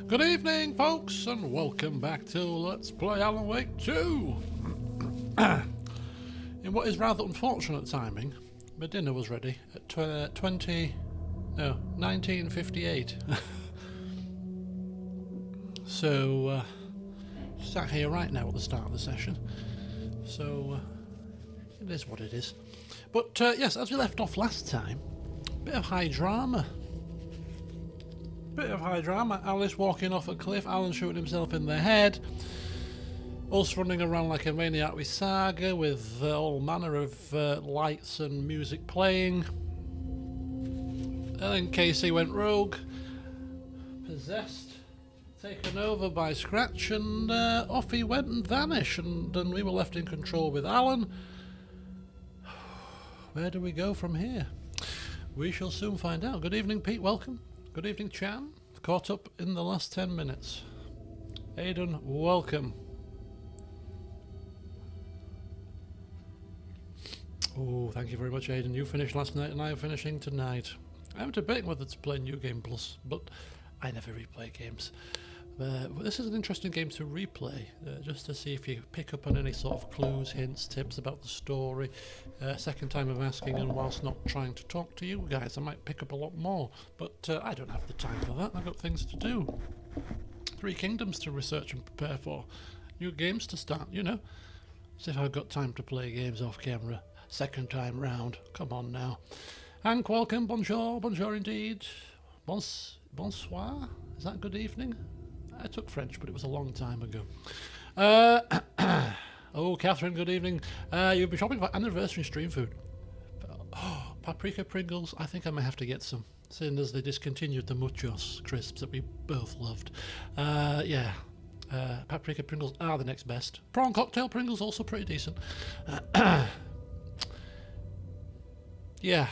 Good evening, folks, and welcome back to Let's Play Alan Wake 2. In what is rather unfortunate timing, my dinner was ready at 1958. So, sat here right now at the start of the session. So, it is what it is. But, yes, as we left off last time, bit of high drama. Alice walking off a cliff, Alan shooting himself in the head, us running around like a maniac with Saga, with all manner of lights and music playing. And then Casey went rogue, possessed, taken over by Scratch, and off he went and vanished, and we were left in control with Alan. Where do we go from here? We shall soon find out. Good evening, Pete, welcome. Good evening, Chan. Caught up in the last 10 minutes. Aidan, welcome. Oh, thank you very much, Aidan. You finished last night and I am finishing tonight. I'm debating whether to play New Game Plus, but I never replay games. This is an interesting game to replay, just to see if you pick up on any sort of clues, hints, tips about the story. Second time of asking, and whilst not trying to talk to you guys, I might pick up a lot more. But I don't have the time for that. I've got things to do. 3 Kingdoms to research and prepare for. New games to start, you know. As if I've got time to play games off camera. Second time round. Come on now. Hank, welcome. Bonjour. Bonjour indeed. Bonsoir. Is that good evening? I took French, but it was a long time ago. Oh, Catherine, good evening. You'll be shopping for anniversary stream food. Oh, paprika Pringles. I think I may have to get some, seeing as they discontinued the Muchos crisps that we both loved. Yeah, paprika Pringles are the next best. Prawn cocktail Pringles also pretty decent. Yeah.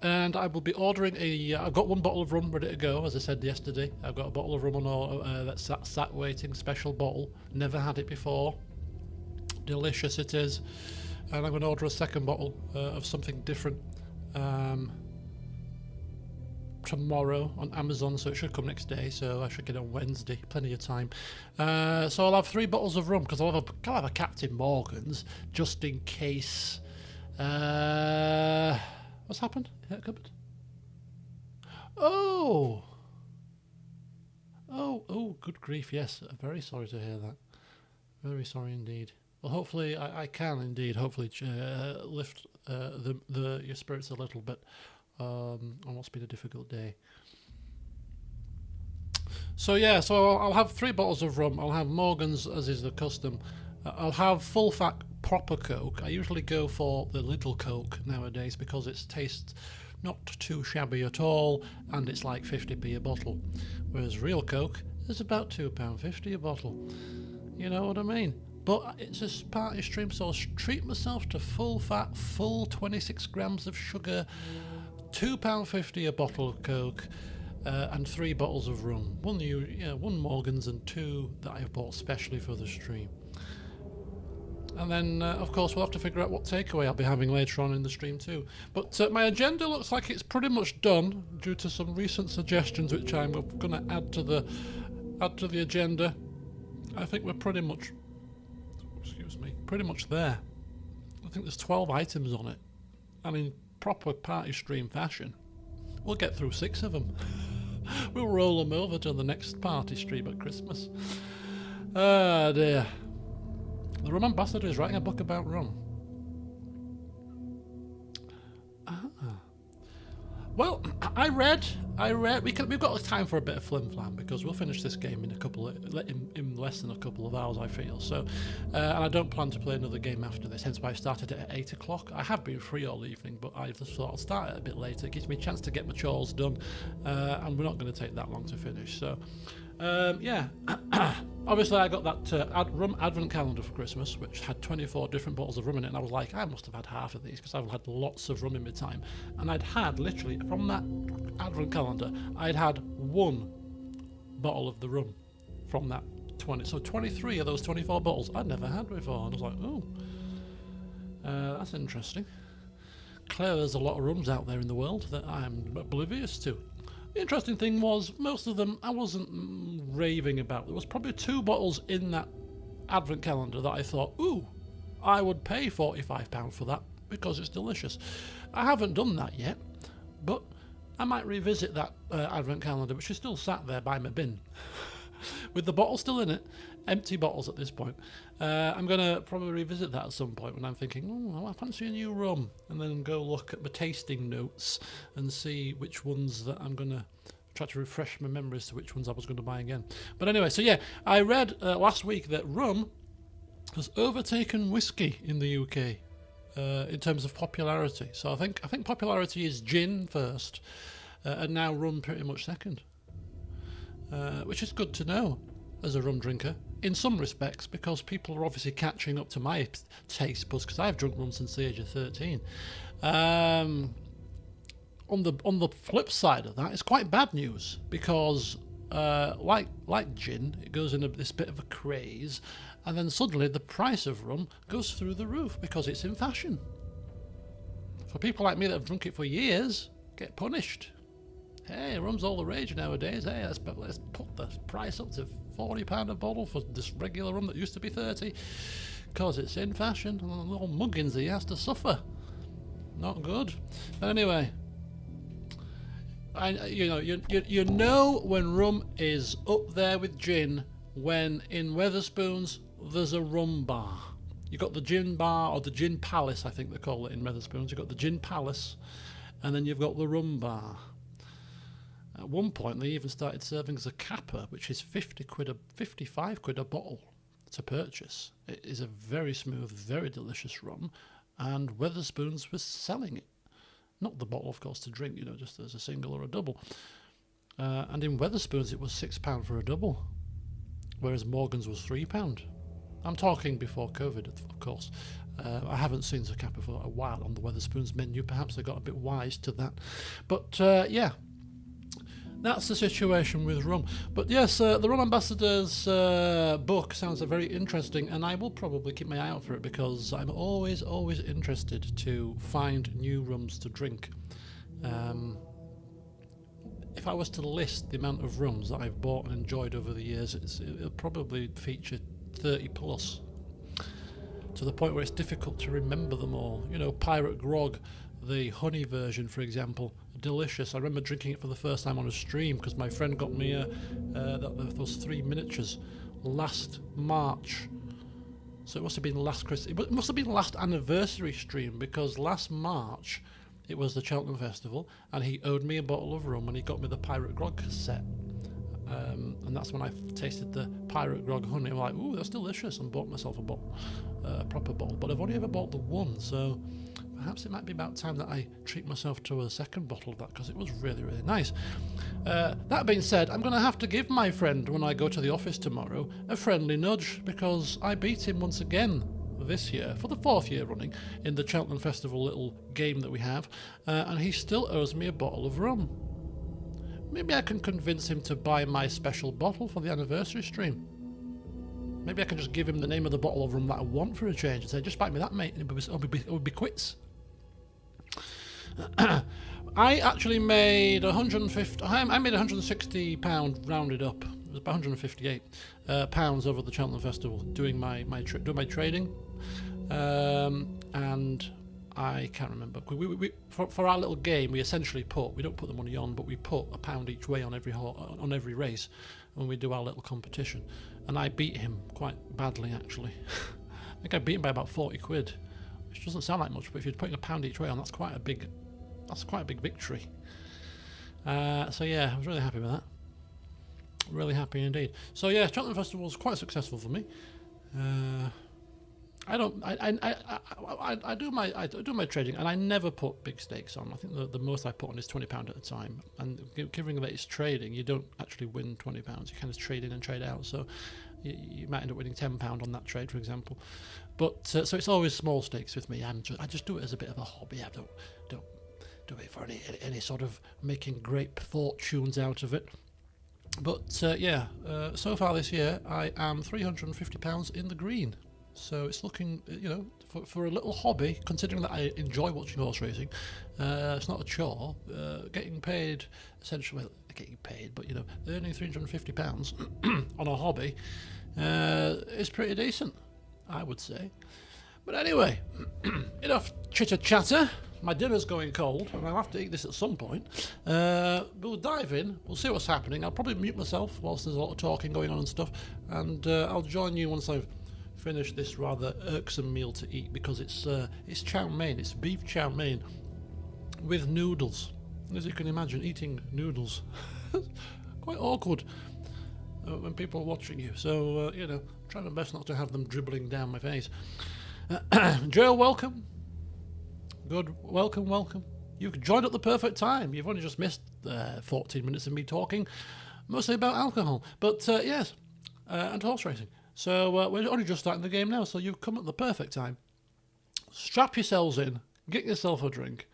And I will be ordering I've got 1 bottle of rum ready to go, as I said yesterday. I've got a bottle of rum on order that's sat waiting, special bottle. Never had it before. Delicious it is. And I'm going to order a second bottle of something different tomorrow on Amazon, so it should come next day, so I should get it on Wednesday. Plenty of time. So I'll have 3 bottles of rum, because I'll have a Captain Morgan's, just in case. What's happened? Is that cupboard? Oh, good grief, yes. Very sorry to hear that. Very sorry indeed. Well, hopefully I can indeed, hopefully lift your spirits a little bit on what's been a difficult day. So yeah, so I'll have 3 bottles of rum. I'll have Morgan's, as is the custom. I'll have full fat proper Coke. I usually go for the little Coke nowadays because it tastes not too shabby at all, and it's like 50p a bottle, whereas real Coke is about £2.50 a bottle. You know what I mean? But it's a party stream, so I'll treat myself to full fat, full 26 grams of sugar, £2.50 a bottle of Coke, and 3 bottles of rum. 1 Morgan's and 2 that I've bought specially for the stream. And then, of course, we'll have to figure out what takeaway I'll be having later on in the stream too. But my agenda looks like it's pretty much done due to some recent suggestions which I'm going to add to the agenda. I think we're pretty much there. I think there's 12 items on it, and in proper party stream fashion, we'll get through 6 of them. We'll roll them over to the next party stream at Christmas. Ah, dear. The Rum Ambassador is writing a book about rum. Well, I read. We've got time for a bit of flim flam because we'll finish this game in less than a couple of hours, I feel. So, and I don't plan to play another game after this. Hence why I started it at 8 o'clock. I have been free all evening, but I just thought I'll start it a bit later. It gives me a chance to get my chores done, and we're not going to take that long to finish. So, yeah. Obviously, I got that rum advent calendar for Christmas, which had 24 different bottles of rum in it, and I was like, I must have had half of these because I've had lots of rum in my time. And I'd had, literally, from that advent calendar, I'd had 1 bottle of the rum from that 20. So 23 of those 24 bottles I'd never had before. And I was like, oh, that's interesting. Clearly, there's a lot of rums out there in the world that I'm oblivious to. The interesting thing was, most of them I wasn't raving about. There was probably 2 bottles in that advent calendar that I thought, ooh, I would pay £45 for that because it's delicious. I haven't done that yet, but I might revisit that advent calendar, which is still sat there by my bin, with the bottle still in it, empty bottles at this point. I'm going to probably revisit that at some point when I'm thinking, oh, I fancy a new rum, and then go look at my tasting notes and see which ones that I'm going to try to refresh my memories to which ones I was going to buy again. But anyway, so yeah, I read last week that rum has overtaken whiskey in the UK in terms of popularity. So I think popularity is gin first, and now rum pretty much second, which is good to know as a rum drinker in some respects, because people are obviously catching up to my taste buds, because I've drunk rum since the age of 13. On the flip side of that, it's quite bad news, because like gin, it goes in this bit of a craze, and then suddenly the price of rum goes through the roof because it's in fashion. For people like me that have drunk it for years, get punished. Hey, rum's all the rage nowadays. Hey, let's put the price up to £40 a bottle for this regular rum that used to be 30, because it's in fashion, and the little muggins he has to suffer. Not good. But anyway, you know when rum is up there with gin when in Wetherspoons there's a rum bar. You've got the gin bar, or the gin palace, I think they call it in Wetherspoons. You've got the gin palace, and then you've got the rum bar. At one point they even started serving as a capper, which is 55 quid a bottle to purchase. It is a very smooth, very delicious rum, and Wetherspoons was selling it. Not the bottle, of course, to drink, just as a single or a double. And in Wetherspoons it was £6 for a double, whereas Morgan's was £3. I'm talking before COVID, of course. I haven't seen Zacapa for a while on the Wetherspoons menu. Perhaps they got a bit wise to that. But yeah, that's the situation with rum. But yes, the Rum Ambassador's book sounds very interesting, and I will probably keep my eye out for it, because I'm always interested to find new rums to drink. If I was to list the amount of rums that I've bought and enjoyed over the years, it'll probably feature 30 plus, to the point where it's difficult to remember them all. Pirate Grog, the honey version, for example, delicious. I remember drinking it for the first time on a stream because my friend got me those 3 miniatures last March. So it must have been last Christmas. It must have been last anniversary stream, because last March it was the Cheltenham Festival, and he owed me a bottle of rum, and he got me the Pirate Grog cassette. And that's when I tasted the Pirate Grog honey. I'm like, ooh, that's delicious, and bought myself a proper bottle. But I've only ever bought the one, so perhaps it might be about time that I treat myself to a second bottle of that, because it was really nice. That being said, I'm going to have to give my friend, when I go to the office tomorrow, a friendly nudge, because I beat him once again this year, for the 4th year running, in the Cheltenham Festival little game that we have, and he still owes me a bottle of rum. Maybe I can convince him to buy my special bottle for the anniversary stream. Maybe I can just give him the name of the bottle of rum that I want for a change and say, just buy me that, mate, and it would be quits. I actually made I made £160 rounded up. It was about £158 over the Cheltenham Festival doing my trading, and I can't remember. For our little game, we essentially we don't put the money on, but we put £1 each way on every race when we do our little competition. And I beat him quite badly, actually. I think I beat him by about 40 quid, which doesn't sound like much, but if you're putting £1 each way on, that's quite a big victory. So yeah, I was really happy with that. Really happy indeed. So yeah, Cheltenham Festival was quite successful for me. I do my trading, and I never put big stakes on. I think the most I put on is £20 at a time. And given that it's trading, you don't actually win £20. You kind of trade in and trade out. So you might end up winning £10 on that trade, for example. But so it's always small stakes with me. I just do it as a bit of a hobby. I don't do it for any sort of making great fortunes out of it. But yeah, so far this year I am £350 in the green. So it's looking, for a little hobby, considering that I enjoy watching horse racing, it's not a chore. Getting paid, essentially, getting paid, but you know, earning £350 on a hobby is pretty decent, I would say. But anyway, enough chitter chatter. My dinner's going cold, and I'll have to eat this at some point. We'll dive in. We'll see what's happening. I'll probably mute myself whilst there's a lot of talking going on and stuff, and I'll join you once I've finished this rather irksome meal to eat, because it's chow mein. It's beef chow mein with noodles. As you can imagine, eating noodles quite awkward when people are watching you. So you know, try my best not to have them dribbling down my face. Joe, welcome. Good, welcome. You've joined at the perfect time. You've only just missed 14 minutes of me talking, mostly about alcohol. But yes, and horse racing. So we're only just starting the game now, so you've come at the perfect time. Strap yourselves in, get yourself a drink.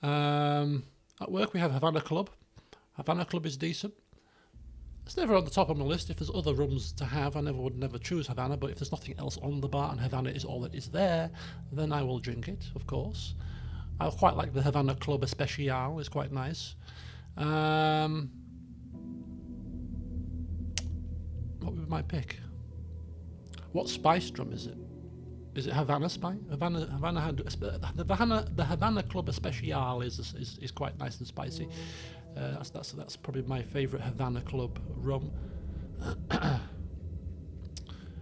At work we have Havana Club. Havana Club is decent. It's never on the top of my list. If there's other rums to have, I would never choose Havana, but if there's nothing else on the bar and Havana is all that is there, then I will drink it, of course. I quite like the Havana Club Especial, it's quite nice. What would be my pick? What spice drum is it? Is it Havana spice? The Havana Club Especial is quite nice and spicy. That's probably my favourite Havana Club rum.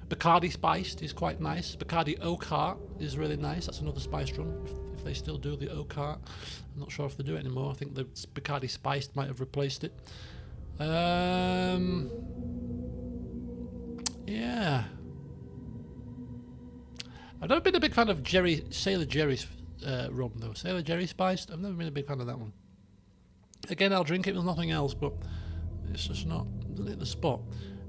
Bacardi spiced is quite nice. Bacardi Oak Heart is really nice. That's another spice rum. If they still do the Oak Heart, I'm not sure if they do it anymore. I think the Bacardi spiced might have replaced it. Yeah. I've never been a big fan of Sailor Jerry's rum though. Sailor Jerry spiced. I've never been a big fan of that one. Again, I'll drink it with nothing else, but it's just not hit the spot.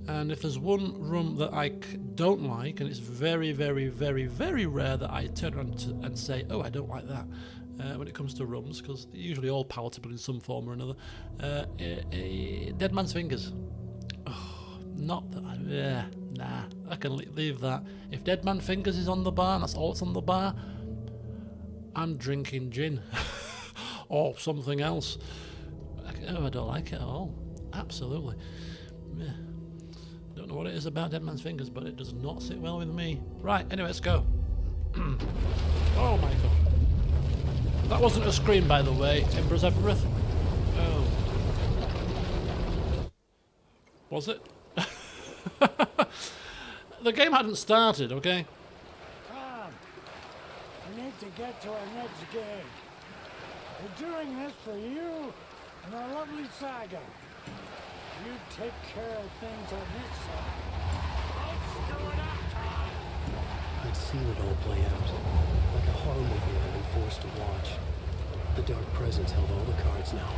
And if there's one rum that I don't like, and it's very, very, very, very rare that I turn around and say, oh, I don't like that, when it comes to rums, because they're usually all palatable in some form or another. Dead Man's Fingers. Oh, not that. Nah, I can leave that. If Dead Man Fingers is on the bar, and that's all that's on the bar, I'm drinking gin. Or something else. I don't like it at all. Absolutely. Yeah. Don't know what it is about Dead Man's Fingers, but it does not sit well with me. Right, anyway, let's go. Oh my god. That wasn't a scream, by the way, Emperor's Everett. Oh. Was it? The game hadn't started, okay? Tom, we need to get to our next game. We're doing this for you and our lovely saga. You take care of things on this side. Let's do it up, Tom. I'd seen it all play out, like a horror movie I've been forced to watch. The Dark Presence held all the cards now.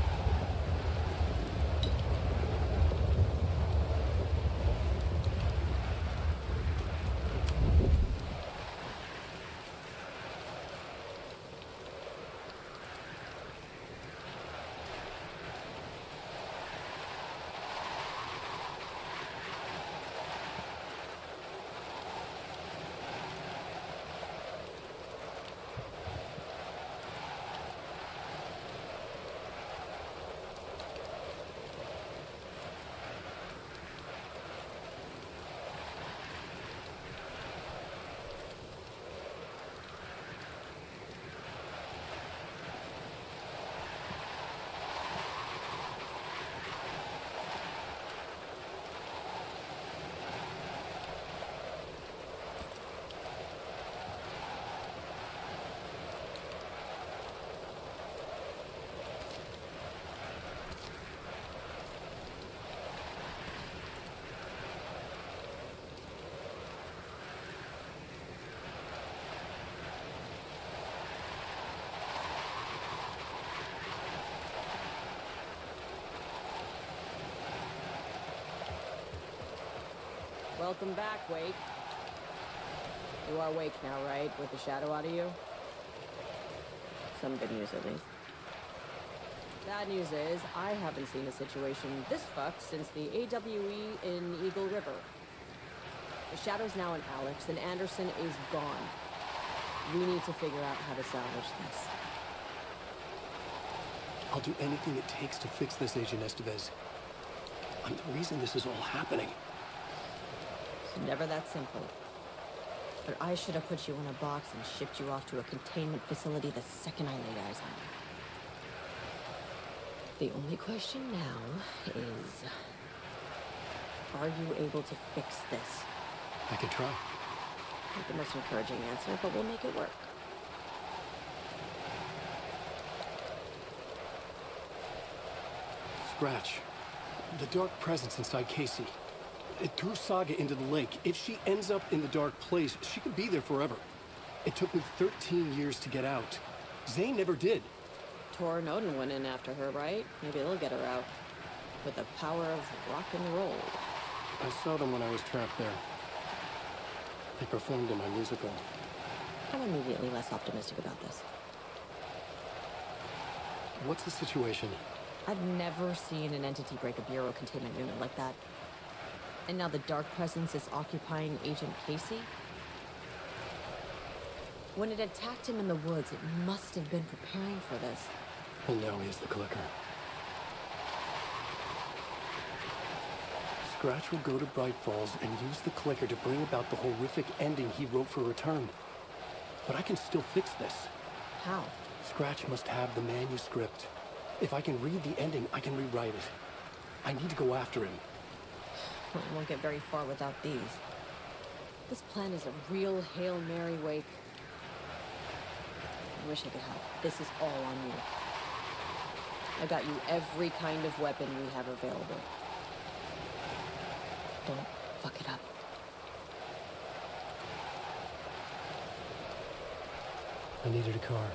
Welcome back, Wake. You are awake now, right? With the shadow out of you? Some good news, at least. Bad news is, I haven't seen a situation this fucked since the AWE in Eagle River. The shadow's now in Alex, and Anderson is gone. We need to figure out how to salvage this. I'll do anything it takes to fix this, Agent Estevez. I'm the reason this is all happening. It's never that simple. But I should have put you in a box and shipped you off to a containment facility the second I laid eyes on you. The only question now is... are you able to fix this? I could try. Not the most encouraging answer, but we'll make it work. Scratch. The dark presence inside Casey. It threw Saga into the lake. If she ends up in the dark place, she could be there forever. It took me 13 years to get out. Zane never did. Tor and Odin went in after her, right? Maybe they'll get her out. With the power of rock and roll. I saw them when I was trapped there. They performed in my musical. I'm immediately less optimistic about this. What's the situation? I've never seen an entity break a Bureau containment unit like that. And now the Dark Presence is occupying Agent Casey? When it attacked him in the woods, it must have been preparing for this. And now he is the clicker. Scratch will go to Bright Falls and use the clicker to bring about the horrific ending he wrote for Return. But I can still fix this. How? Scratch must have the manuscript. If I can read the ending, I can rewrite it. I need to go after him. Well, we won't get very far without these. This plan is a real Hail Mary wake. I wish I could help. This is all on you. I got you every kind of weapon we have available. Don't fuck it up. I needed a car.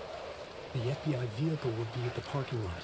The FBI vehicle would be at the parking lot.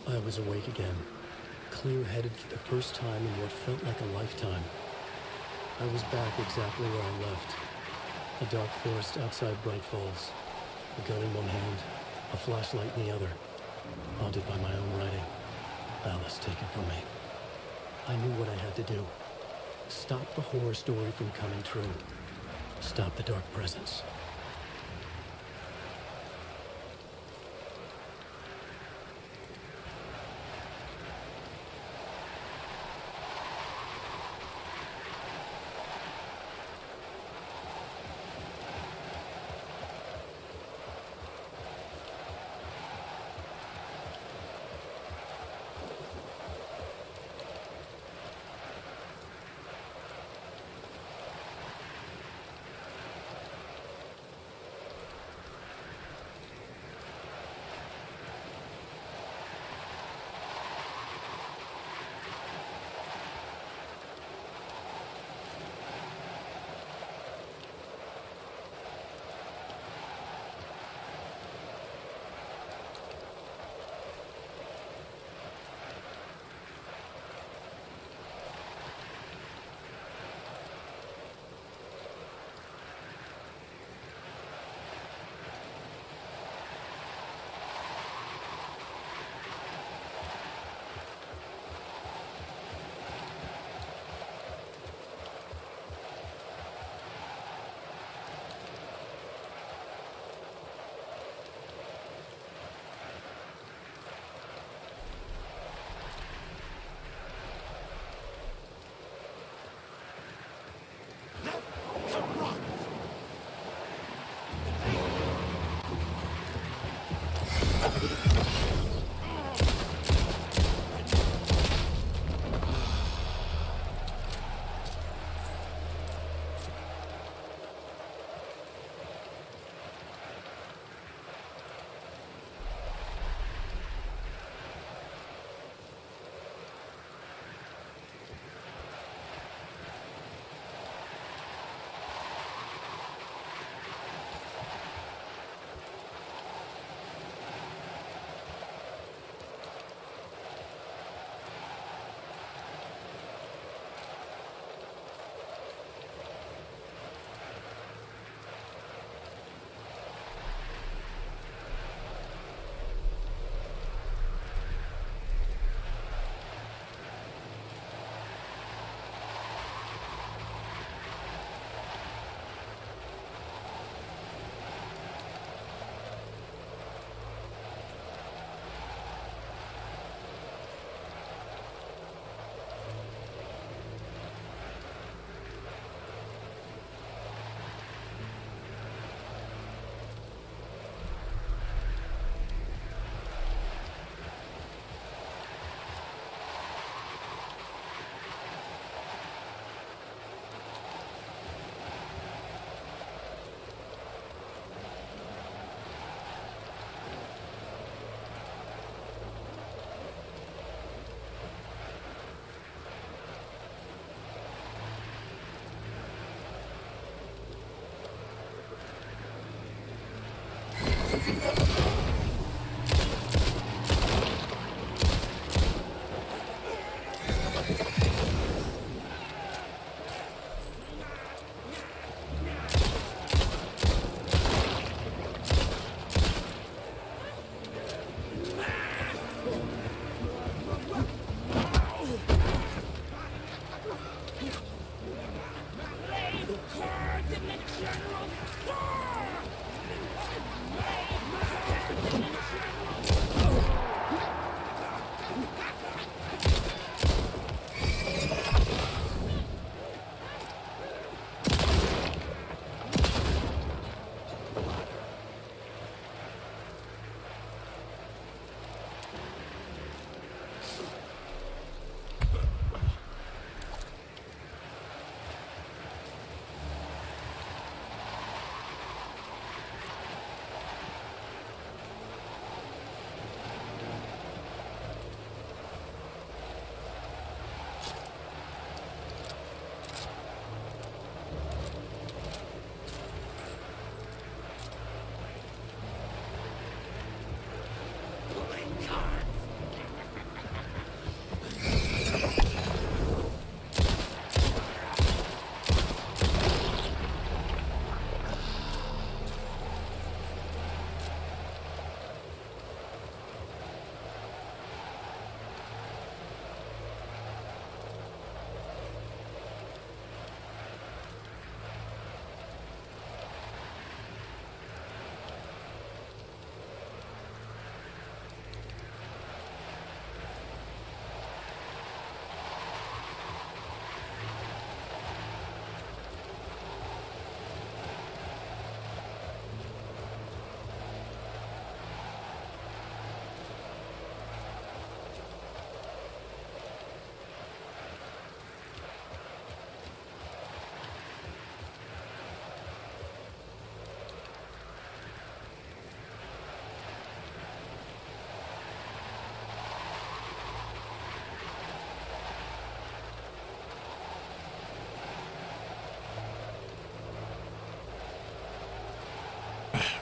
I was awake again, clear-headed for the first time in what felt like a lifetime. I was back exactly where I left, a dark forest outside Bright Falls. A gun in one hand, a flashlight in the other. Haunted by my own writing. Alice taken from me. I knew what I had to do. Stop the horror story from coming true. Stop the dark presence.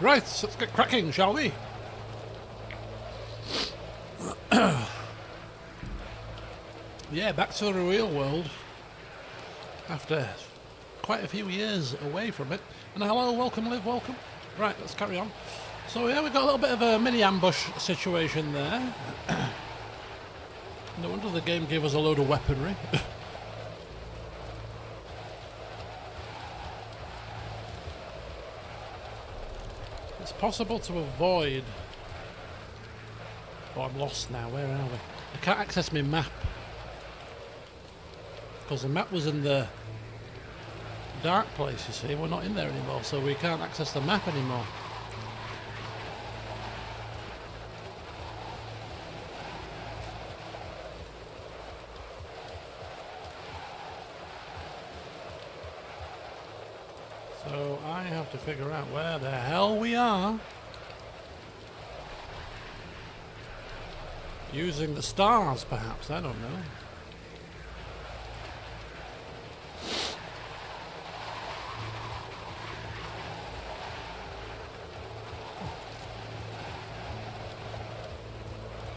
Right, let's get cracking, shall we? Yeah, back to the real world after quite a few years away from it. And hello, welcome, Liv, welcome. Right, let's carry on. So yeah, we've got a little bit of a mini ambush situation there. No wonder the game gave us a load of weaponry. It's possible to avoid... Oh, I'm lost now. Where are we? I can't access my map. Because the map was in the dark place, you see. We're not in there anymore, so we can't access the map anymore. So I have to figure out where the hell we are. Using the stars, perhaps. I don't know.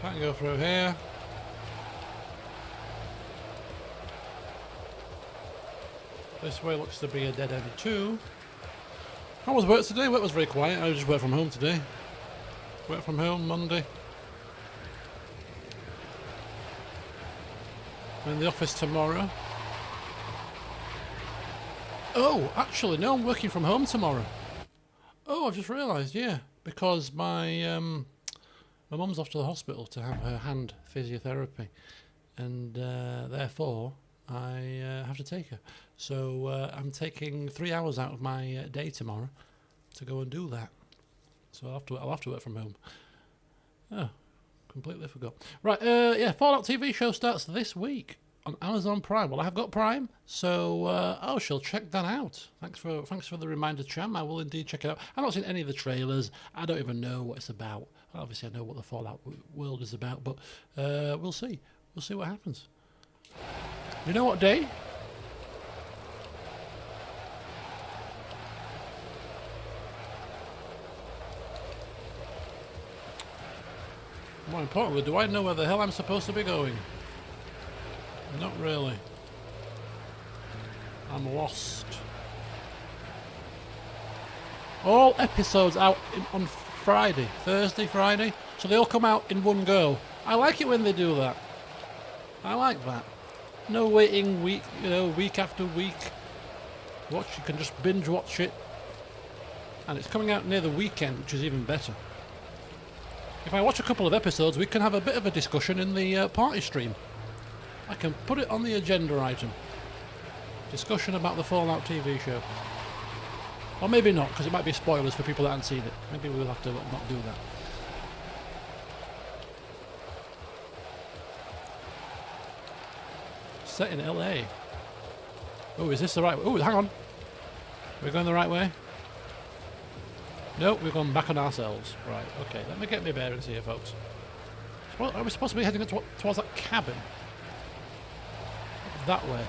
Can't go through here. This way looks to be a dead end too. How was work today? Work was very quiet. I just worked from home today. Work from home Monday. I'm in the office tomorrow. Oh, actually, no, I'm working from home tomorrow. Oh, I've just realised, yeah, because my mum's off to the hospital to have her hand physiotherapy, and therefore I have to take her. So I'm taking 3 hours out of my day tomorrow to go and do that. So I'll have to work from home. Oh, completely forgot. Right, yeah, Fallout TV show starts this week on Amazon Prime. Well, I have got Prime, so I shall check that out. Thanks for the reminder, Cham. I will indeed check it out. I've not seen any of the trailers. I don't even know what it's about. Obviously, I know what the Fallout world is about, but we'll see. We'll see what happens. You know what day? More importantly, do I know where the hell I'm supposed to be going? Not really. I'm lost. All episodes out on Friday, Thursday, Friday, so they all come out in one go. I like it when they do that. I like that. No waiting week after week. You can just binge watch it, and it's coming out near the weekend, which is even better. If I watch a couple of episodes, we can have a bit of a discussion in the party stream. I can put it on the agenda item. Discussion about the Fallout TV show. Or maybe not, because it might be spoilers for people that haven't seen it. Maybe we'll have to not do that. Set in LA. Oh, is this the right way? Oh, hang on. We're going the right way? Nope, we've gone back on ourselves. Right, okay. Let me get my bearings here, folks. Well, are we supposed to be heading towards that cabin? That way.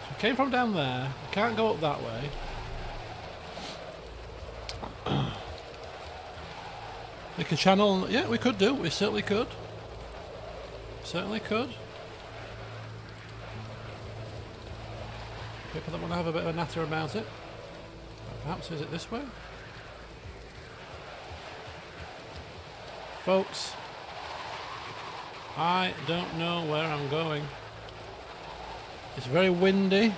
So we came from down there. We can't go up that way. We can channel... Yeah, we could do. We certainly could. Certainly could. People that want to have a bit of a natter about it. Perhaps is it this way? Folks, I don't know where I'm going. It's very windy.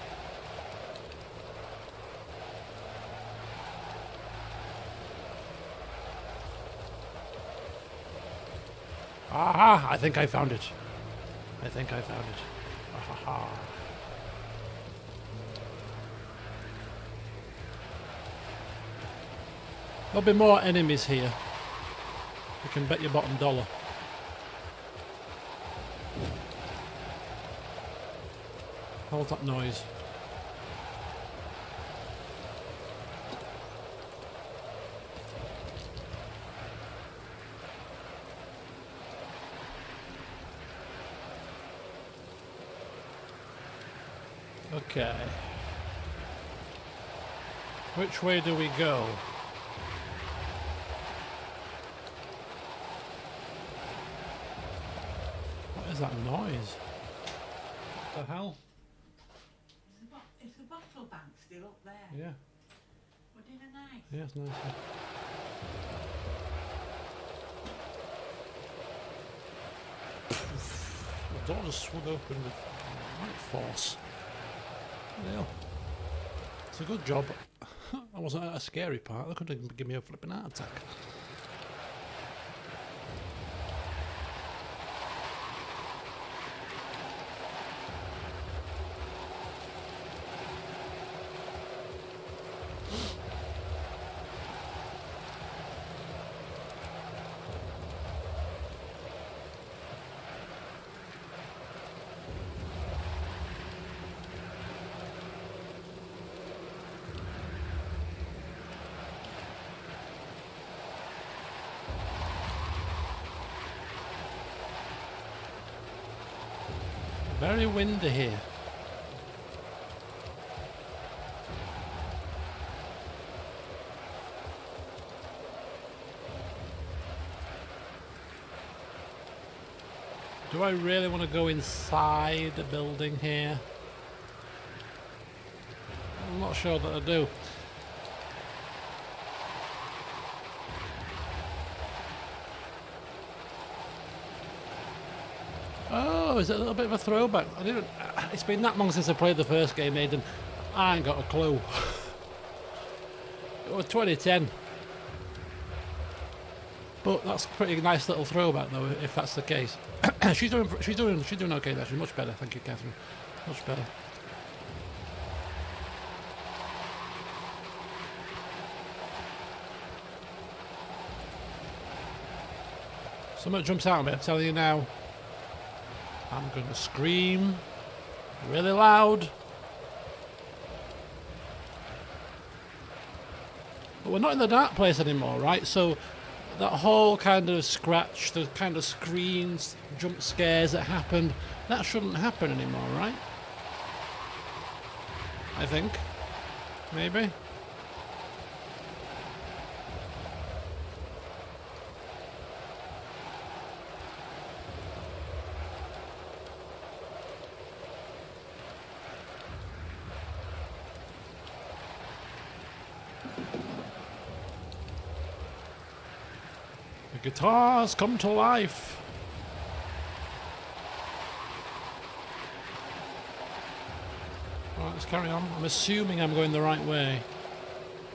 Aha! I think I found it. I think I found it. Aha! There'll be more enemies here. You can bet your bottom dollar. Hold that noise. Okay. Which way do we go? What is that noise? What the hell? It's a bottle bank still up there. Yeah, But in a nice. yeah, it's nice. The door just swung open with great force. Yeah. It's a good job. I wasn't at a scary part. They could have given me a flipping heart attack. Very windy here. Do I really want to go inside the building here? I'm not sure that I do. Oh, is it a little bit of a throwback? I didn't. It's been that long since I played the first game, Aiden. I ain't got a clue. It was 2010. But that's a pretty nice little throwback, though, if that's the case. she's doing okay. Actually, much better. Thank you, Catherine. Much better. Something jumps out at me. I'm telling you now. I'm going to scream really loud. But we're not in the dark place anymore, right? So that whole kind of scratch, the kind of screams, jump scares that happened, that shouldn't happen anymore, right? I think. Maybe. Guitars come to life. Alright, let's carry on. I'm assuming I'm going the right way.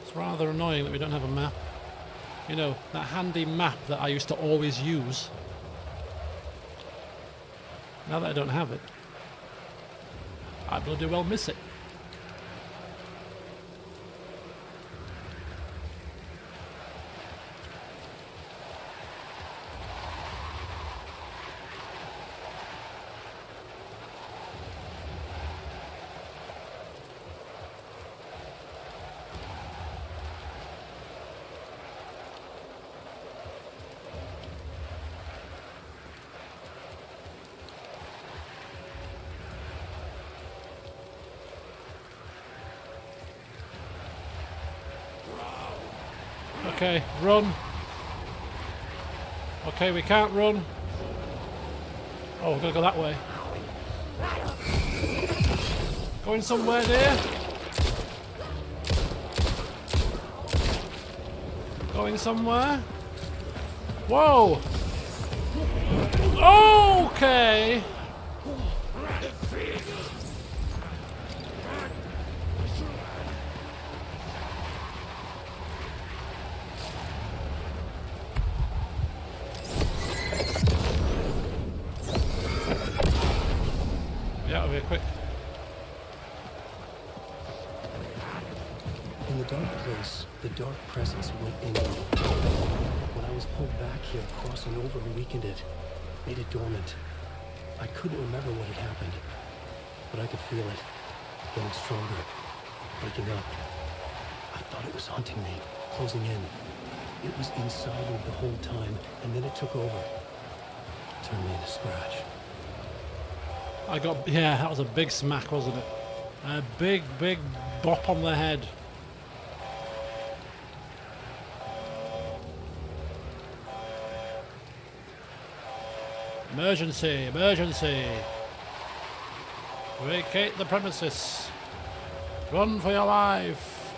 It's rather annoying that we don't have a map. You know, that handy map that I used to always use. Now that I don't have it, I bloody well miss it. Okay, run. Okay, we can't run. Oh, we're gonna go that way. Going somewhere, dear. Going somewhere. Whoa. Okay. Quick. In the dark place, the dark presence went in. When I was pulled back here, crossing over weakened it, made it dormant. I couldn't remember what had happened, but I could feel it, getting stronger, waking up. I thought it was hunting me, closing in. It was inside me the whole time, and then it took over. Turned me into scratch. Yeah, that was a big smack, wasn't it? A big, big bop on the head. Emergency, emergency. Vacate the premises. Run for your life.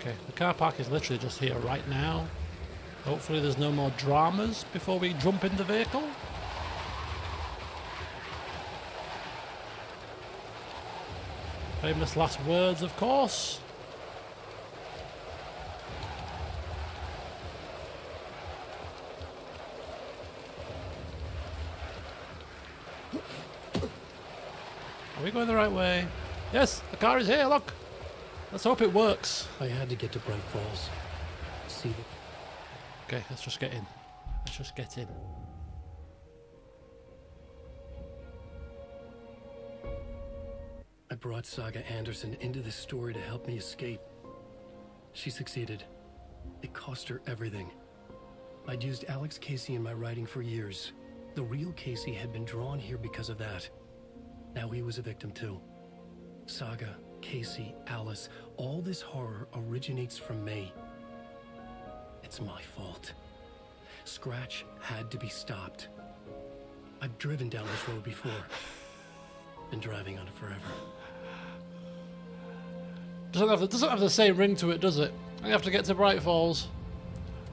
Okay, the car park is literally just here right now. Hopefully there's no more dramas before we jump in the vehicle. Famous last words, of course. Are we going the right way? Yes, the car is here, look. Let's hope it works. I had to get to Bright Falls. See the... Okay, let's just get in. Let's just get in. I brought Saga Anderson into this story to help me escape. She succeeded. It cost her everything. I'd used Alex Casey in my writing for years. The real Casey had been drawn here because of that. Now he was a victim too. Saga, Casey, Alice, all this horror originates from me. It's my fault. Scratch had to be stopped. I've driven down this road before. Been driving on it forever. Doesn't have the same ring to it, does it? I have to get to Bright Falls.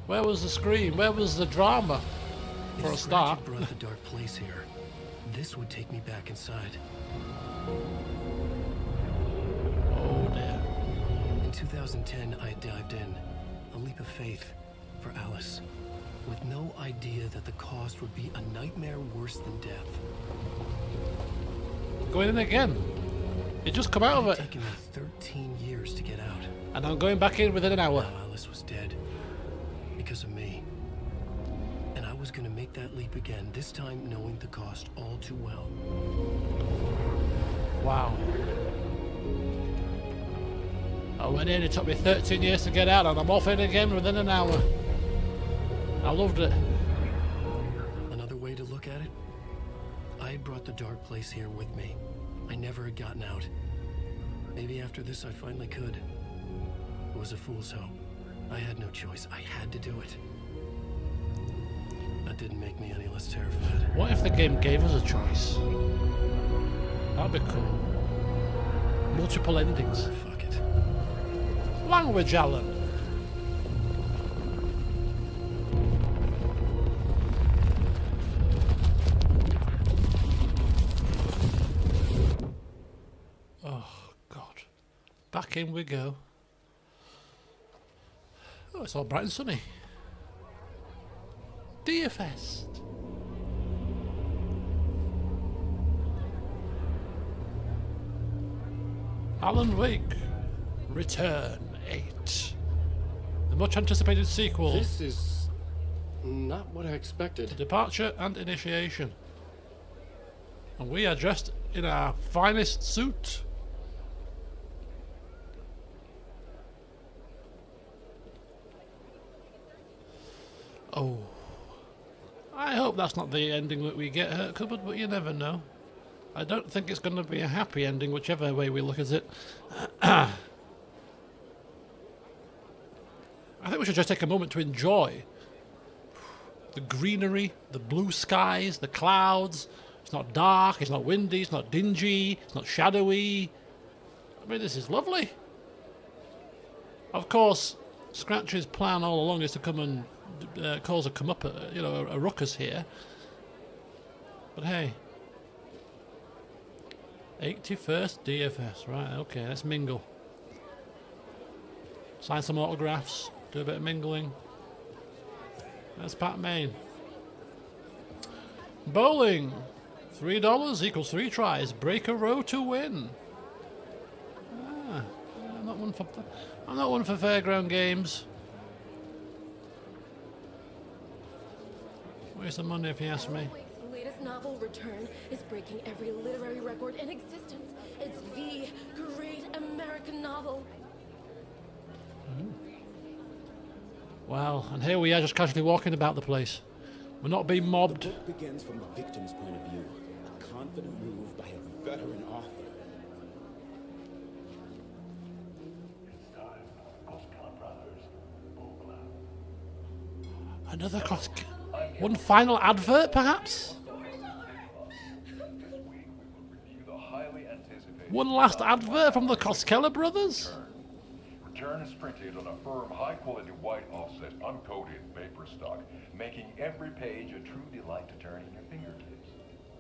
Where was the scream? Where was the drama? For a If Scratch start. had brought the dark place here, this would take me back inside. Oh dear. In 2010, I dived in. A leap of faith for Alice. With no idea that the cost would be a nightmare worse than death. Going in again. You just come out of It it. had taken me 13 years to get out. And I'm going back in within an hour. Now Alice was dead. Because of me. And I was gonna make that leap again, this time knowing the cost all too well. Wow. I went in, it took me 13 years to get out, and I'm off in again within an hour. I loved it. Another way to look at it? I had brought the dark place here with me. I never had gotten out. Maybe after this I finally could. It was a fool's hope. I had no choice. I had to do it. That didn't make me any less terrified. What if the game gave us a choice? That'd be cool. Multiple endings. Fuck it. Language, Alan. Oh, God. Back in we go. Oh, it's all bright and sunny. DFS. Alan Wake. Return 8. The much anticipated sequel. This is not what I expected. Departure and initiation. And we are dressed in our finest suit. Oh. I hope that's not the ending that we get, Hurt Cupboard, but you never know. I don't think it's going to be a happy ending, whichever way we look at it. I think we should just take a moment to enjoy the greenery, the blue skies, the clouds. It's not dark, it's not windy, it's not dingy, it's not shadowy. I mean, this is lovely. Of course, Scratch's plan all along is to come and cause a a ruckus here. But hey. 81st DFS, right, okay, let's mingle. Sign some autographs, do a bit of mingling. That's Pat Main. Bowling. $3 equals 3 tries. Break a row to win. I'm not one for fairground games. Where's the money, if you ask me? Wake's latest novel, Return, is breaking every literary record in existence. It's the great American novel. Well, and here we are just casually walking about the place. We're not being The mobbed. book begins from the victim's point of view. A confident move by a veteran author. Another one final advert, perhaps? One last advert from the Koskela brothers? Return is printed on a firm, high-quality white offset, uncoated paper stock, making every page a true delight to turn in your fingertips.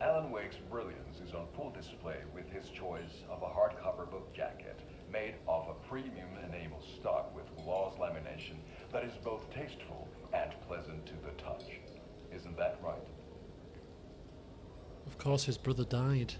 Alan Wake's brilliance is on full display with his choice of a hardcover book jacket made of a premium enamel stock with gloss lamination that is both tasteful and pleasant to the touch. Isn't that right? Of course, his brother died.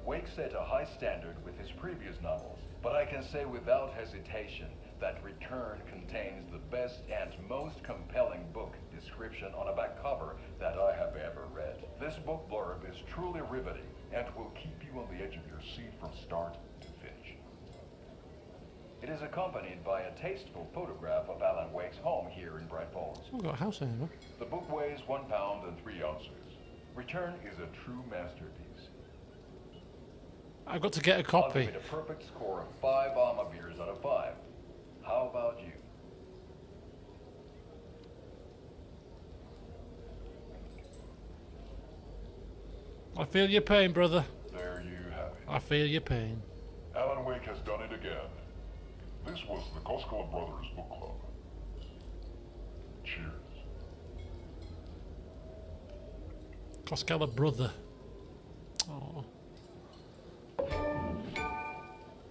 Wake set a high standard with his previous novels, but I can say without hesitation that Return contains the best and most compelling book description on a back cover that I have ever read. This book blurb is truly riveting and will keep you on the edge of your seat from start to finish. It is accompanied by a tasteful photograph of Alan Wake's home here in Bright Falls. We've got a house here. The book weighs 1 pound and 3 ounces. Return is a true masterpiece. I've got to get a I'll copy. give it a perfect score of 5 Alma beers out of 5. How about you? I feel your pain, brother. There you have it. I feel your pain. Alan Wake has done it again. This was the Koskela Brothers Book Club. Cheers. Koskela brother. Oh.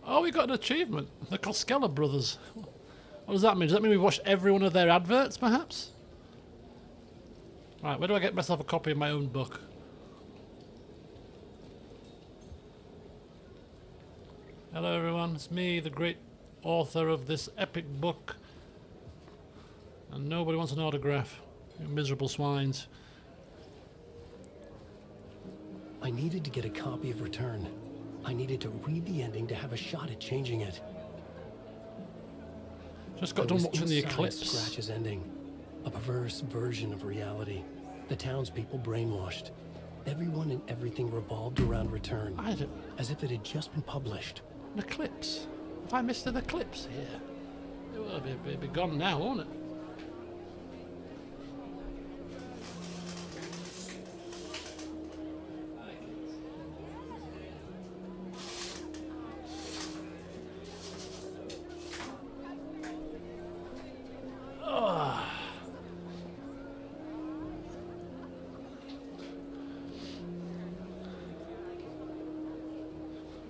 Oh, we got an achievement. The Koskela brothers. What does that mean? Does that mean we watched every one of their adverts, perhaps? Right, where do I get myself a copy of my own book? Hello, everyone. It's me, the great author of this epic book. And nobody wants an autograph. You miserable swines. I needed to get a copy of Return. I needed to read the ending to have a shot at changing it. Just got I done was watching the inside eclipse. Scratch's ending. A perverse version of reality. The townspeople brainwashed. Everyone and everything revolved around Return. I had As if it had just been published. an eclipse. Have I missed an eclipse here? It will be gone now, won't it?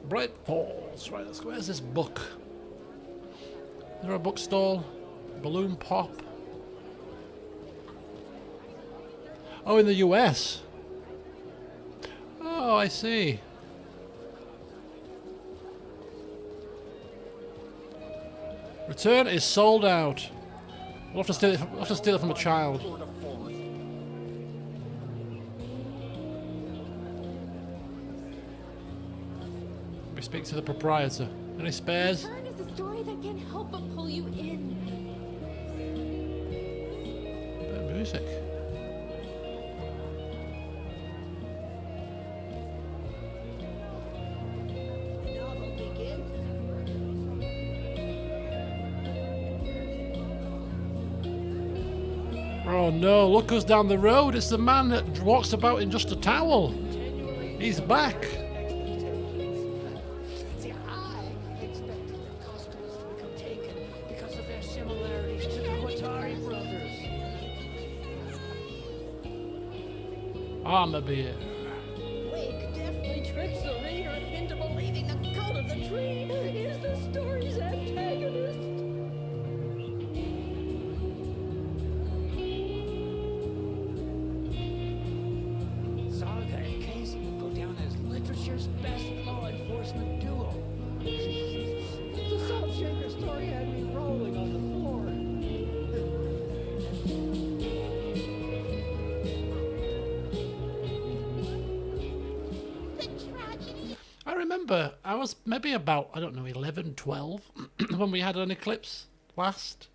Bright Falls. Right, where's this book? Is there a bookstall? Balloon Pop? Oh, in the US. Oh, I see. Return is sold out. We'll have to steal it from a child. We speak to the proprietor. Any spares? Return is a story that can't help but pull you in. Bit of music. Oh no, look who's down the road. It's the man that walks about in just a towel. He's back. See, I expected the costumes to become taken because of their similarities to the Watari brothers. Armor beer. Wake definitely tricks the reader into believing the cult of the tree is the story's antagonist. Saga and Casey go down as literature's best law enforcement duo. The Salt Shaker story had me rolling on the floor. I remember I was maybe about, I don't know, 11, 12 when we had an eclipse. last.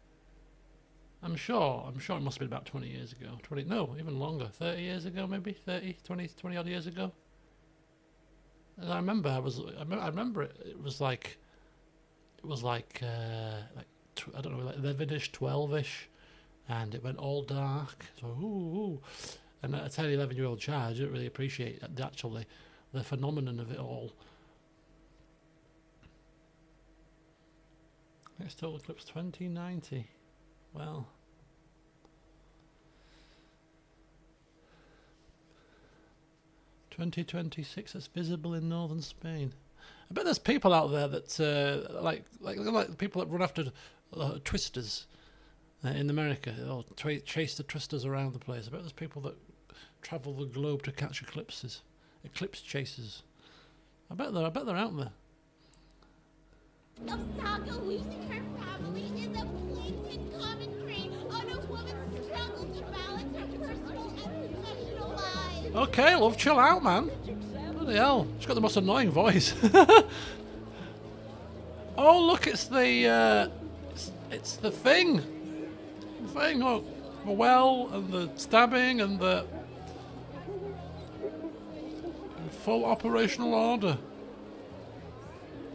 I'm sure it must have been about 20 years ago. 20, no, even longer. 30 years ago, maybe 30, 20 odd years ago. And I remember I remember it was like I don't know, like 11ish, 12ish, and it went all dark. So ooh. And at a 10, 11-year-old child, I didn't really appreciate the phenomenon of it all. Next total eclipse 2090. Well, (2026) that's visible in northern Spain. I bet there's people out there that like the people that run after twisters in America, or chase the twisters around the place. I bet there's people that travel the globe to catch eclipses, eclipse chasers. I bet they're out there. Of Saga losing her family is a blatant commentary on a woman's struggle to balance her personal and professional lives. Okay, love, chill out, man. Bloody hell, she's got the most annoying voice. Oh, look, it's the thing. Look, the well and the stabbing and the in full operational order.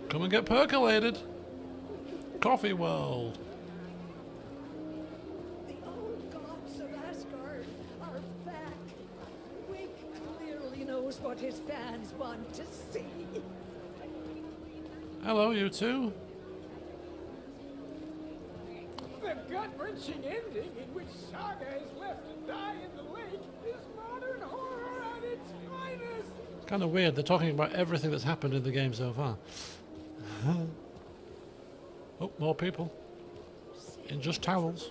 Come and get percolated. Coffee World. The old gods of Asgard are back. Wake clearly knows what his fans want to see. Hello, you two. The gut-wrenching ending in which Saga is left to die in the lake is modern horror at its finest. Kind of weird. They're talking about everything that's happened in the game so far. Oh, more people. In just towels.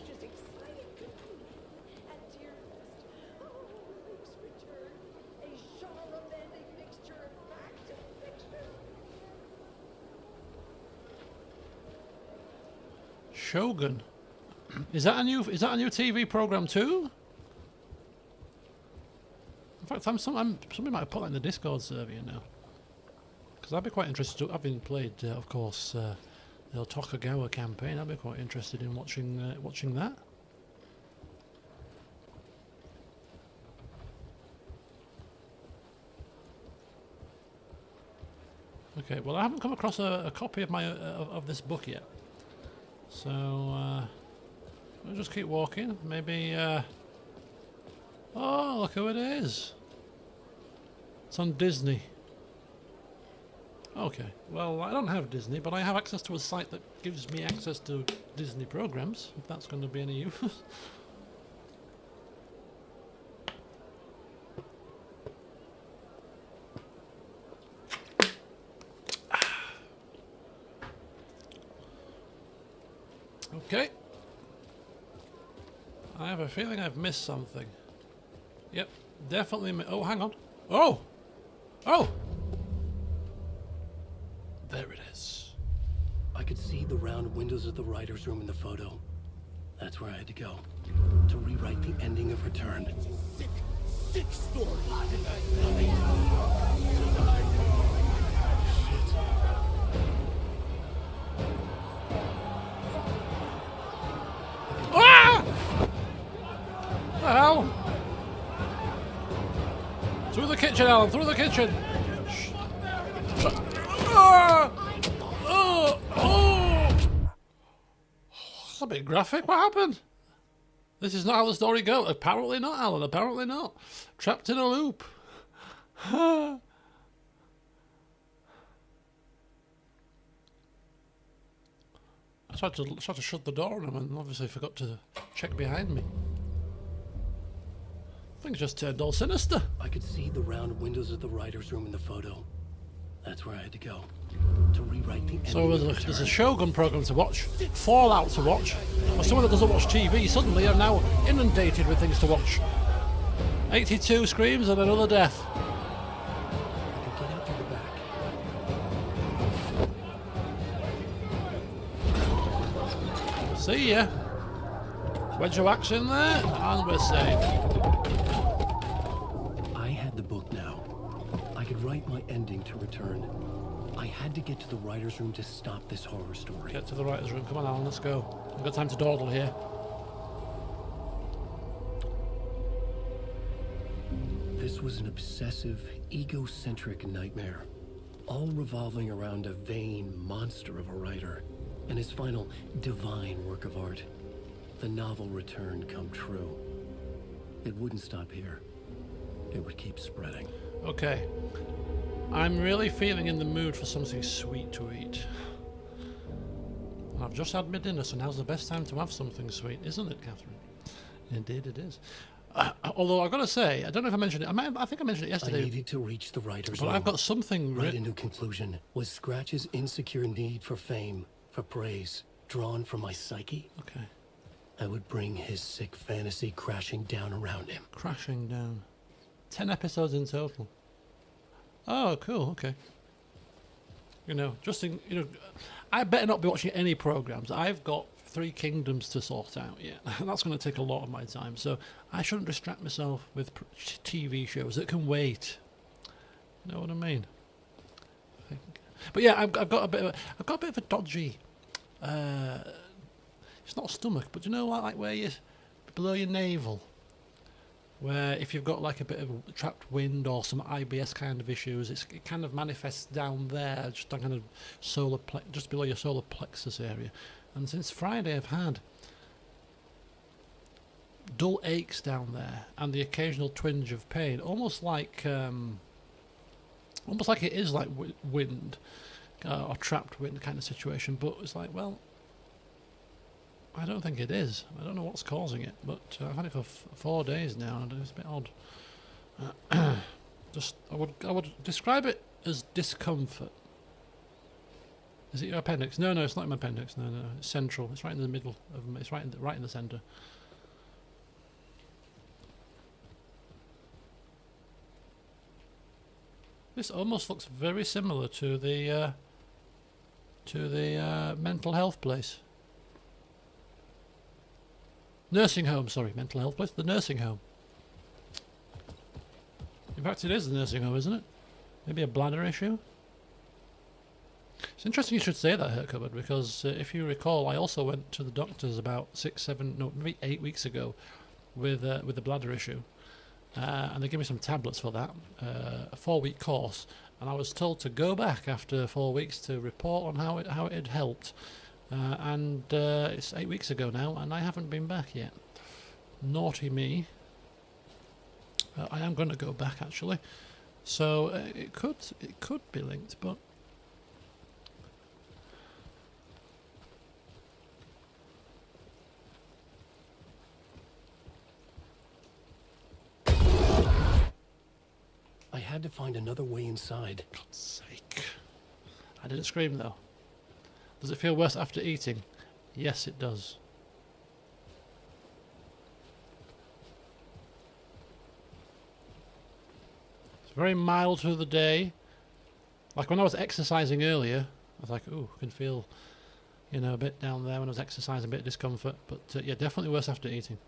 Shogun. Is that a new TV program too? In fact, somebody might have put that in the Discord server, you know. Because I'd be quite interested to, having played, of course, the Tokugawa campaign. I'd be quite interested in watching that. Okay, well, I haven't come across a copy of of this book yet, so we'll just keep walking. Maybe. Oh, look who it is! It's on Disney. Okay, well, I don't have Disney, but I have access to a site that gives me access to Disney programs, if that's going to be any use. Okay. I have a feeling I've missed something. Yep, definitely. Oh, hang on. Oh! Oh! There it is. I could see the round windows of the writer's room in the photo. That's where I had to go. To rewrite the ending of Return. Sick story. Ah! What the hell? Through the kitchen, Alan, through the kitchen! Ah! Oh! Oh! That's a bit graphic. What happened? This is not how the story goes. Apparently not, Alan. Apparently not. Trapped in a loop. I tried to shut the door on him and obviously forgot to check behind me. Things just turned all sinister. I could see the round windows of the writer's room in the photo. That's where I had to go. To rewrite the ending. So there's a Shogun program to watch, Fallout to watch, or someone that doesn't watch TV suddenly are now inundated with things to watch. 82 screams and another death. I could get out through the back. See ya. Wedge your axe in there, and we're safe. I had the book now. I could write my ending to Return. I had to get to the writer's room to stop this horror story. Get to the writer's room. Come on, Alan, let's go. I've got time to dawdle here. This was an obsessive, egocentric nightmare, all revolving around a vain monster of a writer and his final divine work of art. The novel Return come true. It wouldn't stop here. It would keep spreading. Okay. I'm really feeling in the mood for something sweet to eat. And I've just had my dinner, so now's the best time to have something sweet, isn't it, Catherine? Indeed it is. Although I've got to say, I don't know if I mentioned it. I think I mentioned it yesterday. I needed to reach the writer's room. But I've got something... Right into conclusion was Scratch's insecure need for fame, for praise, drawn from my psyche. Okay. I would bring his sick fantasy crashing down around him. Crashing down. 10 episodes in total. Oh, cool. Okay. You know, I better not be watching any programs. I've got 3 Kingdoms to sort out yet. And that's going to take a lot of my time. So I shouldn't distract myself with TV shows that can wait. You know what I mean? But yeah, I've got a bit of a dodgy. It's not stomach, but you know, like where you below your navel, where if you've got like a bit of trapped wind or some IBS kind of issues, it kind of manifests down there, just on kind of just below your solar plexus area. And since Friday, I've had dull aches down there and the occasional twinge of pain, almost like it is like wind or trapped wind kind of situation. But it's like, well, I don't think it is. I don't know what's causing it, but I've had it for 4 days now, and it's a bit odd. I would describe it as discomfort. Is it your appendix? No, it's not in my appendix. No, it's central. It's right in the middle of. It's right in the centre. This almost looks very similar to the mental health place. Nursing home, sorry, mental health place. The nursing home. In fact, it is the nursing home, isn't it? Maybe a bladder issue? It's interesting you should say that, Hurt Cupboard, because if you recall, I also went to the doctors about maybe 8 weeks ago with a bladder issue. And they gave me some tablets for that, a 4-week course. And I was told to go back after 4 weeks to report on how it had helped. And it's 8 weeks ago now, and I haven't been back yet. Naughty me. I am going to go back actually, so it could be linked, but I had to find another way inside. God's sake! I didn't scream though. Does it feel worse after eating? Yes, it does. It's very mild through the day. Like when I was exercising earlier, I was like, ooh, I can feel, a bit down there when I was exercising, a bit of discomfort. But yeah, definitely worse after eating.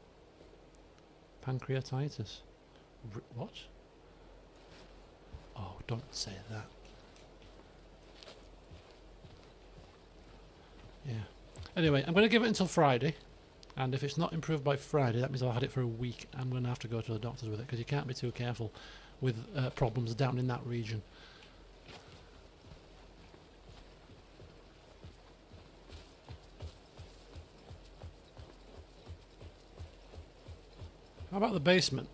Pancreatitis. What? Oh, don't say that. Yeah. Anyway, I'm going to give it until Friday, and if it's not improved by Friday, that means I've had it for a week. I'm going to have to go to the doctors with it, because you can't be too careful with problems down in that region. How about the basement?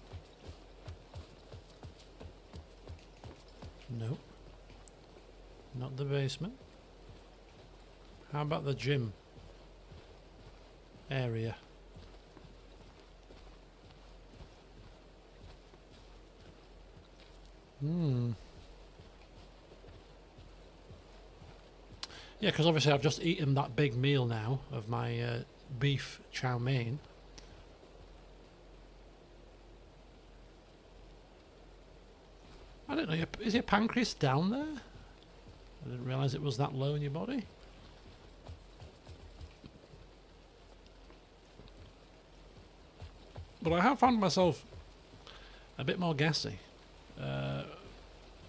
Nope. Not the basement. How about the gym area? Yeah, because obviously I've just eaten that big meal now of my beef chow mein. I don't know, is your pancreas down there? I didn't realise it was that low in your body. But I have found myself a bit more gassy.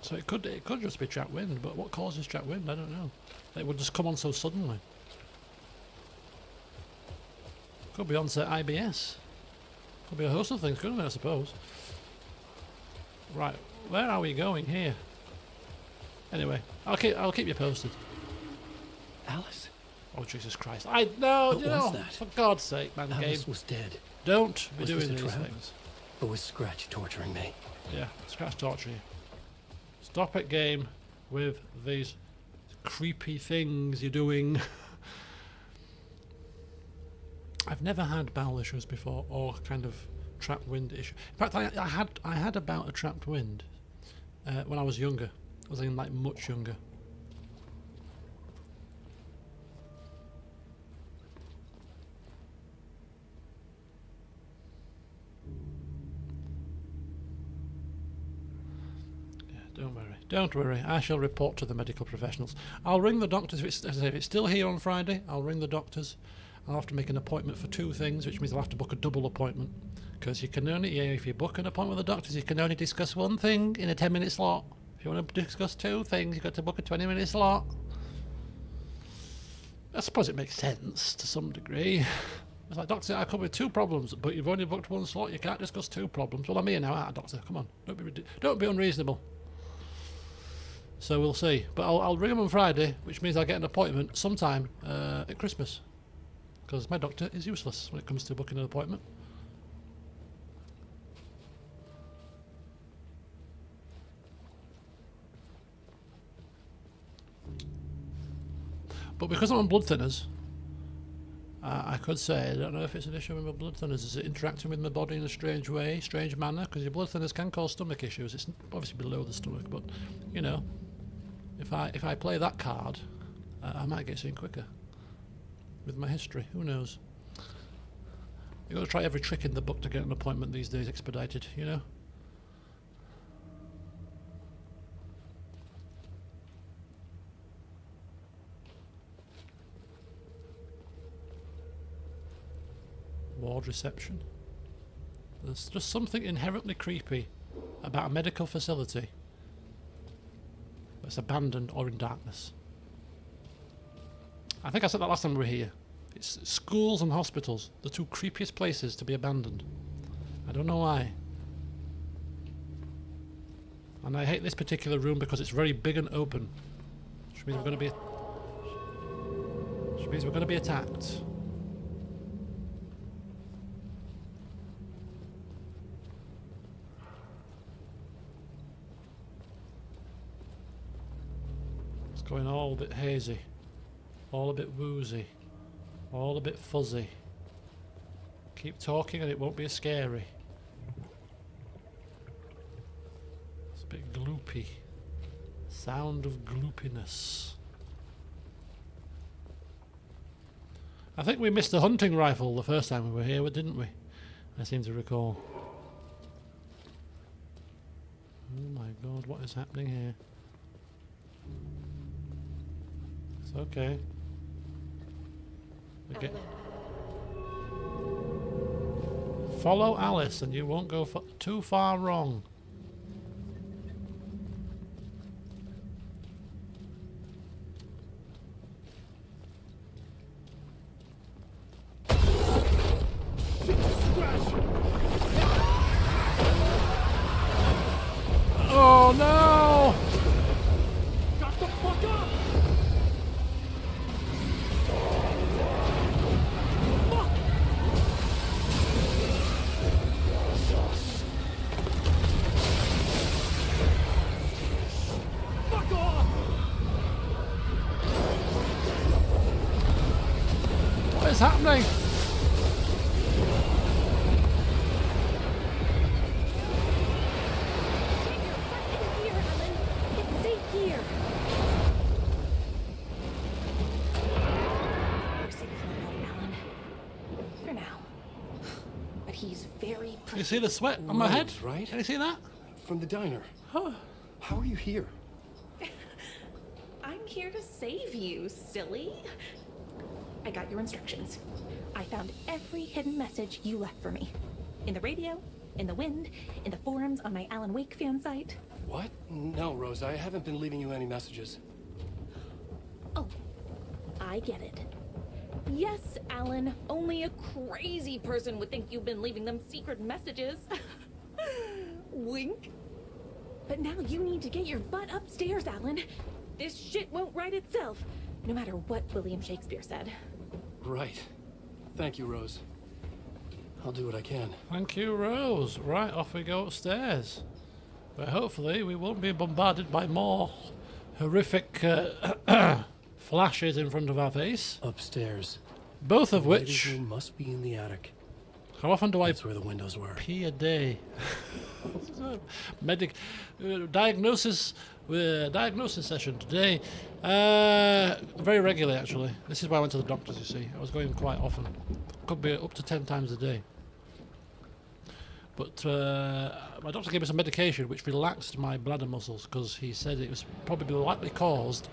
So it could just be track wind, but what causes track wind? I don't know. It would just come on so suddenly. Could be onset IBS. Could be a host of things, couldn't it, I suppose? Right, where are we going here? Anyway, I'll keep you posted. Alice? Oh Jesus Christ! I know, What you was know. that? For God's sake, man, Alice game. was dead. Don't be Was this doing a these trap? things. Or was Scratch torturing me? Yeah, Scratch torture you. Stop it, game, with these creepy things you're doing. I've never had bowel issues before, or kind of trapped wind issue. In fact, I had about a trapped wind when I was younger. I was like much younger. Don't worry, I shall report to the medical professionals. I'll ring the doctors, if it's still here on Friday, I'll ring the doctors. I'll have to make an appointment for 2 things, which means I'll have to book a double appointment. Because you can only, if you book an appointment with the doctors, you can only discuss 1 thing in a 10-minute slot. If you want to discuss 2 things, you've got to book a 20-minute slot. I suppose it makes sense to some degree. It's like, doctor, I come with 2 problems, but you've only booked 1 slot, you can't discuss 2 problems. Well, I'm here now, doctor, come on, don't be unreasonable. So we'll see. But I'll ring them on Friday, which means I'll get an appointment sometime at Christmas. Because my doctor is useless when it comes to booking an appointment. But because I'm on blood thinners, I could say, I don't know if it's an issue with my blood thinners. Is it interacting with my body in a strange way, strange manner? Because your blood thinners can cause stomach issues. It's obviously below the stomach, but, you know, if I play that card, I might get seen quicker. With my history, who knows? You've got to try every trick in the book to get an appointment these days expedited, you know? Ward reception. There's just something inherently creepy about a medical facility that's abandoned or in darkness. I think I said that last time we were here. It's schools and hospitals, the 2 creepiest places to be abandoned. I don't know why. And I hate this particular room because it's very big and open. Which means we're going to be attacked. It's going all a bit hazy. All a bit woozy. All a bit fuzzy. Keep talking and it won't be as scary. It's a bit gloopy. Sound of gloopiness. I think we missed the hunting rifle the first time we were here, didn't we? I seem to recall. Oh my god, what is happening here? It's okay. Okay. Follow Alice and you won't go too far wrong. Oh no! Shut the fuck up! Fuck off! What is happening? Here, Alan. It's safe here. We're safe for Alan. For now. But he's very You see the sweat on my head? Rose, right? Can you see that? From the diner. How are you here? I'm here to save you, silly. I got your instructions. I found every hidden message you left for me. In the radio, in the wind, in the forums on my Alan Wake fan site. What? No, Rose, I haven't been leaving you any messages. Oh, I get it. Yes, Alan, only a crazy person would think you've been leaving them secret messages. Wink. But now you need to get your butt upstairs, Alan. This shit won't right itself, no matter what William Shakespeare said. Right. Thank you, Rose. I'll do what I can. Thank you, Rose. Right, off we go upstairs. But hopefully we won't be bombarded by more horrific flashes in front of our face. Upstairs. Both of The ladies' which... room must be in the attic. How often do That's where the windows were. pee a day? Diagnosis session today. Very regularly, actually. This is why I went to the doctors, you see. I was going quite often. Could be up to 10 times a day. But my doctor gave me some medication which relaxed my bladder muscles because he said it was probably likely caused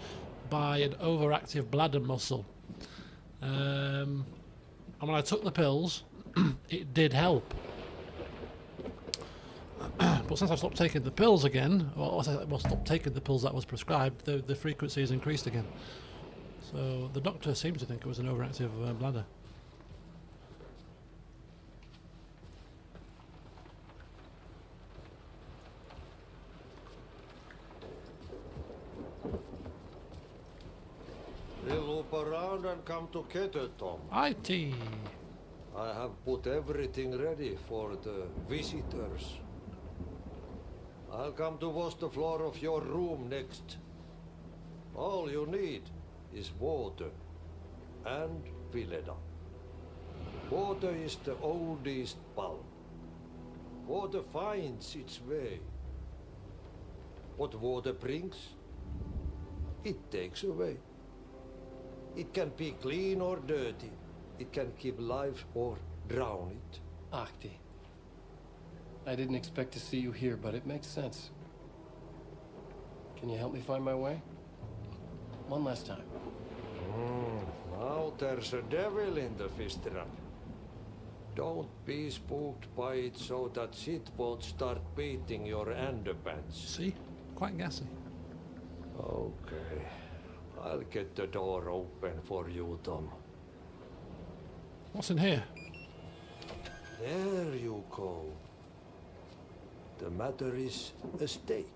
by an overactive bladder muscle. And when I took the pills, it did help. But since I've stopped taking the pills again, or stopped taking the pills that was prescribed, the frequency has increased again. So the doctor seemed to think it was an overactive bladder. We'll loop around and come together, Tom. IT. I have put everything ready for the visitors. I'll come to wash the floor of your room next. All you need is water and Vileda. Water is the oldest bulb. Water finds its way. What water brings, it takes away. It can be clean or dirty. It can keep life or drown it. Ahti. I didn't expect to see you here, but it makes sense. Can you help me find my way? One last time. Now there's a devil in the fish trap. Don't be spooked by it so that shit won't start beating your underpants. See? Quite gassy. Okay. I'll get the door open for you, Tom. What's in here? There you go. The matter is a steak.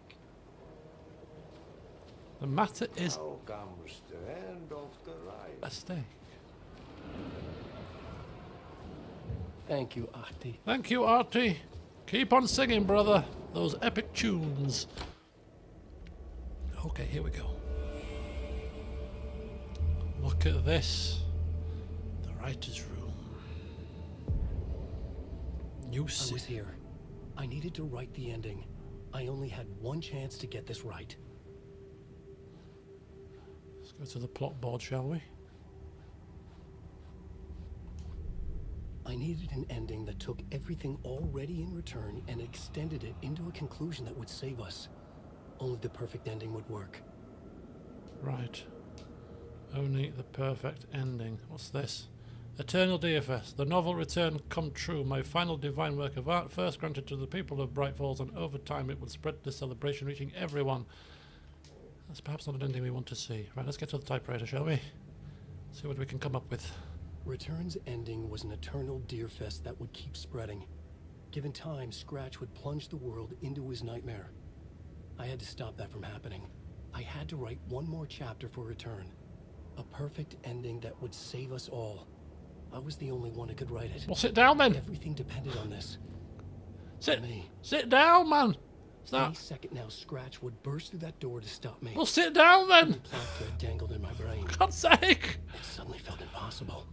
The matter is Now comes the end of the ride. a steak. Thank you, Ahti. Thank you, Artie. Keep on singing, brother. Those epic tunes. Okay, here we go. Look at this. The writer's room. You I was here. I needed to write the ending. I only had one chance to get this right. Let's go to the plot board, shall we? I needed an ending that took everything already in return and extended it into a conclusion that would save us. Only the perfect ending would work. Right. Only the perfect ending. What's this? Eternal DFS. The novel Return come true. My final divine work of art, first granted to the people of Bright Falls, and over time it would spread the celebration, reaching everyone. That's perhaps not an ending we want to see. Right, let's get to the typewriter, shall we? See what we can come up with. Return's ending was an eternal Deerfest that would keep spreading. Given time, Scratch would plunge the world into his nightmare. I had to stop that from happening. I had to write one more chapter for Return. A perfect ending that would save us all. I was the only one who could write it. Well, sit down then. Everything depended on this. Sit down, man. Any second now, Scratch would burst through that door to stop me. Well, sit down then. The plot thread dangled in my brain. For God's sake. It suddenly felt impossible.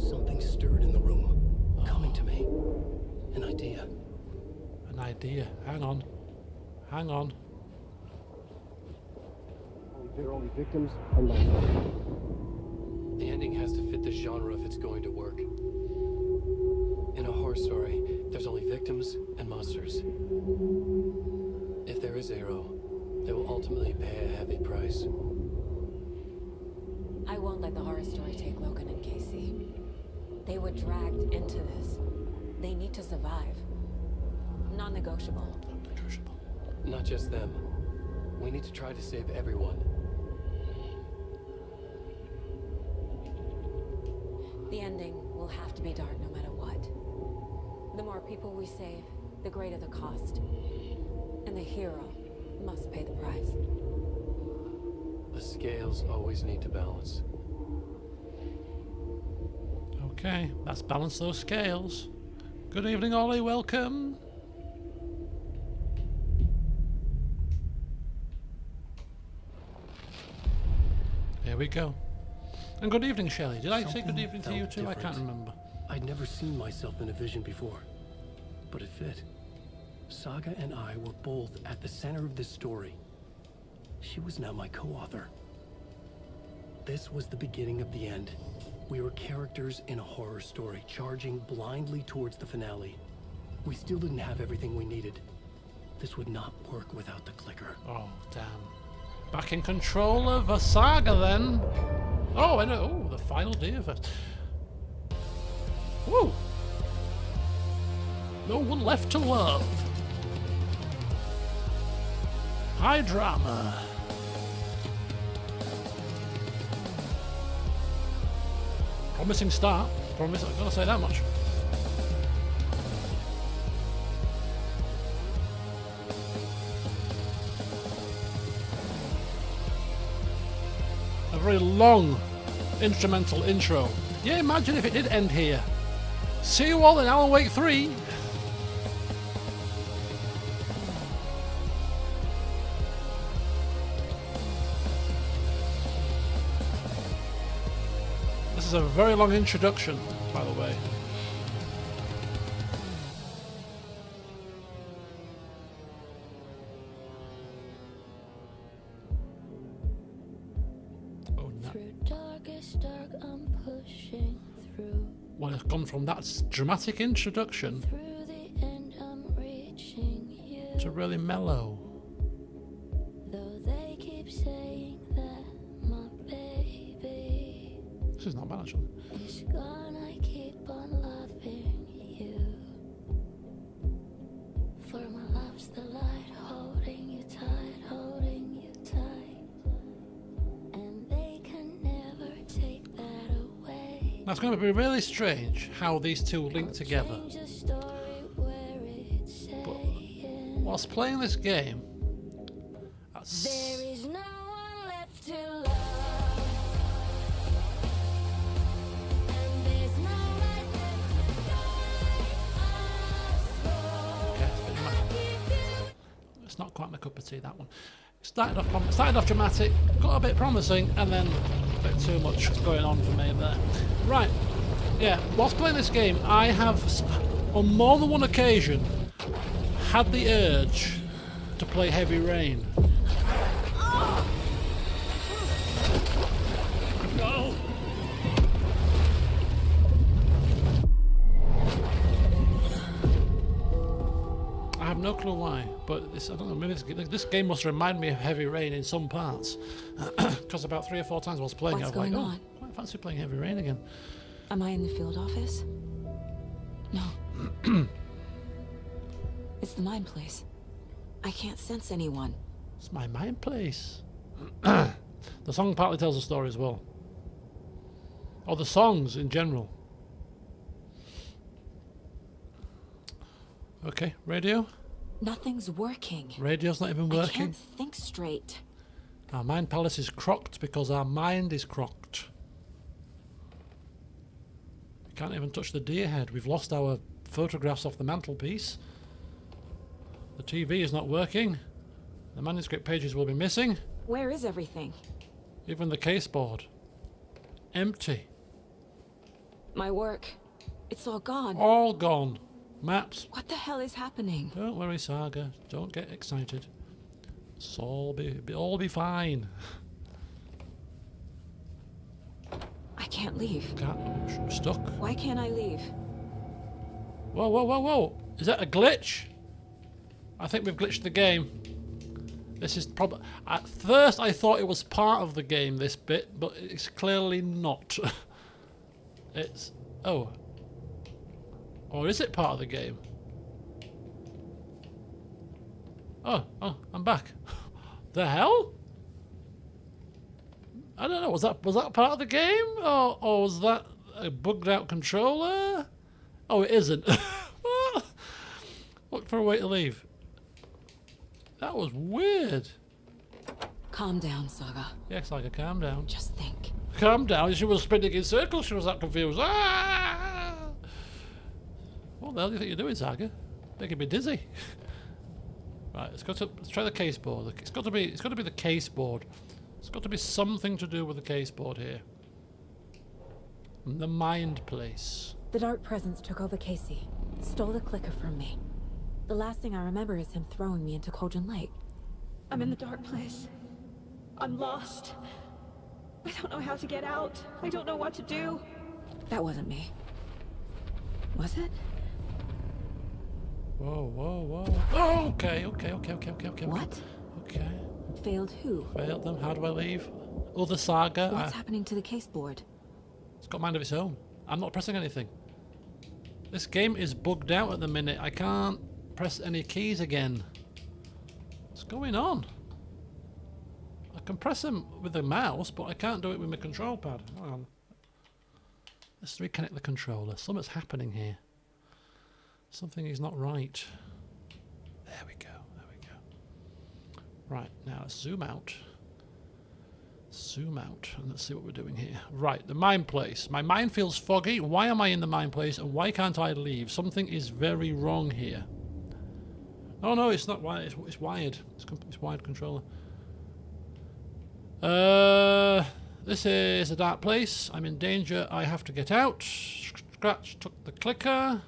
Something stirred in the room, coming to me. An idea. An idea. Hang on. Hang on. They're only victims and monsters. The ending has to fit the genre if it's going to work. In a horror story, there's only victims and monsters. If there is a hero, they will ultimately pay a heavy price. I won't let the horror story take Logan and Casey. They were dragged into this. They need to survive. Non-negotiable. Non-negotiable. Not just them. We need to try to save everyone. The ending will have to be dark no matter what. The more people we save, the greater the cost. And the hero must pay the price. The scales always need to balance. Okay, let's balance those scales. Good evening, Ollie. Welcome. Here we go. And good evening, Shelley. Did I say good evening to you too? I can't remember. I'd never seen myself in a vision before, but it fit. Saga and I were both at the center of this story. She was now my co-author. This was the beginning of the end. We were characters in a horror story, charging blindly towards the finale. We still didn't have everything we needed. This would not work without the clicker. Oh, damn. Back in control of a saga then. Oh, I know. Oh, the final DFS. Woo! No one left to love. High drama. Promising start. Promise. I've got to say that much. A very long instrumental intro. Yeah, imagine if it did end here. See you all in Alan Wake 3. This is a very long introduction, by the way. Oh no. Well, it's gone from that dramatic introduction to really mellow. This is not bad actually. Now it's going to be really strange how these two link together. But whilst playing this game, it's not quite my cup of tea, that one. Started off dramatic, got a bit promising, and then a bit too much going on for me there. Right, yeah, whilst playing this game, I have, on more than one occasion, had the urge to play Heavy Rain. No! I have no clue why, but this, I don't know, maybe this game must remind me of Heavy Rain in some parts. Because about 3 or 4 times whilst playing it, I was like, oh, I quite fancy playing Heavy Rain again. Am I in the field office? No. It's the mine place. I can't sense anyone. It's my mind place. The song partly tells a story as well. Or the songs in general. Okay, radio? Nothing's working. Radio's not even working. I can't think straight. Our mind palace is crocked because our mind is crocked. We can't even touch the deer head. We've lost our photographs off the mantelpiece. The TV is not working. The manuscript pages will be missing. Where is everything? Even the caseboard. Empty. My work. It's all gone. All gone. Maps. What the hell is happening? Don't worry, Saga. Don't get excited. It's all be fine. I can't leave. I'm stuck. Why can't I leave? Whoa, whoa, whoa, whoa. Is that a glitch? I think we've glitched the game. This is probably... At first I thought it was part of the game, this bit, but it's clearly not. It's... Oh. Or is it part of the game? Oh, I'm back. The hell? I don't know. Was that part of the game, or was that a bugged out controller? Oh, it isn't. Look for a way to leave. That was weird. Calm down, Saga. Yes, Saga, calm down. Just think. Calm down. She was spinning in circles. She was that confused. Ah! What the hell do you think you're doing, Saga? Making me dizzy. Right, let's try the case board. It's got to be the case board. It's got to be something to do with the case board here. The mind place. The Dark Presence took over Casey, stole the clicker from me. The last thing I remember is him throwing me into Cauldron Lake. I'm in the dark place. I'm lost. I don't know how to get out. I don't know what to do. That wasn't me. Was it? Whoa, whoa, whoa. Oh, okay. What? Okay. Failed who? Failed them. How do I leave? Other Saga. What's happening to the case board? It's got a mind of its own. I'm not pressing anything. This game is bugged out at the minute. I can't press any keys again. What's going on? I can press them with the mouse, but I can't do it with my control pad. Hang on. Let's reconnect the controller. Something's happening here. Something is not right. There we go. Right, now let's zoom out. Zoom out, and let's see what we're doing here. Right, the mind place. My mind feels foggy. Why am I in the mind place, and why can't I leave? Something is very wrong here. Oh no, it's not wired. It's wired. It's wired controller. This is a dark place. I'm in danger. I have to get out. Scratch took the clicker.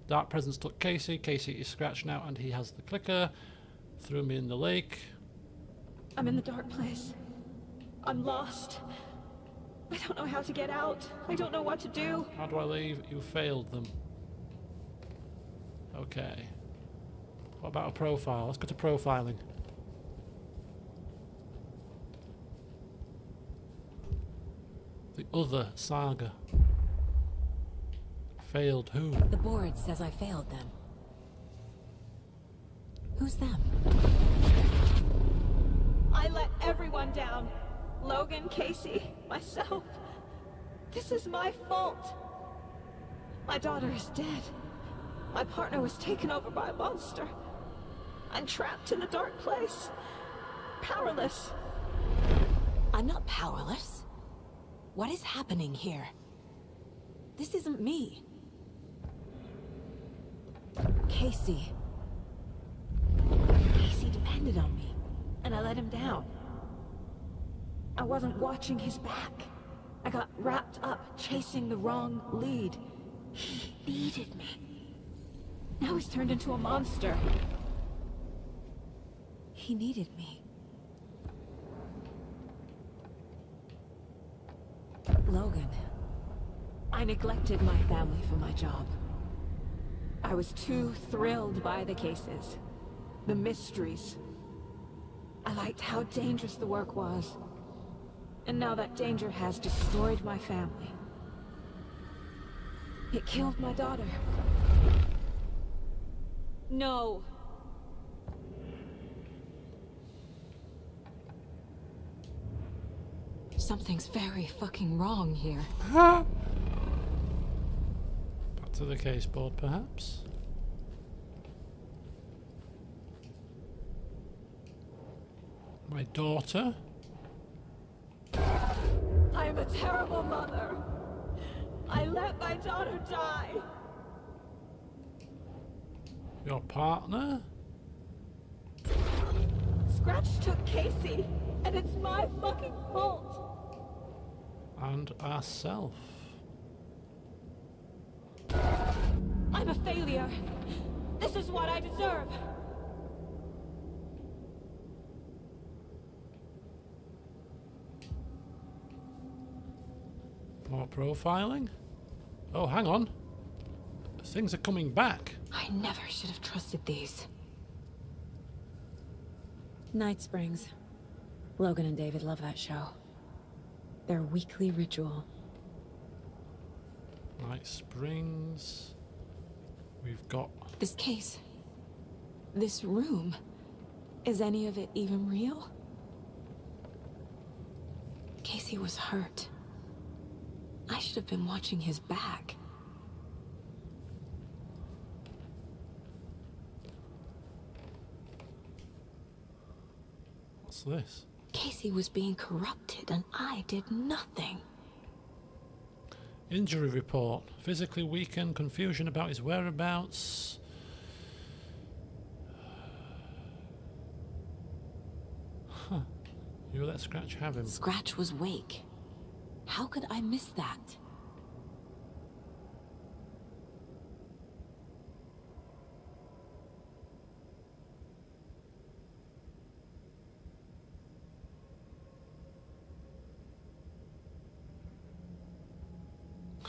Dark Presence took Casey. Casey is Scratch now, and he has the clicker. Threw me in the lake. I'm in the dark place. I'm lost. I don't know how to get out. I don't know what to do. How do I leave? You failed them. Okay. What about a profile? Let's go to profiling. The other Saga. Failed who? The board says I failed them. Who's them? I let everyone down. Logan, Casey, myself. This is my fault. My daughter is dead. My partner was taken over by a monster. I'm trapped in the dark place. Powerless. I'm not powerless. What is happening here? This isn't me. Casey. Casey depended on me, and I let him down. I wasn't watching his back. I got wrapped up chasing the wrong lead. He needed me. Now he's turned into a monster. He needed me. Logan. I neglected my family for my job. I was too thrilled by the cases, the mysteries. I liked how dangerous the work was. And now that danger has destroyed my family. It killed my daughter. No. Something's very fucking wrong here. Back to the case board, perhaps. My daughter. I'm a terrible mother. I let my daughter die. Your partner? Scratch took Casey, and it's my fucking fault. And ourself. I'm a failure. This is what I deserve. More profiling? Oh, hang on. Things are coming back. I never should have trusted these. Night Springs. Logan and David love that show. Their weekly ritual. Night Springs. We've got... This case. This room, is any of it even real? Casey was hurt. I should have been watching his back. What's this? Casey was being corrupted and I did nothing. Injury report. Physically weakened, confusion about his whereabouts. Huh. You let Scratch have him. Scratch was Wake. How could I miss that?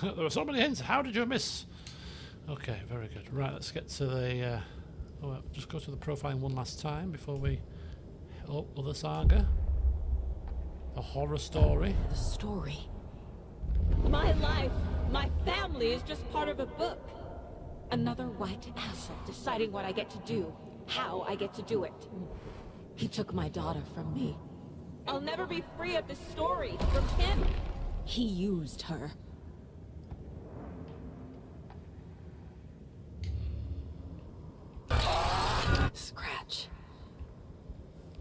There were so many hints. How did you miss? Okay, very good. Right, let's get to the... just go to the profiling one last time before we... Oh, other saga. The horror story. The story. My life, my family is just part of a book. Another white asshole deciding what I get to do, how I get to do it. He took my daughter from me. I'll never be free of this story from him. He used her. Scratch.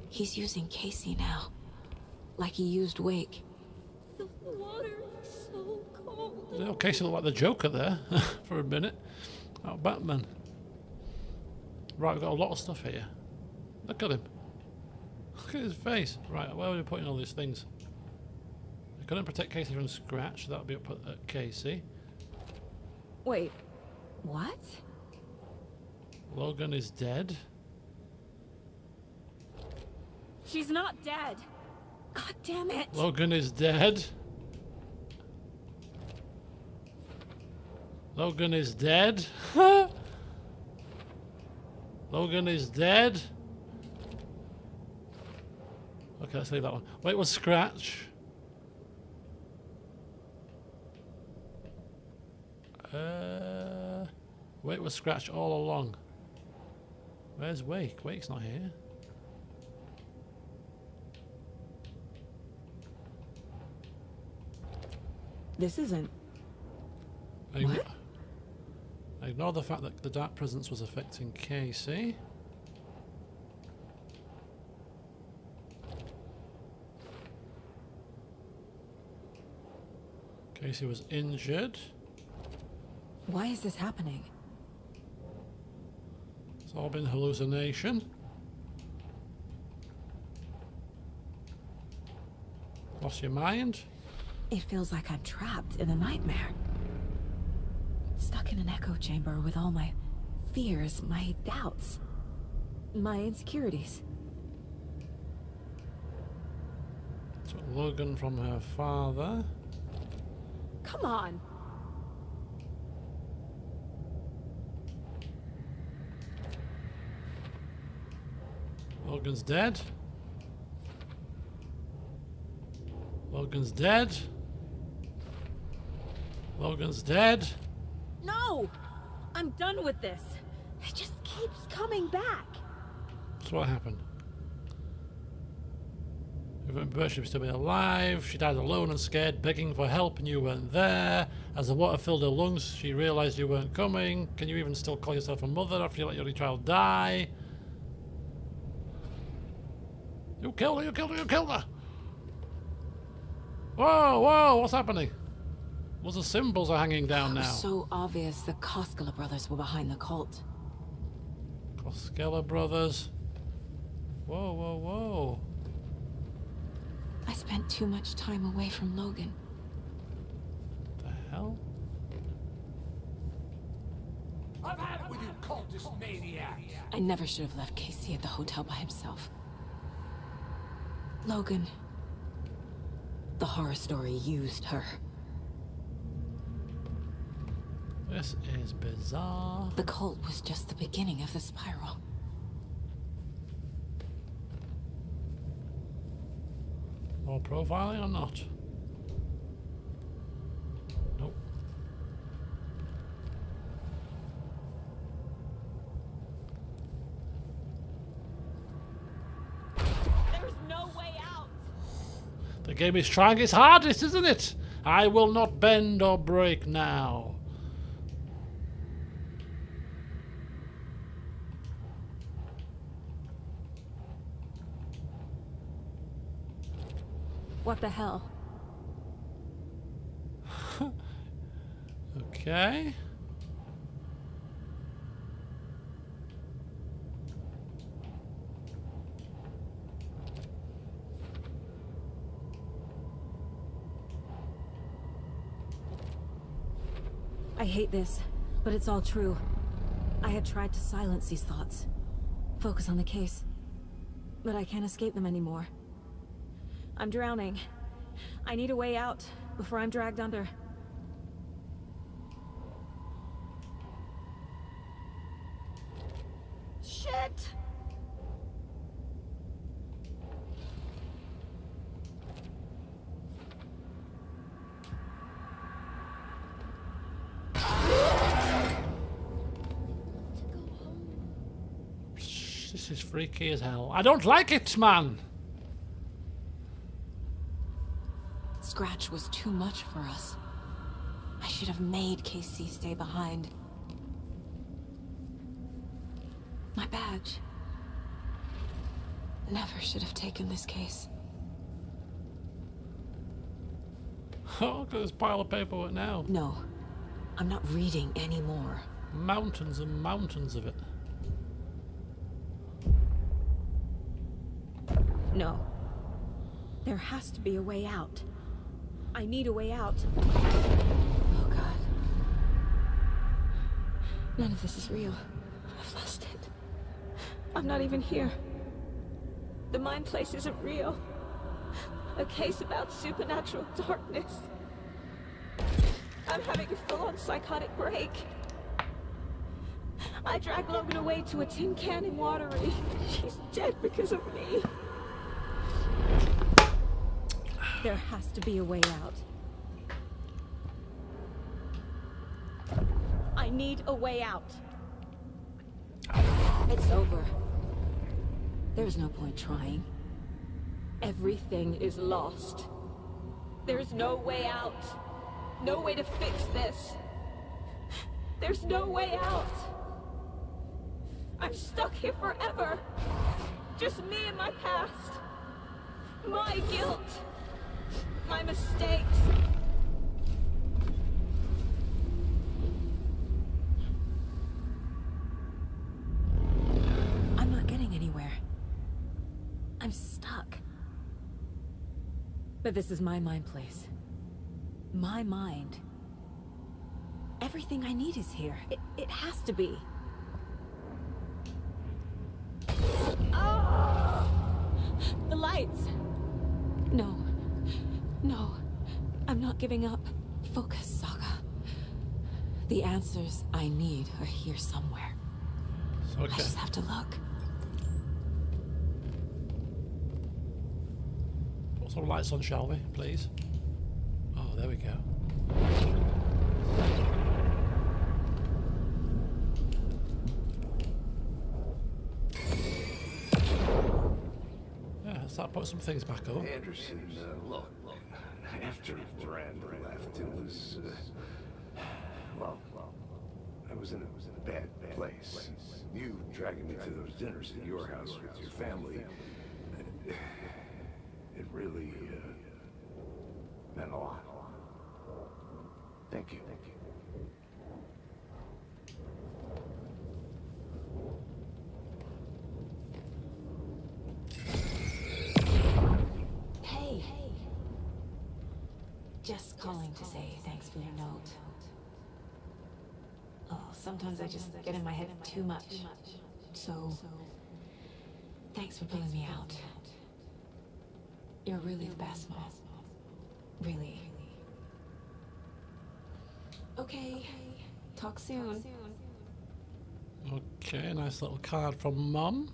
He's using Casey now. Like he used Wake. The water is so cold. Oh, Casey looked like the Joker there for a minute. Oh, Batman. Right, we've got a lot of stuff here. Look at him. Look at his face. Right, where are we putting all these things? I couldn't protect Casey from Scratch. That would be up at Casey. Wait, what? Logan is dead. She's not dead. God damn it. Logan is dead. Logan is dead. Logan is dead. Okay, let's leave that one. Wait, was Scratch? Wait, was Scratch all along? Where's Wake? Wake's not here. This isn't... What? Ignore the fact that the Dark Presence was affecting Casey. Casey was injured. Why is this happening? It's all been hallucination. Lost your mind? It feels like I'm trapped in a nightmare. Stuck in an echo chamber with all my fears, my doubts, my insecurities. Took Logan from her father. Come on. Logan's dead. Logan's dead. Logan's dead. No! I'm done with this. It just keeps coming back. So what happened? Yvonne Bertram still been alive. She died alone and scared, begging for help, and you weren't there. As the water filled her lungs, she realized you weren't coming. Can you even still call yourself a mother after you let your only child die? You killed her, you killed her, you killed her! Whoa, whoa, what's happening? Well, the symbols are hanging down now. It was so obvious the Koskela brothers were behind the cult. Koskela brothers. Whoa, whoa, whoa. I spent too much time away from Logan. What the hell? I've had it with you cultist maniacs! I never should have left Casey at the hotel by himself. Logan. The horror story used her. This is bizarre. The cult was just the beginning of the spiral. More profiling or not? Nope. The game is trying its hardest, isn't it? I will not bend or break now. What the hell? Okay. I hate this, but it's all true. I had tried to silence these thoughts. Focus on the case. But I can't escape them anymore. I'm drowning. I need a way out before I'm dragged under. Shit! This is freaky as hell. I don't like it, man! Scratch was too much for us. I should have made Casey stay behind. My badge. Never should have taken this case. Oh, look at this pile of paperwork now. No, I'm not reading anymore. Mountains and mountains of it. No. There has to be a way out. I need a way out. Oh God. None of this is real. I've lost it. I'm not even here. The mind place isn't real. A case about supernatural darkness. I'm having a full-on psychotic break. I dragged Logan away to a tin can in Watery. She's dead because of me. There has to be a way out. I need a way out. It's over. There's no point trying. Everything is lost. There's no way out. No way to fix this. There's no way out. I'm stuck here forever. Just me and my past. My guilt. My mistakes. I'm not getting anywhere. I'm stuck. But this is my mind place. My mind. Everything I need is here. It has to be. The lights. No. No. I'm not giving up. Focus, Saga. The answers I need are here somewhere. Okay. I just have to look. Put some lights on, shall we, please? Oh, there we go. Yeah, let's start putting some things back up. Anderson, look, after Miranda left, it was, well, I was in a bad place. You dragging me to those dinners at your house with your family, it really meant a lot. Thank you. Hey. Just calling to say thanks for your note. Oh, sometimes I just get in my head too much. So, thanks for pulling me out. You're really the best, Mom. Really. Okay. Talk soon. Okay, nice little card from Mum.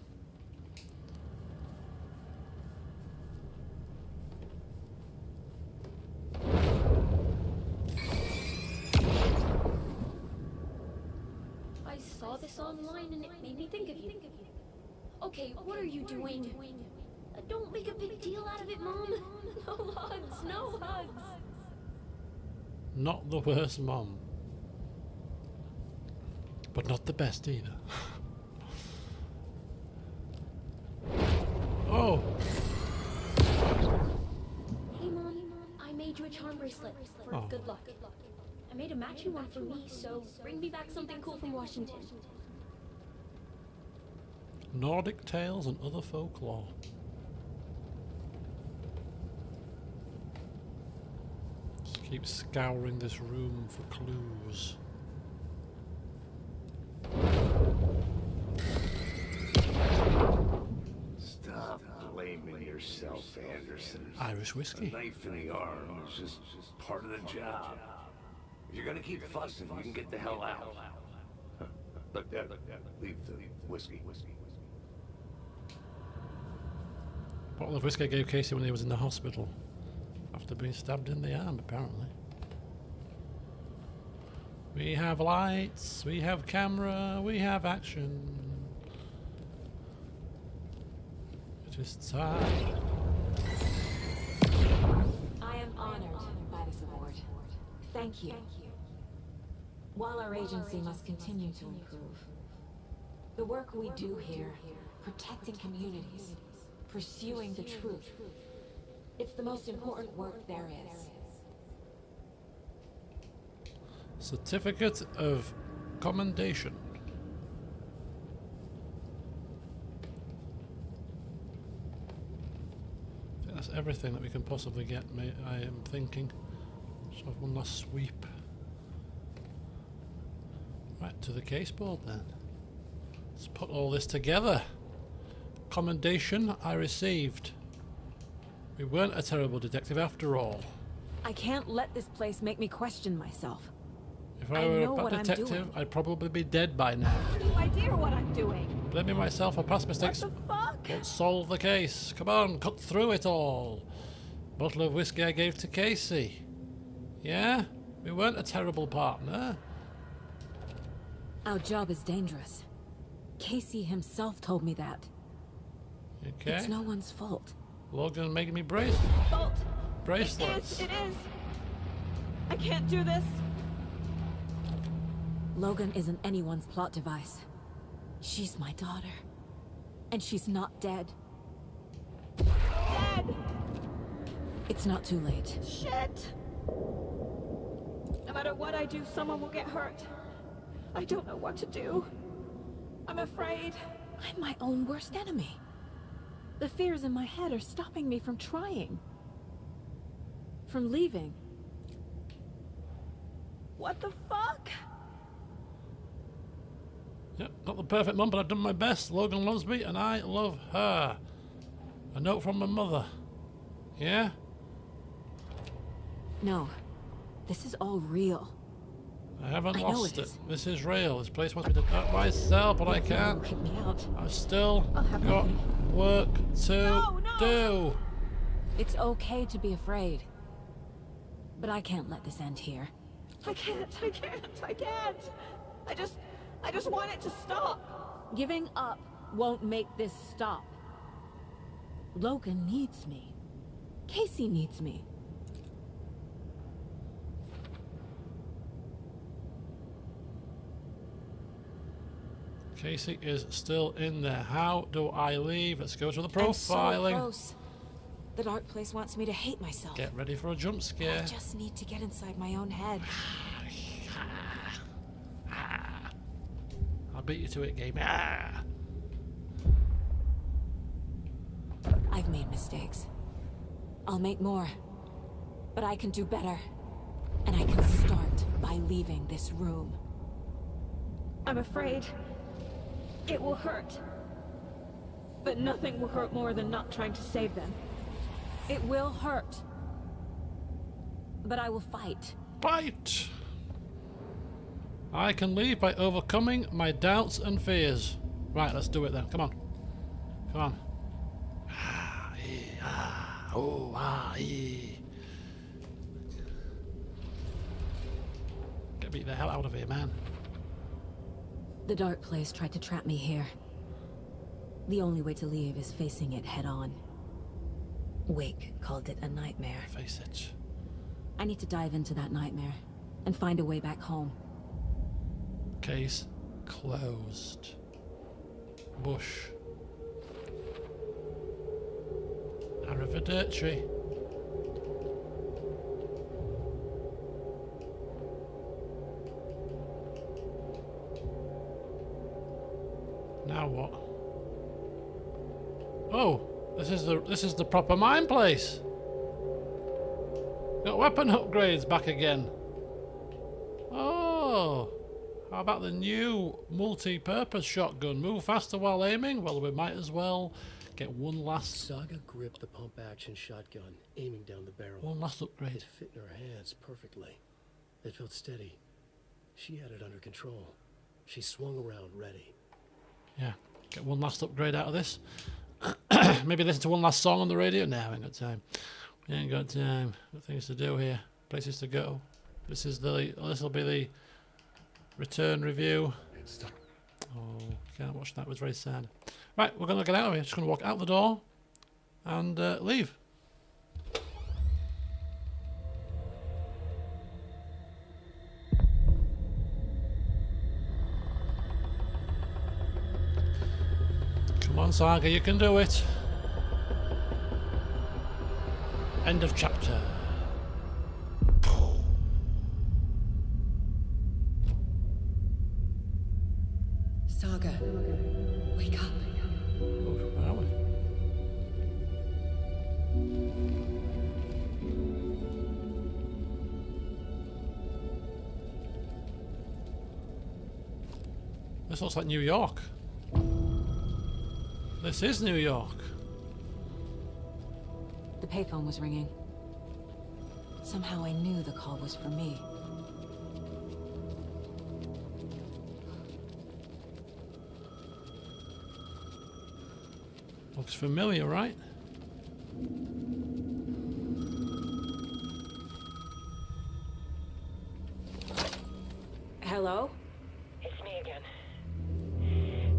I saw this online and it made me think of you. Okay, what are you doing? Don't make a big deal out of it, Mom. No hugs, no hugs. Not the worst mom. But not the best either. Oh! Hey, Mom. I made you a charm bracelet for good luck. I made a matching one for me, so bring me back something cool from Washington. Nordic tales and other folklore. Just keep scouring this room for clues. Stop blaming yourself, Anderson. Irish whiskey. A knife in the arm is just part of the job. If you're gonna keep fussing, you can get the hell out. Look, leave the whiskey. Bottle of whiskey I gave Casey when he was in the hospital after being stabbed in the arm, apparently. We have lights, we have camera, we have action. It is time. I am honored by this award. Thank you. While our agency must continue to improve, the work we do here, protecting communities, pursuing the truth, it's the most important work there is. Certificate of Commendation. I think that's everything that we can possibly get, I am thinking. So one last sweep. Right, to the case board then. Let's put all this together. Commendation I received. We weren't a terrible detective after all. I can't let this place make me question myself. If I were a bad detective, I'd probably be dead by now. I have no idea what I'm doing. Blaming myself for past mistakes won't solve the case. Come on, cut through it all. Bottle of whiskey I gave to Casey. Yeah? We weren't a terrible partner. Our job is dangerous. Casey himself told me that. Okay. It's no one's fault. Logan making me Fault. bracelets. It is. I can't do this. Logan isn't anyone's plot device. She's my daughter. And she's not dead. Dead! It's not too late. Shit! No matter what I do, someone will get hurt. I don't know what to do. I'm afraid. I'm my own worst enemy. The fears in my head are stopping me from trying. From leaving. What the fuck? Yep, not the perfect mum, but I've done my best. Logan loves me, and I love her. A note from my mother. Yeah? No. This is all real. I haven't I know lost it it. is. This is real. This place wants me to hurt myself, but I can't. Kick me out. I've still I'll have got nothing. work to No. do. It's okay to be afraid. But I can't let this end here. I can't. I just want it to stop. Giving up won't make this stop. Logan needs me. Casey needs me. Casey is still in there. How do I leave? Let's go to the I'm so profiling. close. The dark place wants me to hate myself. Get ready for a jump scare. I just need to get inside my own head. I'll beat you to it, game. Ah. I've made mistakes. I'll make more. But I can do better. And I can start by leaving this room. I'm afraid it will hurt. But nothing will hurt more than not trying to save them. It will hurt. But I will fight. Fight! I can leave by overcoming my doubts and fears. Right, let's do it then. Come on. Come on. Get beat the hell out of here, man. The dark place tried to trap me here. The only way to leave is facing it head on. Wake called it a nightmare. Face it. I need to dive into that nightmare and find a way back home. Case closed. Bush. Arrivederci. Now what? Oh, this is the proper mine place. Got weapon upgrades back again. Oh, how about the new multi-purpose shotgun? Move faster while aiming? Well, we might as well get one last... Saga gripped the pump-action shotgun, aiming down the barrel. One last upgrade. It fit in her hands perfectly. It felt steady. She had it under control. She swung around, ready. Yeah, get one last upgrade out of this. Maybe listen to one last song on the radio? No, I ain't got time. We ain't got time. Got things to do here. Places to go. This will be the return review. Oh, can't watch that. It was very sad. Right, we're going to get out of here. Just going to walk out the door and leave. Come on, Saga, you can do it. End of chapter. Saga, wake up. Where are we? This looks like New York. This is New York. The payphone was ringing. Somehow I knew the call was for me. Looks familiar, right? Hello? It's me again.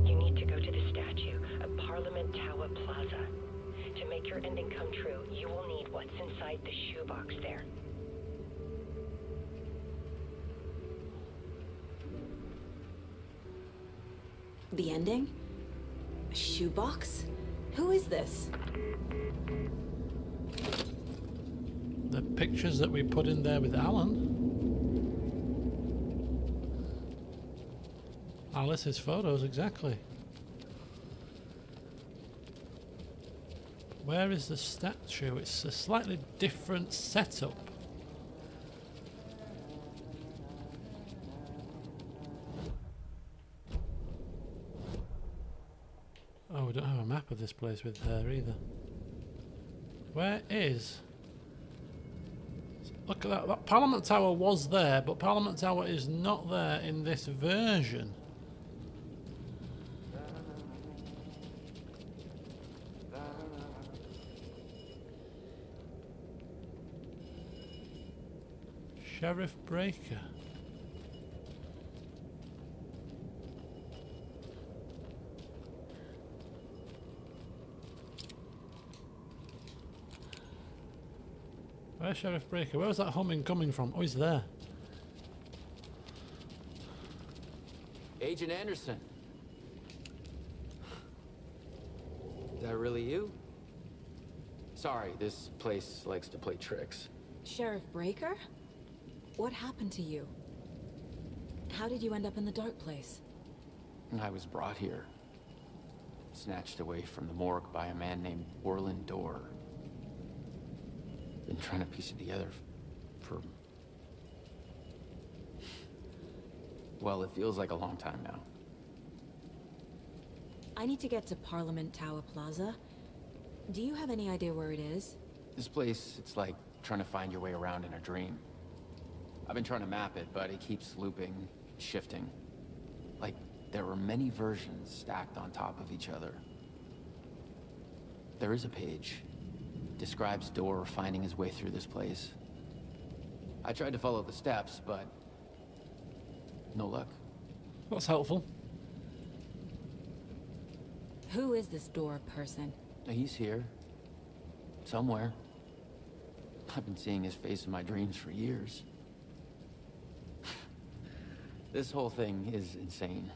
You need to go to the statue at Parliament Tower Plaza. To make your ending come true, you will need what's inside the shoebox there. The ending? A shoebox? Who is this? The pictures that we put in there with Alan. Alice's photos, exactly. Where is the statue? It's a slightly different setup. Oh, we don't have a map of this place with her either. Where is... Look at that. That Parliament Tower was there, but Parliament Tower is not there in this version. Sheriff Breaker. Where's Sheriff Breaker? Where was that humming coming from? Oh, he's there. Agent Anderson. Is that really you? Sorry, this place likes to play tricks. Sheriff Breaker? What happened to you? How did you end up in the dark place? I was brought here. Snatched away from the morgue by a man named Orlin Dorr. Been trying to piece it together for... Well, it feels like a long time now. I need to get to Parliament Tower Plaza. Do you have any idea where it is? This place, it's like trying to find your way around in a dream. I've been trying to map it, but it keeps looping, shifting. Like there were many versions stacked on top of each other. There is a page. Describes Dorr finding his way through this place. I tried to follow the steps, but no luck. That's helpful. Who is this Dorr person? He's here. somewhere. I've been seeing his face in my dreams for years. This whole thing is insane.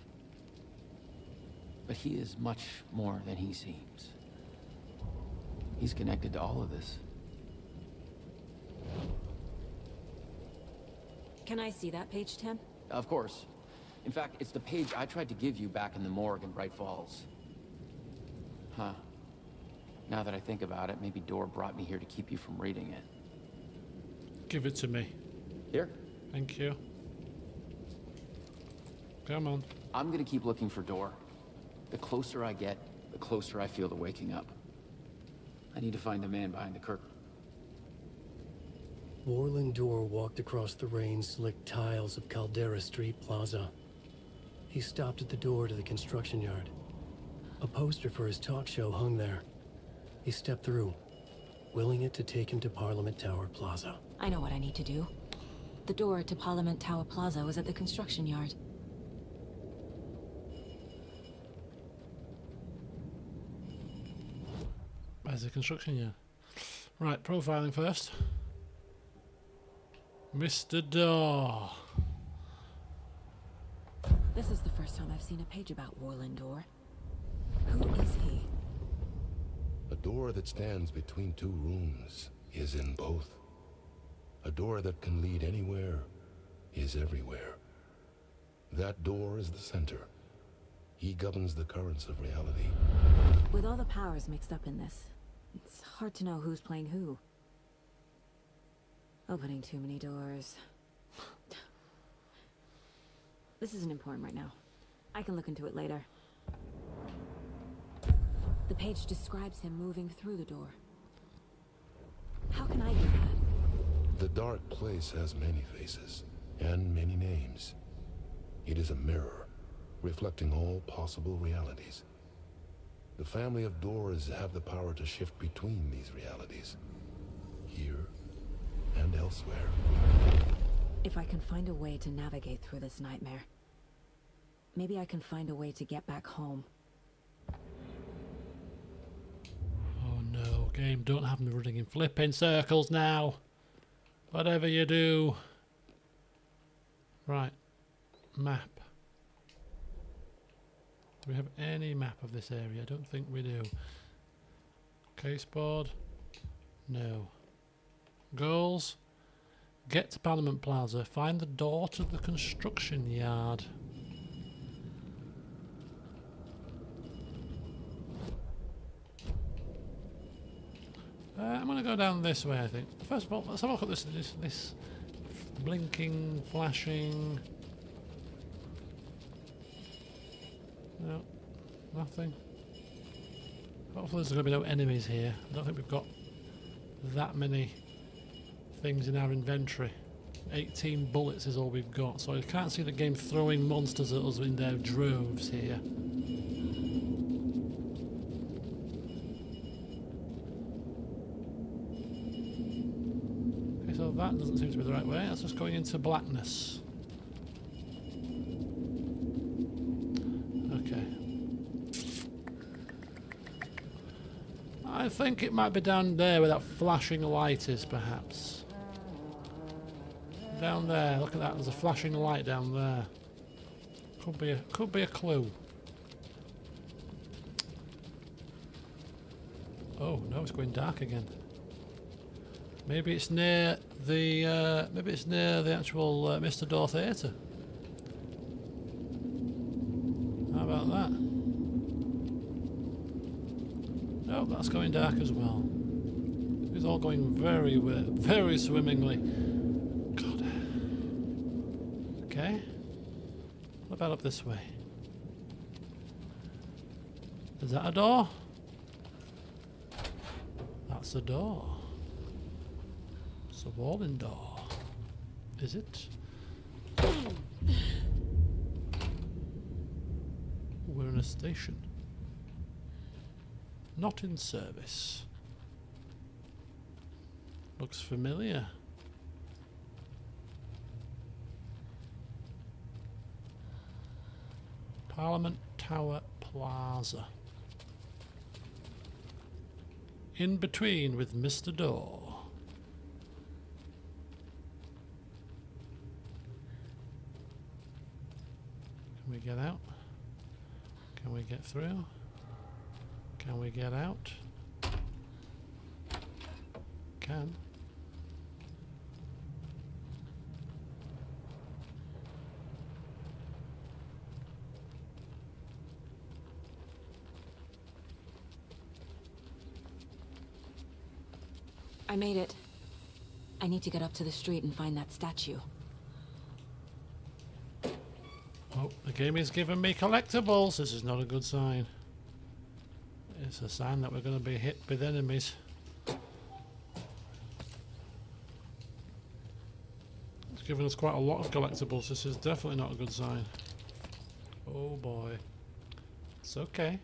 But he is much more than he seems. He's connected to all of this. Can I see that page, Tim? Of course. In fact, it's the page I tried to give you back in the morgue in Bright Falls. Huh. Now that I think about it, maybe Door brought me here to keep you from reading it. Give it to me. Here. Thank you. Come on. I'm gonna keep looking for Door. The closer I get, the closer I feel to waking up. I need to find the man behind the curtain. Warland Door walked across the rain-slicked tiles of Caldera Street Plaza. He stopped at the door to the construction yard. A poster for his talk show hung there. He stepped through, willing it to take him to Parliament Tower Plaza. I know what I need to do. The door to Parliament Tower Plaza was at the construction yard. Where's the construction yard? Right, profiling first. Mr. Door. This is the first time I've seen a page about Warland Door. Who is he? A door that stands between two rooms is in both. A door that can lead anywhere is everywhere. That door is the center. He governs the currents of reality. With all the powers mixed up in this, it's hard to know who's playing who. Opening too many doors. This isn't important right now. I can look into it later. The page describes him moving through the door. How can I do that? The dark place has many faces and many names. It is a mirror, reflecting all possible realities. The family of Doors have the power to shift between these realities, here and elsewhere. If I can find a way to navigate through this nightmare, maybe I can find a way to get back home. Oh no, game, don't have me running in flipping circles now. Whatever you do. Right, map. Do we have any map of this area? I don't think we do. Case board. No. Goals. Get to Parliament Plaza. Find the door to the construction yard. I'm going to go down this way, I think. First of all, let's have a look at this blinking, flashing... No, nothing. Hopefully there's going to be no enemies here. I don't think we've got that many things in our inventory. 18 bullets is all we've got, so I can't see the game throwing monsters at us in their droves here. Okay, so that doesn't seem to be the right way. That's just going into blackness. I think it might be down there where that flashing light is, perhaps. Down there, look at that, there's a flashing light down there. Could be a clue. Oh no, it's going dark again. Maybe it's near the actual Mr. Door Theatre. How about that? Oh, that's going dark as well. It's all going very swimmingly. God. Okay. What about up this way? Is that a door? That's a door. It's a Warland door. Is it? We're in a station. Not in service. Looks familiar. Parliament Tower Plaza. in between with Mr. Door. Can we get out? Can we get through? Can we get out? Can. I made it. I need to get up to the street and find that statue. Oh, the game is giving me collectibles. This is not a good sign. It's a sign that we're going to be hit with enemies. It's giving us quite a lot of collectibles. This is definitely not a good sign. Oh boy. It's okay.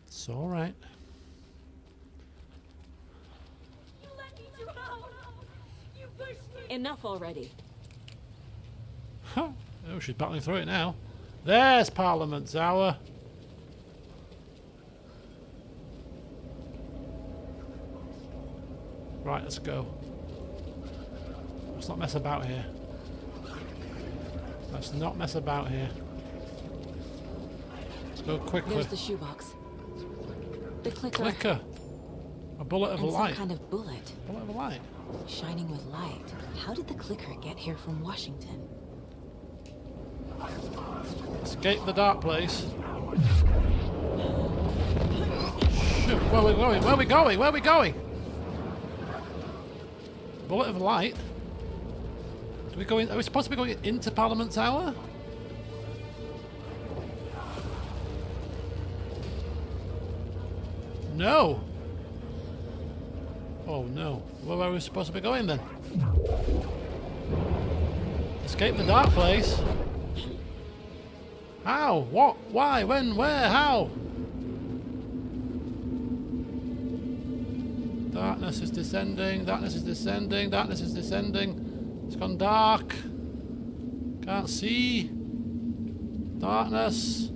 It's alright. Enough already. Huh. Oh, she's battling through it now. There's Parliament Tower. Right, let's go. Let's not mess about here. Let's not mess about here. Let's go quickly. There's the shoebox. The clicker. Clicker. A bullet of and light. Some kind of bullet. Bullet of light. Shining with light. How did the clicker get here from Washington? Escape the dark place. Shoot, where are we going? Where are we going? Where are we going? Bullet of light. Do we go in? Are we supposed to be going into Parliament Tower? No. Oh no. Where are we supposed to be going then? Escape the dark place. How? What? Why? When? Where? How? Darkness is descending. Darkness is descending. Darkness is descending. It's gone dark. Can't see. Darkness.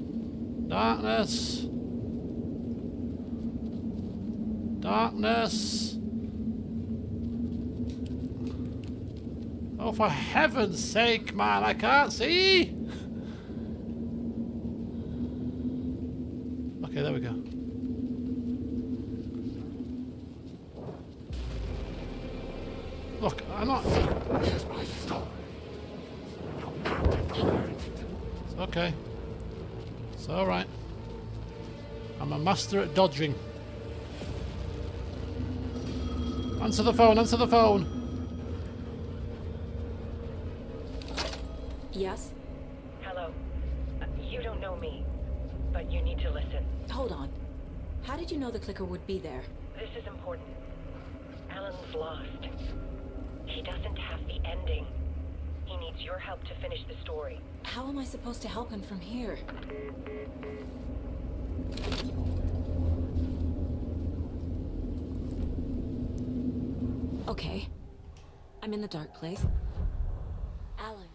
Darkness. Darkness. Oh, for heaven's sake, man, I can't see. Okay, there we go. Look, I'm not... It's okay. It's alright. I'm a master at dodging. Answer the phone, answer the phone! Yes? Hello. You don't know me, but you need to listen. Hold on. How did you know the clicker would be there? This is important. Alan's lost. He doesn't have the ending. He needs your help to finish the story. How am I supposed to help him from here? Okay. I'm in the dark place. Alan.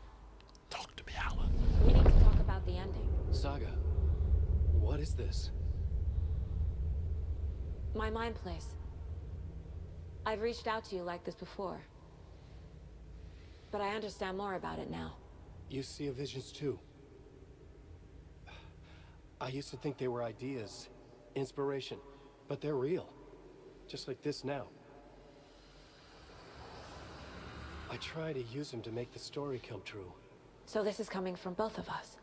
Talk to me, Alan. We need to talk about the ending. Saga, what is this? My mind place. I've reached out to you like this before. But I understand more about it now. You see visions too. I used to think they were ideas, inspiration, but they're real. Just like this now. I try to use them to make the story come true. So this is coming from both of us.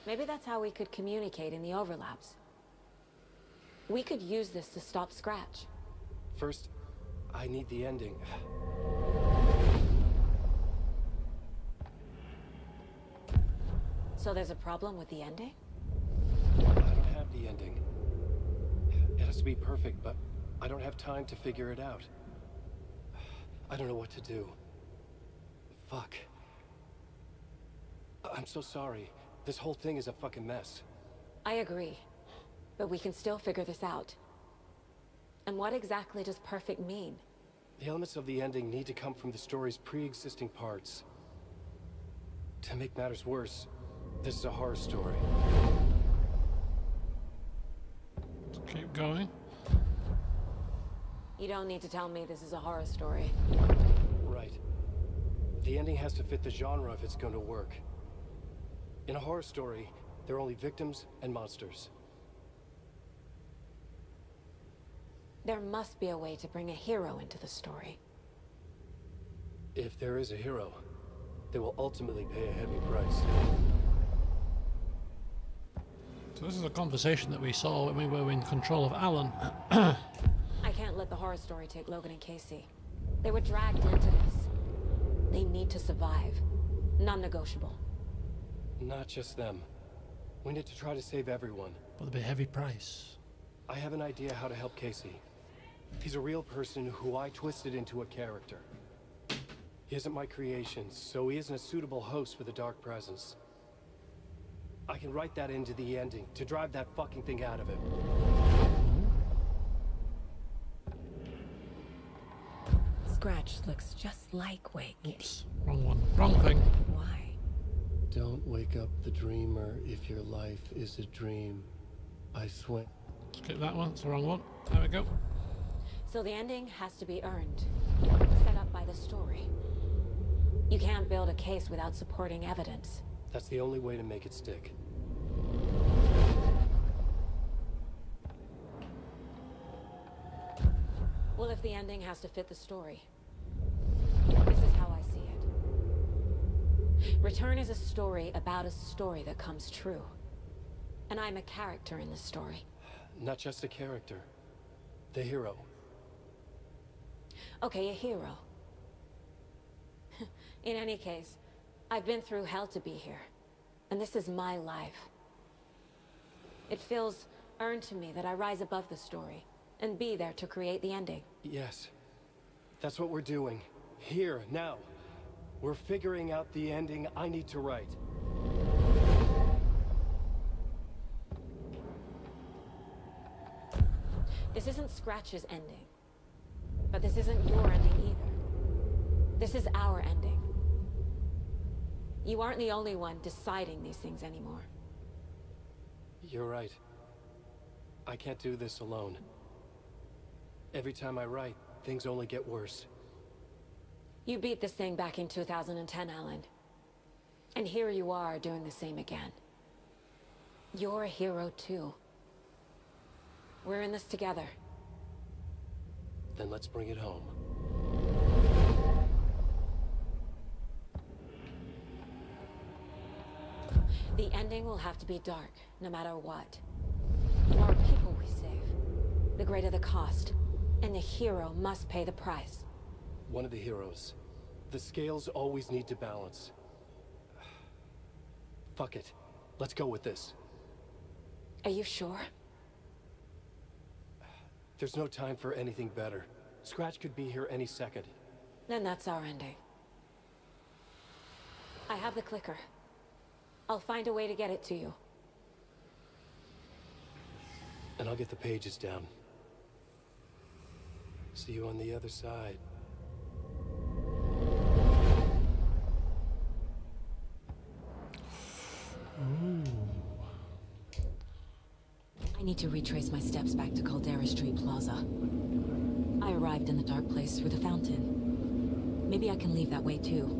Maybe that's how we could communicate in the overlaps. We could use this to stop Scratch. First, I need the ending. So there's a problem with the ending? I don't have the ending. It has to be perfect, but I don't have time to figure it out. I don't know what to do. Fuck. I'm so sorry. This whole thing is a fucking mess. I agree. But we can still figure this out. And what exactly does perfect mean? The elements of the ending need to come from the story's pre-existing parts. To make matters worse, this is a horror story. Keep going. You don't need to tell me this is a horror story. Right. The ending has to fit the genre if it's going to work. In a horror story, there are only victims and monsters. There must be a way to bring a hero into the story. If there is a hero, they will ultimately pay a heavy price. So this is a conversation that we saw when we were in control of Alan. I can't let the horror story take Logan and Casey. They were dragged into this. They need to survive. Non-negotiable. Not just them. We need to try to save everyone. But there'll be a heavy price. I have an idea how to help Casey. He's a real person who I twisted into a character. He isn't my creation, so he isn't a suitable host for the Dark Presence. I can write that into the ending to drive that fucking thing out of him. Scratch looks just like Wake. Oops, wrong one. Wrong thing. Why? Don't wake up the dreamer if your life is a dream. I swear. Skip that one, it's the wrong one. There we go. So the ending has to be earned. Set up by the story. You can't build a case without supporting evidence. That's the only way to make it stick. Well, if the ending has to fit the story, this is how I see it. Return is a story about a story that comes true. And I'm a character in this story. Not just a character. The hero. Okay, a hero. In any case, I've been through hell to be here. And this is my life. It feels earned to me that I rise above the story and be there to create the ending. Yes. That's what we're doing. Here, now. We're figuring out the ending I need to write. This isn't Scratch's ending. But this isn't your ending either. This is our ending. You aren't the only one deciding these things anymore. You're right. I can't do this alone. Every time I write, things only get worse. You beat this thing back in 2010, Alan. And here you are doing the same again. You're a hero too. We're in this together. Then let's bring it home. The ending will have to be dark, no matter what. The more people we save, the greater the cost. And the hero must pay the price. One of the heroes. The scales always need to balance. Fuck it. Let's go with this. Are you sure? There's no time for anything better. Scratch could be here any second. Then that's our ending. I have the clicker. I'll find a way to get it to you. And I'll get the pages down. See you on the other side. I need to retrace my steps back to Caldera Street Plaza. I arrived in the dark place through the fountain. Maybe I can leave that way too.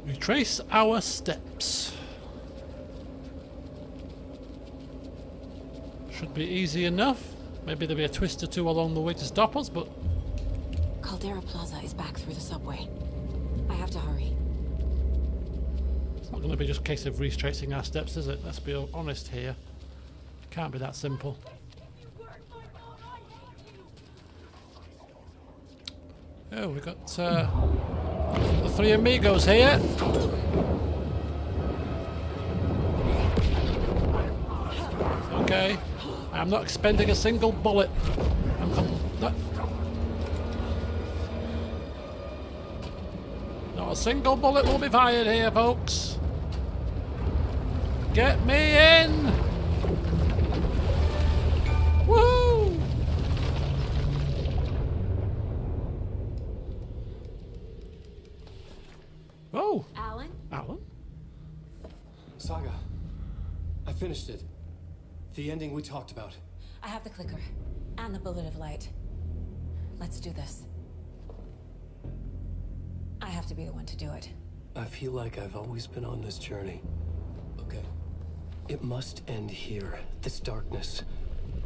Retrace our steps. Should be easy enough. Maybe there'll be a twist or two along the way to stop us, but... Caldera Plaza is back through the subway. I have to hurry. It's not going to be just a case of retracing our steps, is it? Let's be honest here. Can't be that simple. Oh, we got the three amigos here. Okay, I'm not expending a single bullet. Not a single bullet will be fired here, folks. Get me in! Woo! Alan? Saga, I finished it. The ending we talked about. I have the clicker. And the bullet of light. Let's do this. I have to be the one to do it. I feel like I've always been on this journey. Okay. It must end here. This darkness.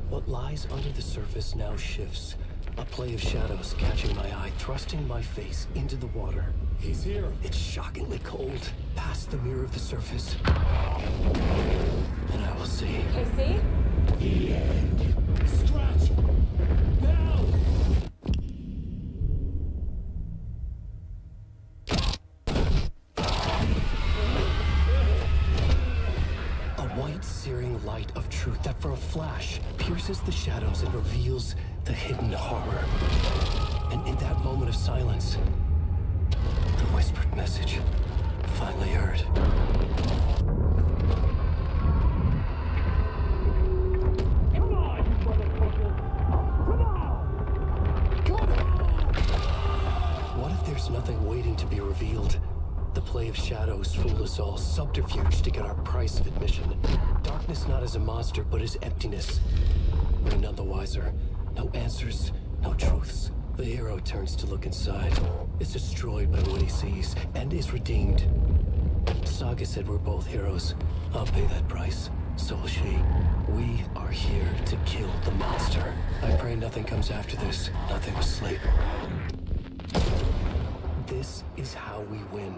What lies under the surface now shifts. A play of shadows catching my eye, thrusting my face into the water. He's here. It's shockingly cold. Past the mirror of the surface. And I will see. Casey? The end. Scratch! Now! A white, searing light of truth that for a flash pierces the shadows and reveals the hidden horror. And in that moment of silence, the whispered message finally heard. What if there's nothing waiting to be revealed? The play of shadows fool us all, subterfuge to get our price of admission. Darkness not as a monster, but as emptiness. We're none the wiser. No answers, no truths. The hero turns to look inside, is destroyed by what he sees, and is redeemed. Saga said we're both heroes. I'll pay that price. So will she. We are here to kill the monster. I pray nothing comes after this. Nothing but sleep. This is how we win.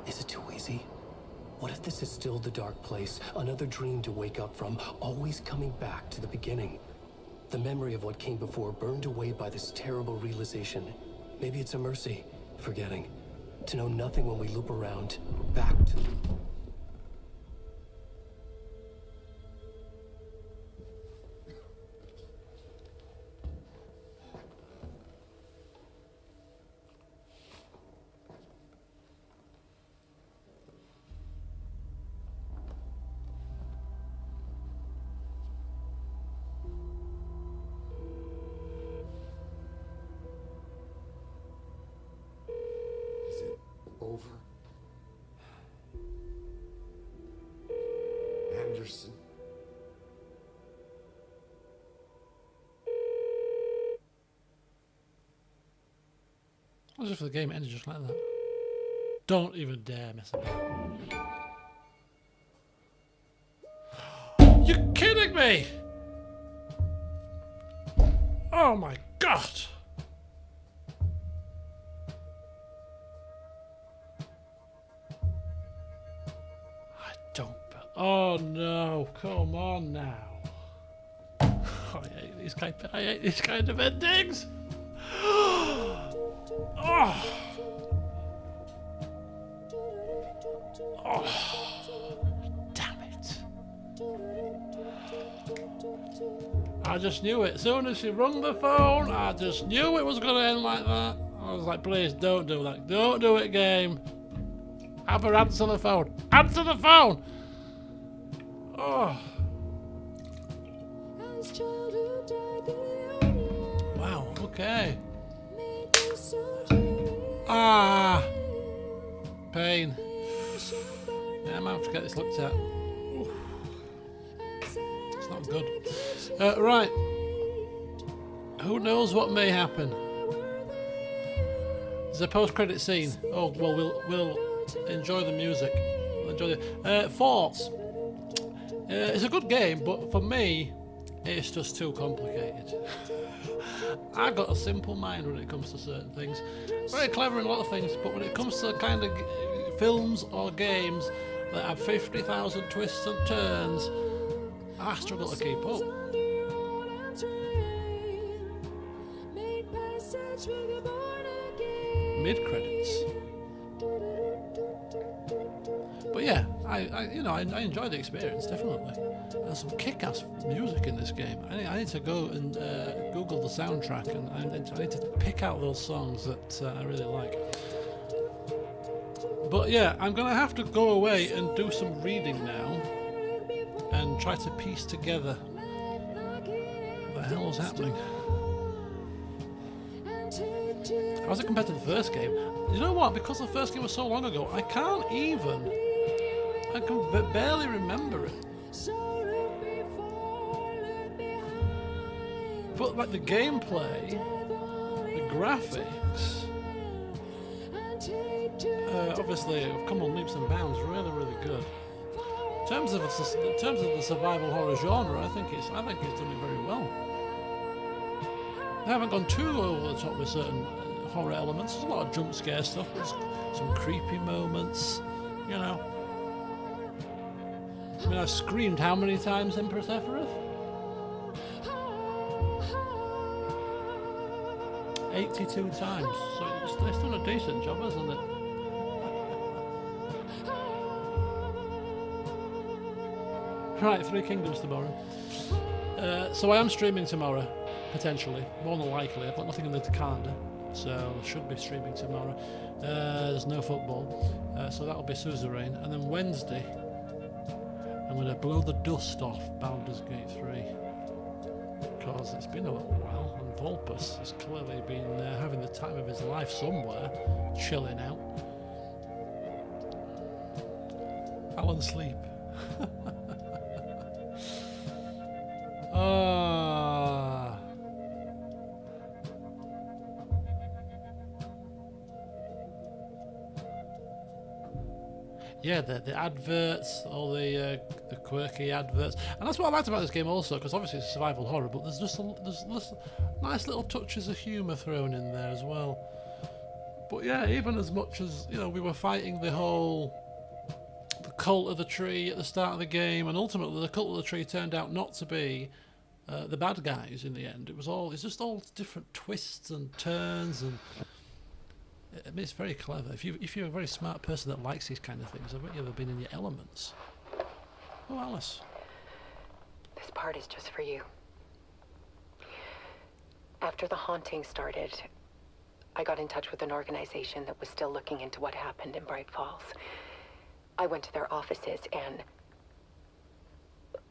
Is it too easy? What if this is still the dark place? Another dream to wake up from, always coming back to the beginning. The memory of what came before burned away by this terrible realization. Maybe it's a mercy, forgetting. To know nothing when we loop around, back to... Over. Anderson. As if the game ended just like that. Don't even dare mess about. You're kidding me! Oh my god! Oh no, come on now. Oh, I hate these kind of endings. Oh. Damn it. I just knew it. As soon as she rung the phone, I just knew it was going to end like that. I was like, please don't do that. Don't do it, game. Have her answer the phone. Answer the phone! Oh. Wow, okay. Ah. Pain. Yeah, I might have to get this looked at. Ooh. It's not good. Right. Who knows what may happen? There's a post-credit scene. Oh, well, we'll enjoy the music. We'll enjoy the thoughts. It's a good game, but for me, it's just too complicated. I've got a simple mind when it comes to certain things. Very clever in a lot of things, but when it comes to kind of films or games that have 50,000 twists and turns, I struggle to keep up. Mid-credits. But yeah, I enjoyed the experience, definitely. There's some kick-ass music in this game. I need to go and Google the soundtrack, and I need to pick out those songs that I really like. But yeah, I'm gonna have to go away and do some reading now, and try to piece together what the hell's happening. How's it compared to the first game? You know what? Because the first game was so long ago, I can barely remember it. But like the gameplay, the graphics, obviously have come on leaps and bounds. Really, really good. In terms of the survival horror genre, I think it's done it very well. They haven't gone too over the top with certain horror elements. There's a lot of jump scare stuff. There's some creepy moments, you know. I mean, I've screamed how many times, Empress Sephiroth? 82 times. So it's done a decent job, hasn't it? Right, Three Kingdoms tomorrow. So I am streaming tomorrow, potentially. More than likely. I've got nothing in the calendar, so I should be streaming tomorrow. There's no football, so that'll be Suzerain. And then Wednesday, I'm going to blow the dust off Baldur's Gate 3. Because it's been a little while, and Vulpus has clearly been having the time of his life somewhere, chilling out. Alan sleep. Yeah, the adverts, all the quirky adverts, and that's what I liked about this game also, because obviously it's survival horror, but there's just nice little touches of humour thrown in there as well. But yeah, even as much as, you know, we were fighting the cult of the tree at the start of the game, and ultimately the cult of the tree turned out not to be the bad guys in the end. It's just all different twists and turns, and I mean, it's very clever. If you're a very smart person that likes these kind of things, I bet you've been in your elements. Oh, Alice. This part is just for you. After the haunting started, I got in touch with an organization that was still looking into what happened in Bright Falls. I went to their offices and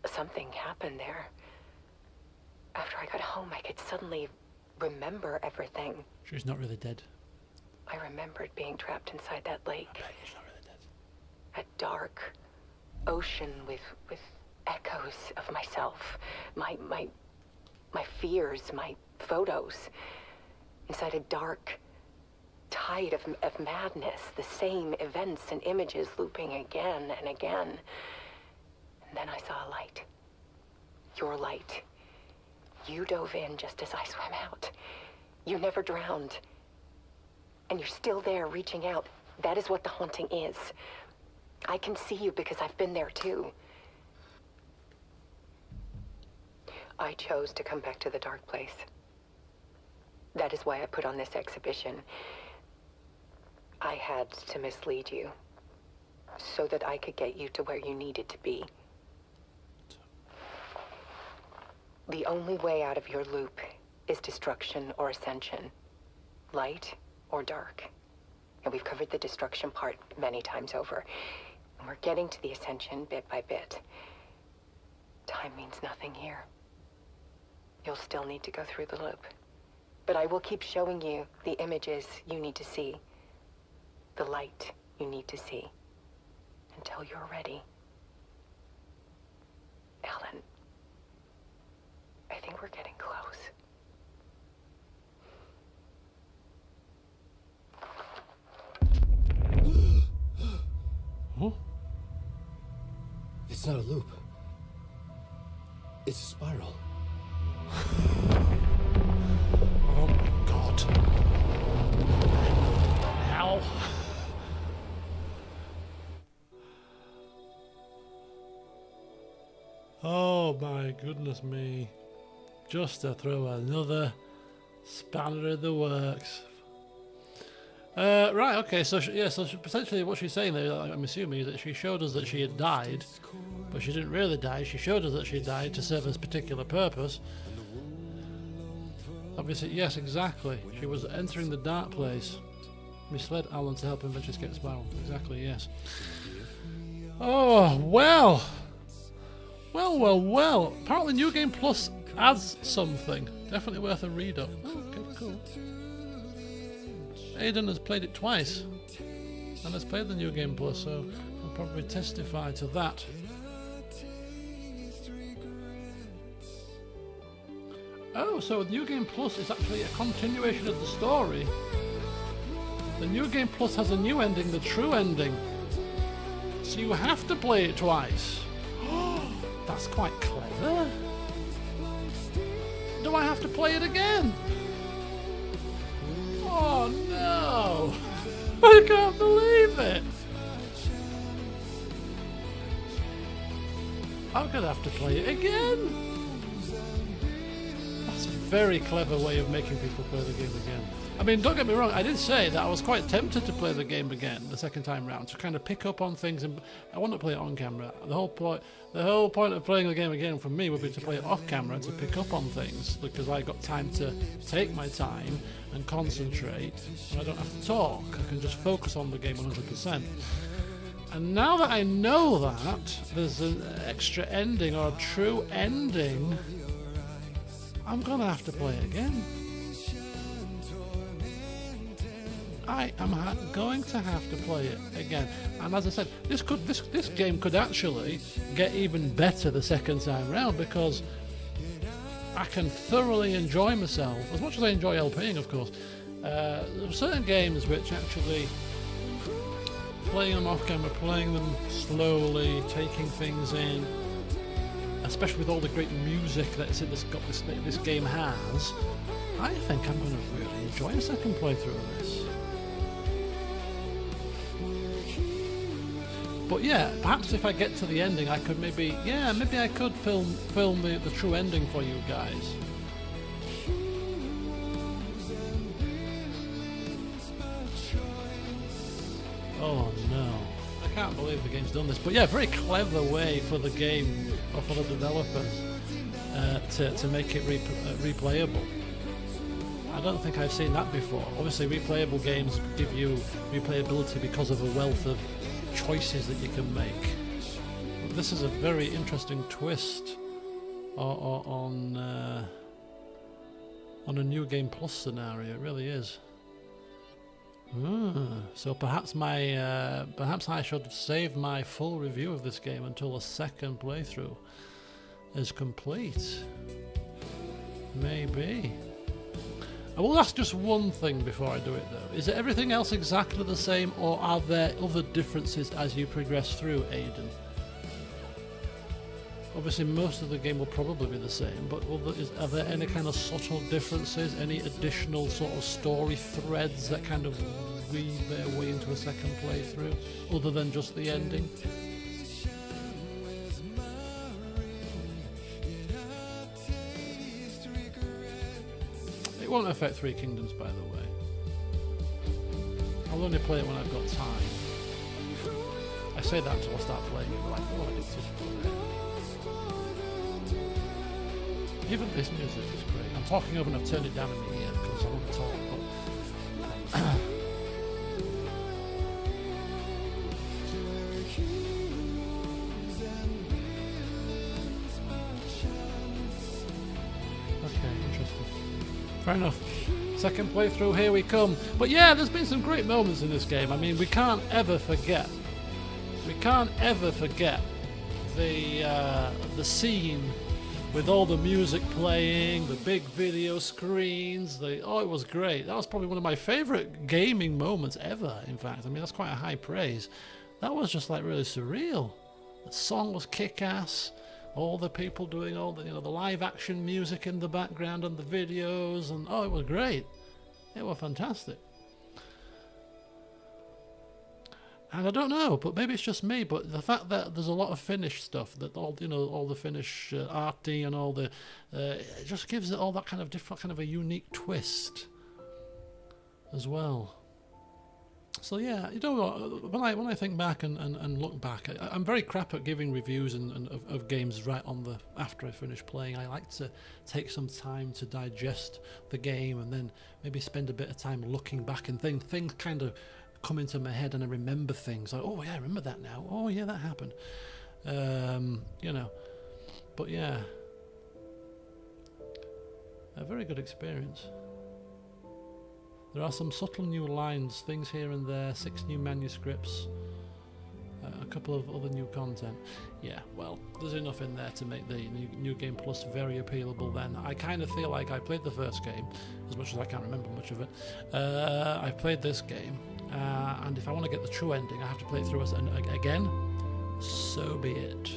something happened there. After I got home, I could suddenly remember everything. She's not really dead. I remembered being trapped inside that lake. I bet she's not really dead. A dark ocean with echoes of myself, my fears, my photos. Inside a dark tide of madness, the same events and images looping again and again. And then I saw a light. Your light. You dove in just as I swam out. You never drowned. And you're still there reaching out. That is what the haunting is. I can see you because I've been there too. I chose to come back to the dark place. That is why I put on this exhibition. I had to mislead you so that I could get you to where you needed to be. The only way out of your loop is destruction or ascension. Light or dark. And we've covered the destruction part many times over. And we're getting to the ascension bit by bit. Time means nothing here. You'll still need to go through the loop. But I will keep showing you the images you need to see. The light you need to see. Until you're ready. Alan, I think we're getting close. Huh? It's not a loop. It's a spiral. Oh my god. Hell. Oh my goodness me. Just to throw another spanner in the works. Right, okay, so potentially what she's saying there, I'm assuming, is that she showed us that she had died, but she didn't really die. She showed us that she died to serve a particular purpose. Obviously, yes, exactly. She was entering the dark place. Misled Alan to help him eventually escape the spiral. Exactly, yes. Oh, well. Well. Apparently New Game Plus adds something. Definitely worth a read up. Oh, okay, cool. Aiden has played it twice and has played the New Game Plus, so I'll probably testify to that. Oh, so the New Game Plus is actually a continuation of the story. The New Game Plus has a new ending, the true ending. So you have to play it twice. That's quite clever. Do I have to play it again? Oh no! I can't believe it! I'm gonna have to play it again! That's a very clever way of making people play the game again. I mean, don't get me wrong, I did say that I was quite tempted to play the game again the second time round, to kind of pick up on things, and I want to play it on camera. The whole point of playing the game again for me would be to play it off camera and to pick up on things, because I got time to take my time and concentrate, and I don't have to talk. I can just focus on the game 100%. And now that I know that there's an extra ending, or a true ending, I'm gonna have to play it again. I am going to have to play it again. And as I said, this game could actually get even better the second time round, because I can thoroughly enjoy myself, as much as I enjoy LPing, of course. There are certain games which actually, playing them off camera, playing them slowly, taking things in, especially with all the great music that this game has, I think I'm going to really enjoy a second playthrough of this. But yeah, perhaps if I get to the ending, I could maybe I could film the true ending for you guys. Oh no, I can't believe the game's done this. But yeah, very clever way for the game, or for the developers, to make it replayable. I don't think I've seen that before. Obviously, replayable games give you replayability because of a wealth of choices that you can make. But this is a very interesting twist on a New Game Plus scenario. It really is. So perhaps I should save my full review of this game until a second playthrough is complete. Maybe. I will ask just one thing before I do it though. Is everything else exactly the same, or are there other differences as you progress through Aiden? Obviously most of the game will probably be the same, but are there any kind of subtle differences, any additional sort of story threads that kind of weave their way into a second playthrough, other than just the ending? It won't affect Three Kingdoms, by the way. I'll only play it when I've got time. I say that until I start playing it, like, oh, I need to. Even this music is great. I'm talking over and I've turned it down in the ear because I want to talk, but okay, interesting. Fair enough. Second playthrough, here we come. But yeah, there's been some great moments in this game. I mean, we can't ever forget the scene with all the music playing, the big video screens. It was great. That was probably one of my favorite gaming moments ever, in fact. I mean, that's quite a high praise. That was just like really surreal. The song was kick-ass. All the people doing all the, the live action music in the background and the videos, and it was great. It was fantastic. And I don't know, but maybe it's just me, but the fact that there's a lot of Finnish stuff, that all the Finnish arty and all the, it just gives it all that kind of different, kind of a unique twist as well. So yeah, you know what, when I think back and look back, I'm very crap at giving reviews of games right after I finish playing. I like to take some time to digest the game and then maybe spend a bit of time looking back, and things kind of come into my head and I remember things like, oh yeah, I remember that now. Oh yeah, that happened. But yeah, a very good experience. There are some subtle new lines, things here and there, 6 new manuscripts, a couple of other new content. Yeah, well, there's enough in there to make the New Game Plus very appealable then. I kind of feel like I played the first game, as much as I can't remember much of it. I've played this game, and if I want to get the true ending, I have to play it through again. So be it.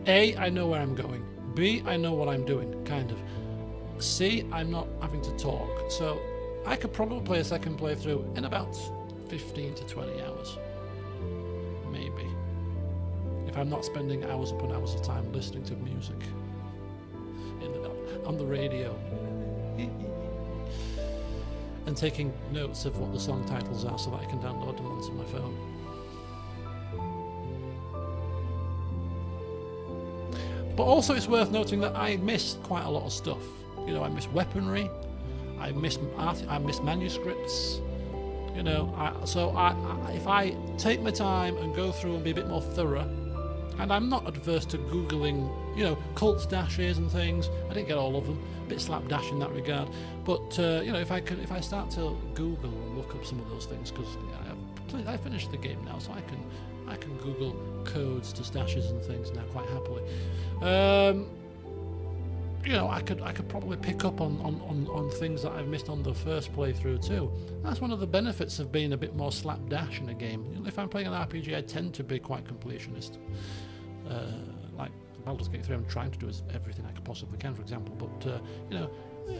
A, I know where I'm going. B, I know what I'm doing, kind of. C, I'm not having to talk. So I could probably play a second playthrough in about 15 to 20 hours. Maybe. If I'm not spending hours upon hours of time listening to music on the radio and taking notes of what the song titles are so that I can download them onto my phone. But also it's worth noting that I missed quite a lot of stuff. You know, I missed weaponry, I missed manuscripts. You know, if I take my time and go through and be a bit more thorough, and I'm not adverse to Googling, you know, cult stashes and things. I didn't get all of them, a bit slapdash in that regard. But you know, if I start to Google and look up some of those things, because I finished the game now, so I can Google codes to stashes and things now quite happily. You know, I could probably pick up on things that I've missed on the first playthrough too. That's one of the benefits of being a bit more slapdash in a game. You know, if I'm playing an RPG, I tend to be quite completionist. Like Baldur's Gate 3, I'm trying to do everything I possibly can, for example. But you know,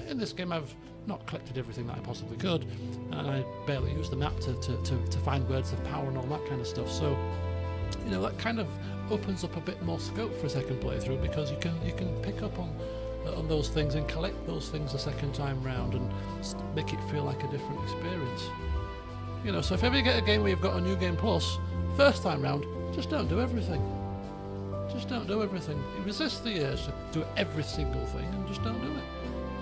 in this game, I've not collected everything that I possibly could, and I barely use the map to find words of power and all that kind of stuff. So, you know, that kind of opens up a bit more scope for a second playthrough, because you can pick up on those things and collect those things a second time round and make it feel like a different experience. You know, so if ever you get a game where you've got a New Game Plus, first time round, just don't do everything. Just don't do everything. You resist the urge to do every single thing and just don't do it.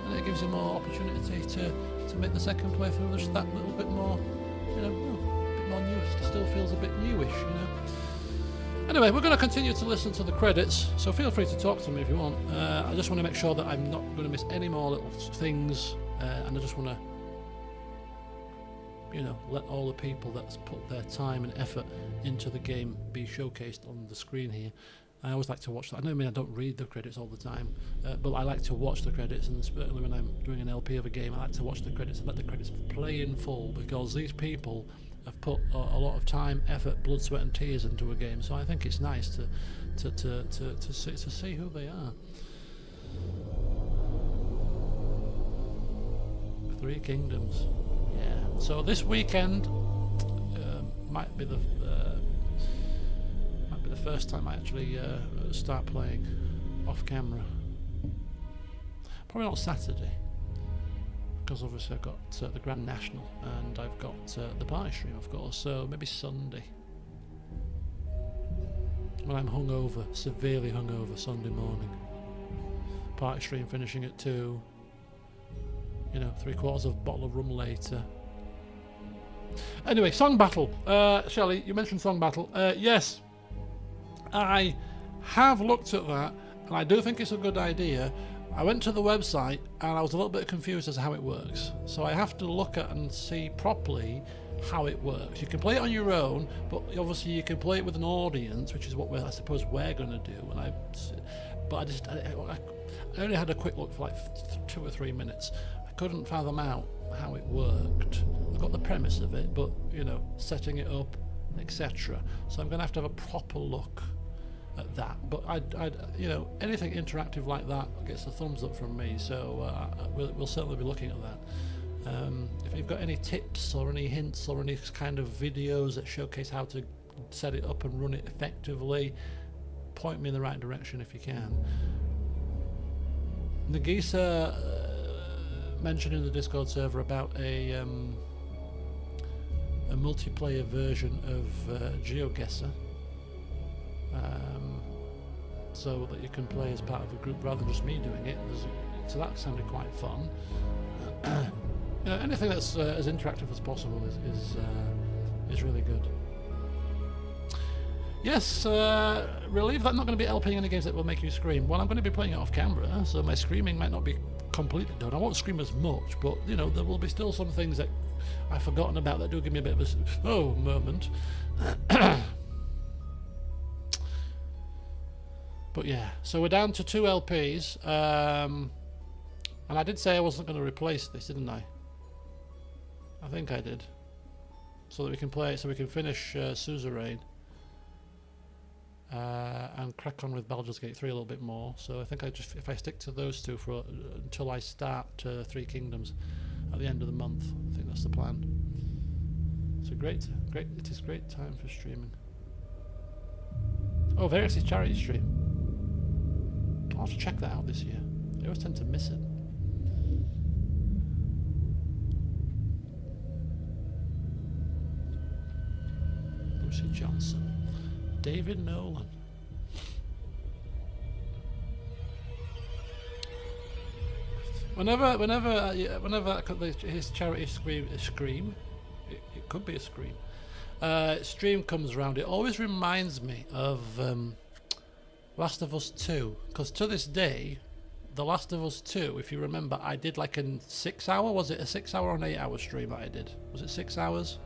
And it gives you more opportunity to make the second playthrough just that little bit more, you know, a bit more new. It still feels a bit newish, you know. Anyway, we're going to continue to listen to the credits, so feel free to talk to me if you want. I just want to make sure that I'm not going to miss any more little things, and I just want to, you know, let all the people that's put their time and effort into the game be showcased on the screen here. I always like to watch that. I mean, I don't read the credits all the time, but I like to watch the credits, and especially when I'm doing an LP of a game, I like to watch the credits and let the credits play in full, because these people have put a lot of time, effort, blood, sweat and tears into a game, so I think it's nice to see who they are. Three Kingdoms, yeah. So this weekend might be the first time I actually start playing off camera. Probably not Saturday, because obviously I've got the Grand National and I've got the party stream, of course, so maybe Sunday. When I'm hungover, severely hungover, Sunday morning. Party stream finishing at 2. You know, 3/4 of a bottle of rum later. Anyway, Song Battle. Shelley, you mentioned Song Battle. Yes, I have looked at that, and I do think it's a good idea. I went to the website and I was a little bit confused as to how it works, so I have to look at and see properly how it works. You can play it on your own, but obviously you can play it with an audience, which is what I suppose we're going to do. And I only had a quick look for like 2 or 3 minutes. I couldn't fathom out how it worked. I got the premise of it, but you know, setting it up, etc. So I'm going to have a proper look at that. But I'd you know, anything interactive like that gets a thumbs up from me. So we'll certainly be looking at that. If you've got any tips or any hints or any kind of videos that showcase how to set it up and run it effectively, point me in the right direction if you can. Nagisa mentioned in the Discord server about a multiplayer version of GeoGuessr, so that you can play as part of a group rather than just me doing it. So that sounded quite fun. You know, anything that's as interactive as possible is really good. Yes, relieved that I'm not going to be LPing any games that will make you scream. Well, I'm going to be playing it off camera, so my screaming might not be completely done. I won't scream as much, but you know there will be still some things that I've forgotten about that do give me a bit of a moment. But yeah, so we're down to 2 LPs, and I did say I wasn't going to replace this, didn't I? I think I did, so that we can play it, so we can finish Suzerain. And crack on with Baldur's Gate 3 a little bit more. So I think if I stick to those two for until I start Three Kingdoms at the end of the month, I think that's the plan. So it is great time for streaming. Oh, Varix's charity stream. I'll have to check that out this year. I always tend to miss it. Lucy Johnson. David Nolan. Whenever his charity stream, it could be a scream. Stream comes around, it always reminds me of Last of Us 2, because to this day, The Last of Us 2, if you remember, I did like a 6 hour. Was it a 6 hour or an 8 hour stream that I did? Was it 6 hours?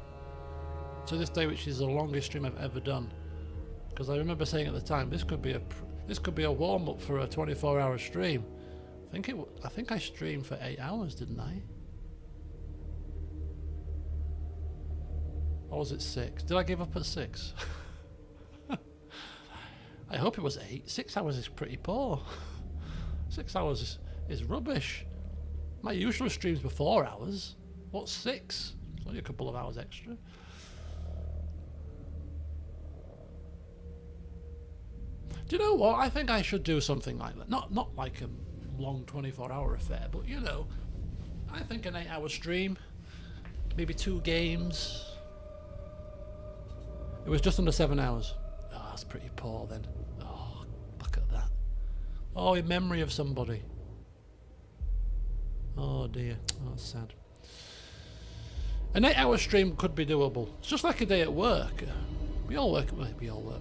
To this day, which is the longest stream I've ever done. Because I remember saying at the time, this could be a warm up for a 24-hour stream. I think I streamed for 8 hours, didn't I? Or was it 6? Did I give up at 6? I hope it was 8. 6 hours is pretty poor. 6 hours is rubbish. My usual streams were 4 hours. What's 6? It's only a couple of hours extra. Do you know what? I think I should do something like that. Not like a long 24-hour affair, but you know, I think an 8-hour stream, maybe 2 games. It was just under 7 hours. Oh, that's pretty poor then. Oh, look at that. Oh, in memory of somebody. Oh dear, oh, that's sad. An 8-hour stream could be doable. It's just like a day at work. We all work,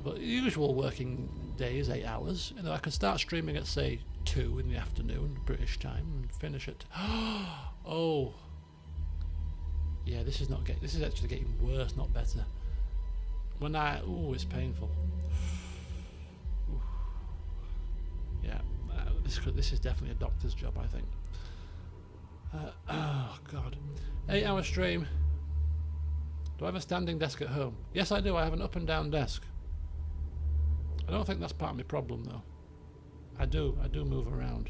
but the usual working day is 8 hours. You know, I could start streaming at say 2 in the afternoon, British time, and finish at. Oh, yeah. This is actually getting worse, not better. It's painful. Ooh. Yeah, this is definitely a doctor's job, I think. Oh God, 8-hour stream. Do I have a standing desk at home? Yes, I do. I have an up and down desk. I don't think that's part of my problem, though. I do move around.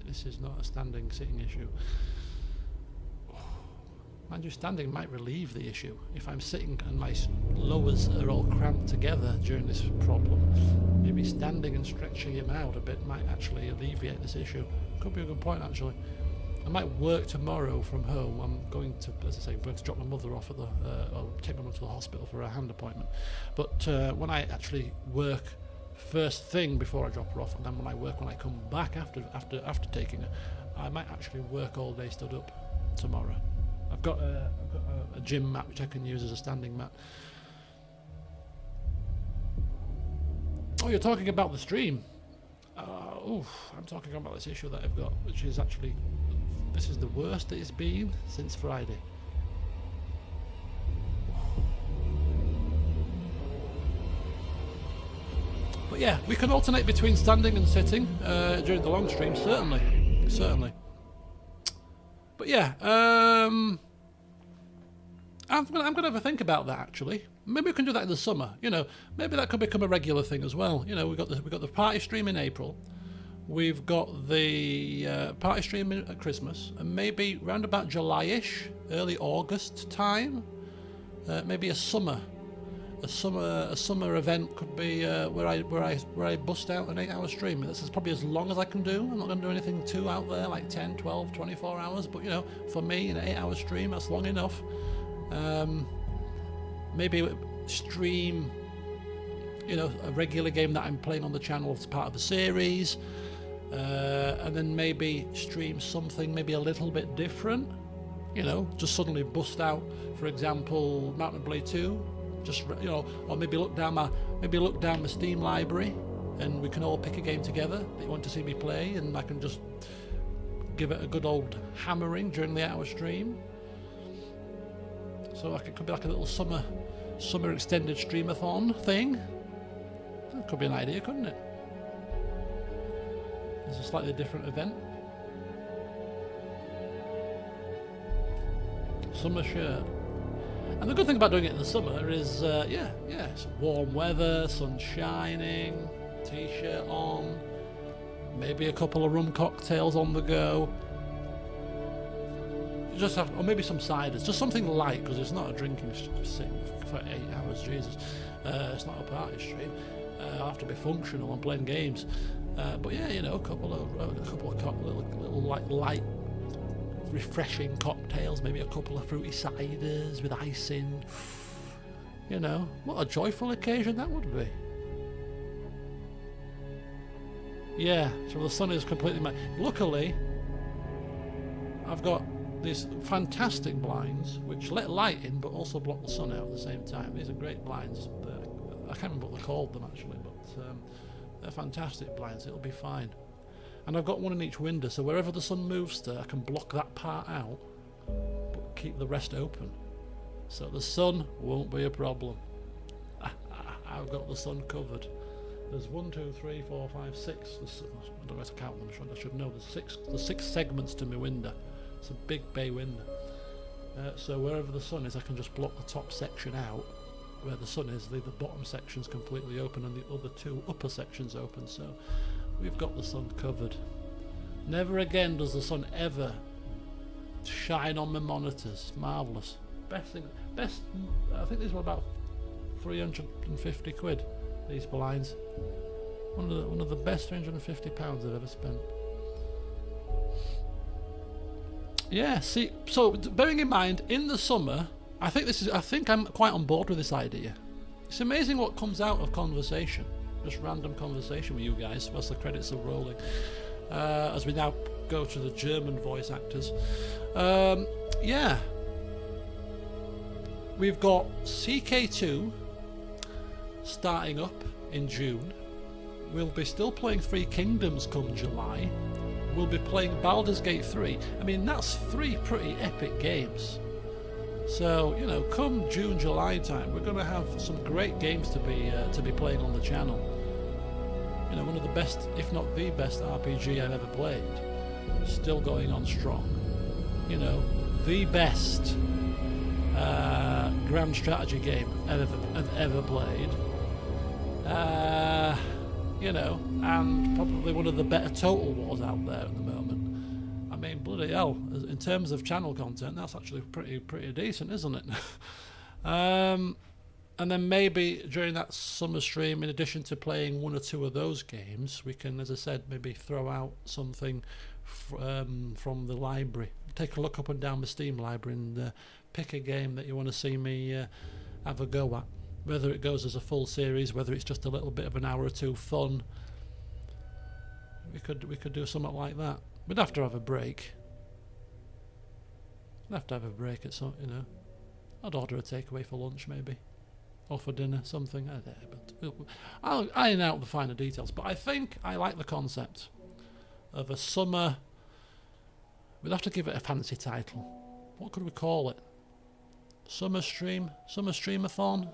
This is not a standing sitting issue. Mind you, standing might relieve the issue. If I'm sitting and my lowers are all cramped together during this problem, maybe standing and stretching him out a bit might actually alleviate this issue. Could be a good point, actually. I might work tomorrow from home. I'm going to, as I say, going to drop my mother off at or take my mother to the hospital for a hand appointment. But when I actually work first thing before I drop her off, and then when I come back after taking her, I might actually work all day stood up tomorrow. I've got a gym mat which I can use as a standing mat. Oh, you're talking about the stream? I'm talking about this issue that I've got, which is actually, this is the worst it's been since Friday. But yeah, we can alternate between standing and sitting during the long stream, certainly. But yeah, I'm gonna have a think about that actually. Maybe we can do that in the summer. You know, maybe that could become a regular thing as well. You know, we got the party stream in April. We've got the party stream at Christmas, and maybe round about July-ish, early August time. Maybe a summer event could be where I bust out an 8-hour stream. This is probably as long as I can do. I'm not going to do anything too out there, like 10, 12, 24 hours. But you know, for me, an 8-hour stream, that's long enough. Maybe stream, you know, a regular game that I'm playing on the channel as part of a series, and then maybe stream something maybe a little bit different. You know, just suddenly bust out, for example, Mount & Blade 2. Just, you know, or maybe look down my Steam library, and we can all pick a game together that you want to see me play, and I can just give it a good old hammering during the hour stream. So like it could be like a little summer extended streamathon thing. That could be an idea, couldn't it? It's a slightly different event. Summer shirt. And the good thing about doing it in the summer is, yeah, it's warm weather, sun shining, t-shirt on, maybe a couple of rum cocktails on the go. Just have, or maybe some ciders, just something light, because it's not a drinking sim for 8 hours, Jesus. It's not a party stream. I have to be functional and playing games. But yeah, you know, a couple of little like light, refreshing cocktails, maybe a couple of fruity ciders with ice in. You know, what a joyful occasion that would be. Yeah, so the sun is completely luckily, I've got these fantastic blinds which let light in but also block the sun out at the same time. These are great blinds. I can't remember what they called them actually, but they're fantastic blinds. It'll be fine. And I've got one in each window, so wherever the sun moves to, I can block that part out but keep the rest open. So the sun won't be a problem. I've got the sun covered. There's 1, 2, 3, 4, 5, 6. I don't know how to count them. I should know. There's six segments to my window. It's a big bay window. So wherever the sun is, I can just block the top section out. Where the sun is, the bottom section's completely open, and the other 2 upper sections open. So we've got the sun covered. Never again does the sun ever shine on my monitors. Marvellous. Best. I think these were about 350 quid. These blinds. One of the best £350 I've ever spent. Yeah, see, so bearing in mind, in the summer, I think I'm quite on board with this idea. It's amazing what comes out of conversation. Just random conversation with you guys whilst the credits are rolling. As we now go to the German voice actors. Yeah. We've got CK2 starting up in June. We'll be still playing Three Kingdoms come July. We'll be playing Baldur's Gate 3. I mean, that's 3 pretty epic games. So, you know, come June, July time, we're going to have some great games to be playing on the channel. You know, one of the best, if not the best RPG I've ever played. Still going on strong. You know, the best grand strategy game I've ever played. You know, and probably one of the better Total Wars out there at the moment. I mean, bloody hell, in terms of channel content, that's actually pretty decent, isn't it? And then maybe during that summer stream, in addition to playing 1 or 2 of those games, we can, as I said, maybe throw out something from the library. Take a look up and down the Steam library and pick a game that you want to see me have a go at. Whether it goes as a full series, whether it's just a little bit of an hour or 2 fun, we could do something like that. We'd have to have a break. We'd have to have a break at some, you know. I'd order a takeaway for lunch maybe, or for dinner, something. But I'll iron out the finer details. But I think I like the concept of a summer. We'd have to give it a fancy title. What could we call it? Summer streamathon.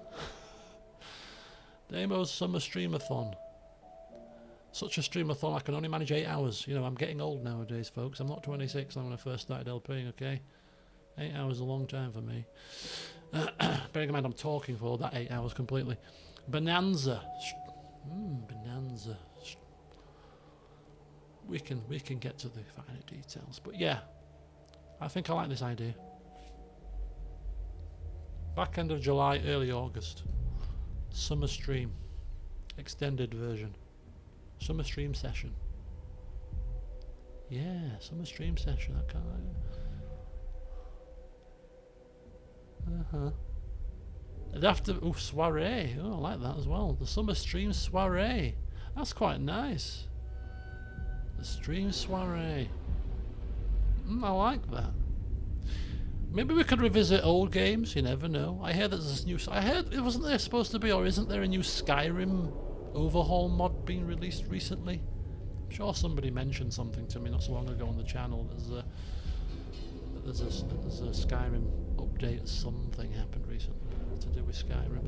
Damo's summer streamathon. Such a streamathon I can only manage 8 hours. You know, I'm getting old nowadays, folks. I'm not 26 when I first started LPing, okay? 8 hours is a long time for me. Bearing in mind I'm talking for that 8 hours completely. Bonanza. Bonanza. We can get to the finer details. But yeah, I think I like this idea. Back end of July, early August. Summer stream. Extended version. Summer stream session. Yeah, summer stream session. I can't like it. I'd have to... soiree. Oh, I like that as well. The summer stream soiree. That's quite nice. The stream soiree. I like that. Maybe we could revisit old games, you never know. I heard there's this new... I heard, wasn't there supposed to be, or isn't there a new Skyrim overhaul mod being released recently? I'm sure somebody mentioned something to me not so long ago on the channel. There's a Skyrim update. Something happened recently to do with Skyrim.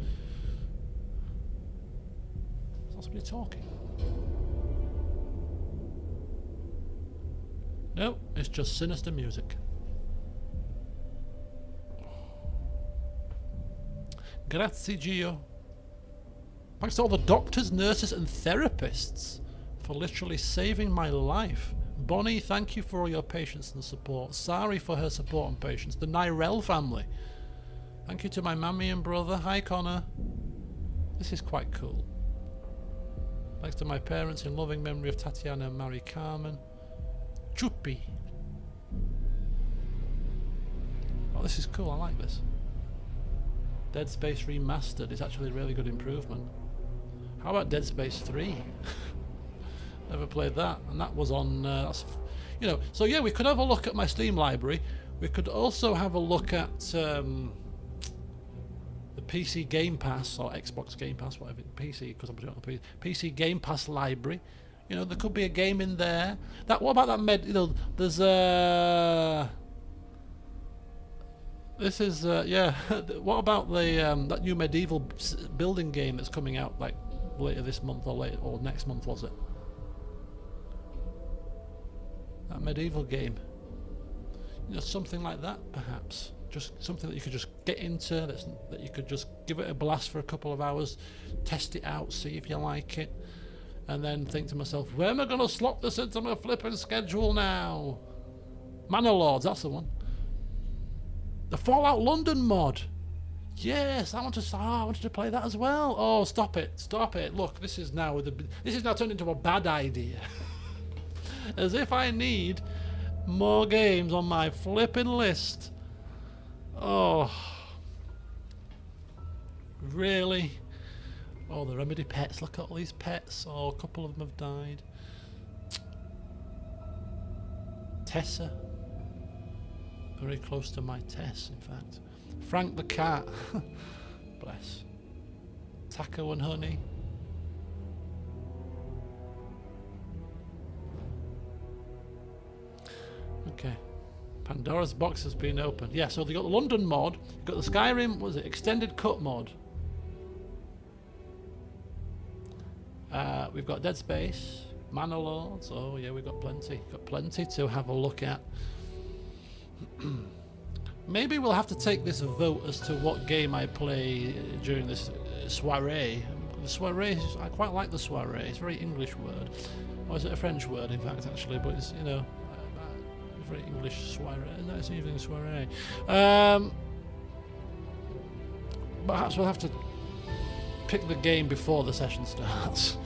Is that somebody talking? No, it's just sinister music. Grazie, Gio. Thanks to all the doctors, nurses and therapists for literally saving my life. Bonnie, thank you for all your patience and support. Sari for her support and patience. The Nyrell family. Thank you to my mammy and brother. Hi, Connor. This is quite cool. Thanks to my parents in loving memory of Tatiana and Mary Carmen. Chuppy. Oh, this is cool. I like this. Dead Space Remastered is actually a really good improvement. How about Dead Space 3? Never played that, and that was on, you know, so yeah, we could have a look at my Steam library. We could also have a look at the PC Game Pass, or Xbox Game Pass, whatever, PC, because I'm putting it on the PC Game Pass library. You know, there could be a game in there. What about that you know, there's this is, yeah, what about the, that new medieval building game that's coming out, like, later this month or next month, was it? That medieval game. You know, something like that, perhaps. Just something that you could just get into, that you could just give it a blast for a couple of hours, test it out, see if you like it, and then think to myself, where am I going to slot this into my flipping schedule now? Manor Lords, that's the one. The Fallout London mod. Yes, I wanted to play that as well. Oh, stop it, stop it. Look, this is now turned into a bad idea. As if I need more games on my flipping list. Oh. Really? Oh, the Remedy pets. Look at all these pets. Oh, a couple of them have died. Tessa. Very close to my Tess, in fact. Frank the cat. Bless. Taco and Honey. Okay. Pandora's box has been opened. Yeah, so they got the London mod, you've got the Skyrim, what was it, extended cut mod. We've got Dead Space, Manor Lords. Oh yeah, we've got plenty. Got plenty to have a look at. Maybe we'll have to take this vote as to what game I play during this soiree. The soiree, I quite like the soiree. It's a very English word. Or is it a French word, in fact, actually? But it's, you know, very English soiree. Nice evening soiree. Perhaps we'll have to pick the game before the session starts.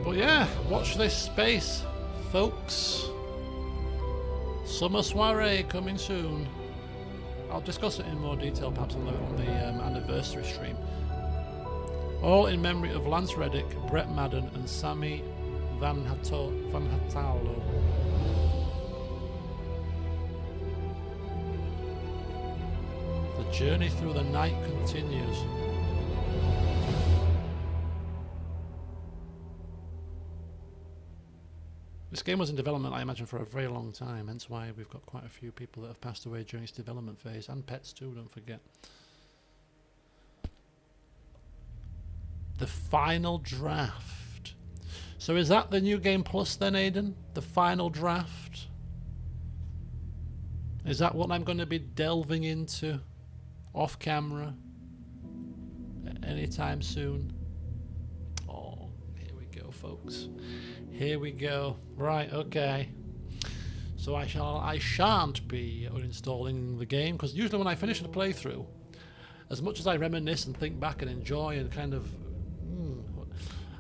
But yeah, watch this space, folks. Summer soiree coming soon. I'll discuss it in more detail perhaps on the anniversary stream. All in memory of Lance Reddick, Brett Madden and Sammy Van Hatalo. The journey through the night continues. This game was in development, I imagine, for a very long time, hence why we've got quite a few people that have passed away during its development phase, and pets too, don't forget. The final draft. So is that the New Game Plus then, Aiden? The final draft? Is that what I'm going to be delving into off camera anytime soon? Oh, here we go, folks. Here we go. Right, okay. So I shan't be uninstalling the game, because usually when I finish the playthrough, as much as I reminisce and think back and enjoy and kind of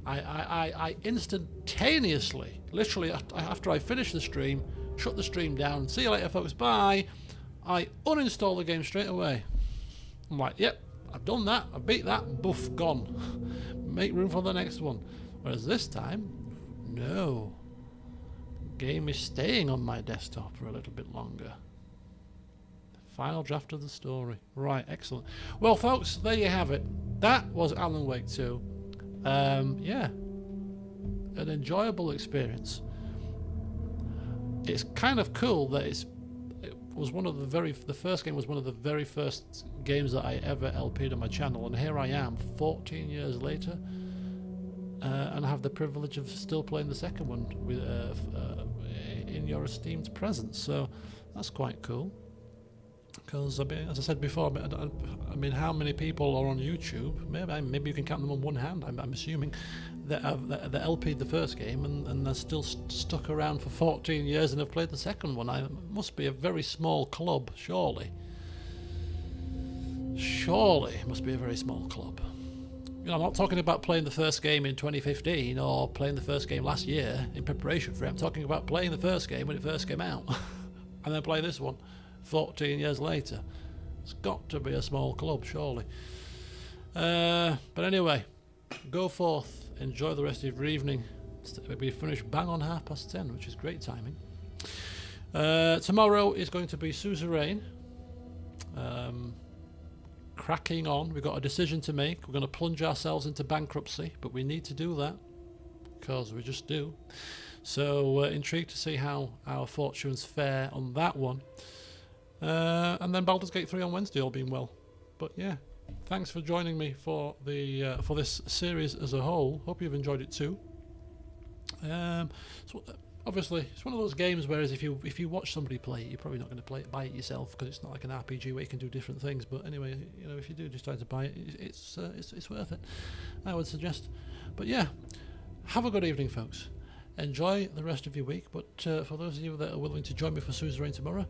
I instantaneously, literally after I finish the stream, shut the stream down, see you later folks, bye, I uninstall the game straight away. I'm like, yep, I've done that, I beat that, boof, gone. Make room for the next one. Whereas this time, no. game is staying on my desktop for a little bit longer. Final draft of the story. Right, excellent. Well, folks, there you have it. That was Alan Wake 2. Yeah, an enjoyable experience. It's kind of cool that it was one of the first game was one of the very first games that I ever LP'd on my channel, and here I am 14 years later, and I have the privilege of still playing the second one with in your esteemed presence. So that's quite cool. Because, I mean, as I said before, I mean, how many people are on YouTube? Maybe you can count them on one hand. I'm assuming that that LP'd the first game and they're still stuck around for 14 years and have played the second one. It must be a very small club, surely. Surely it must be a very small club. You know, I'm not talking about playing the first game in 2015 or playing the first game last year in preparation for it. I'm talking about playing the first game when it first came out and then play this one 14 years later. It's got to be a small club, surely. But anyway, go forth, enjoy the rest of your evening. We'll be finished bang on 10:30, which is great timing. Tomorrow is going to be Suzerain. Cracking on. We've got a decision to make. We're going to plunge ourselves into bankruptcy, but we need to do that because we just do. So intrigued to see how our fortunes fare on that one. And then Baldur's Gate 3 on Wednesday, all being well. But yeah, thanks for joining me for the for this series as a whole. Hope you've enjoyed it too. So obviously, it's one of those games. Whereas if you watch somebody play it, you're probably not going to buy it yourself because it's not like an RPG where you can do different things. But anyway, you know, if you do decide to buy it, it's worth it, I would suggest. But yeah, have a good evening, folks. Enjoy the rest of your week. But for those of you that are willing to join me for Suzerain tomorrow,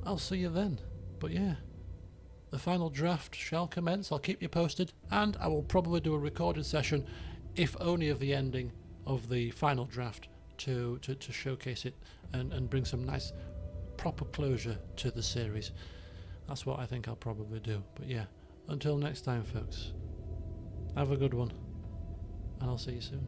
I'll see you then. But yeah, the final draft shall commence. I'll keep you posted, and I will probably do a recorded session, if only of the ending of the final draft, to showcase it and bring some nice proper closure to the series. That's what I think I'll probably do. But yeah, until next time, folks, have a good one, and I'll see you soon.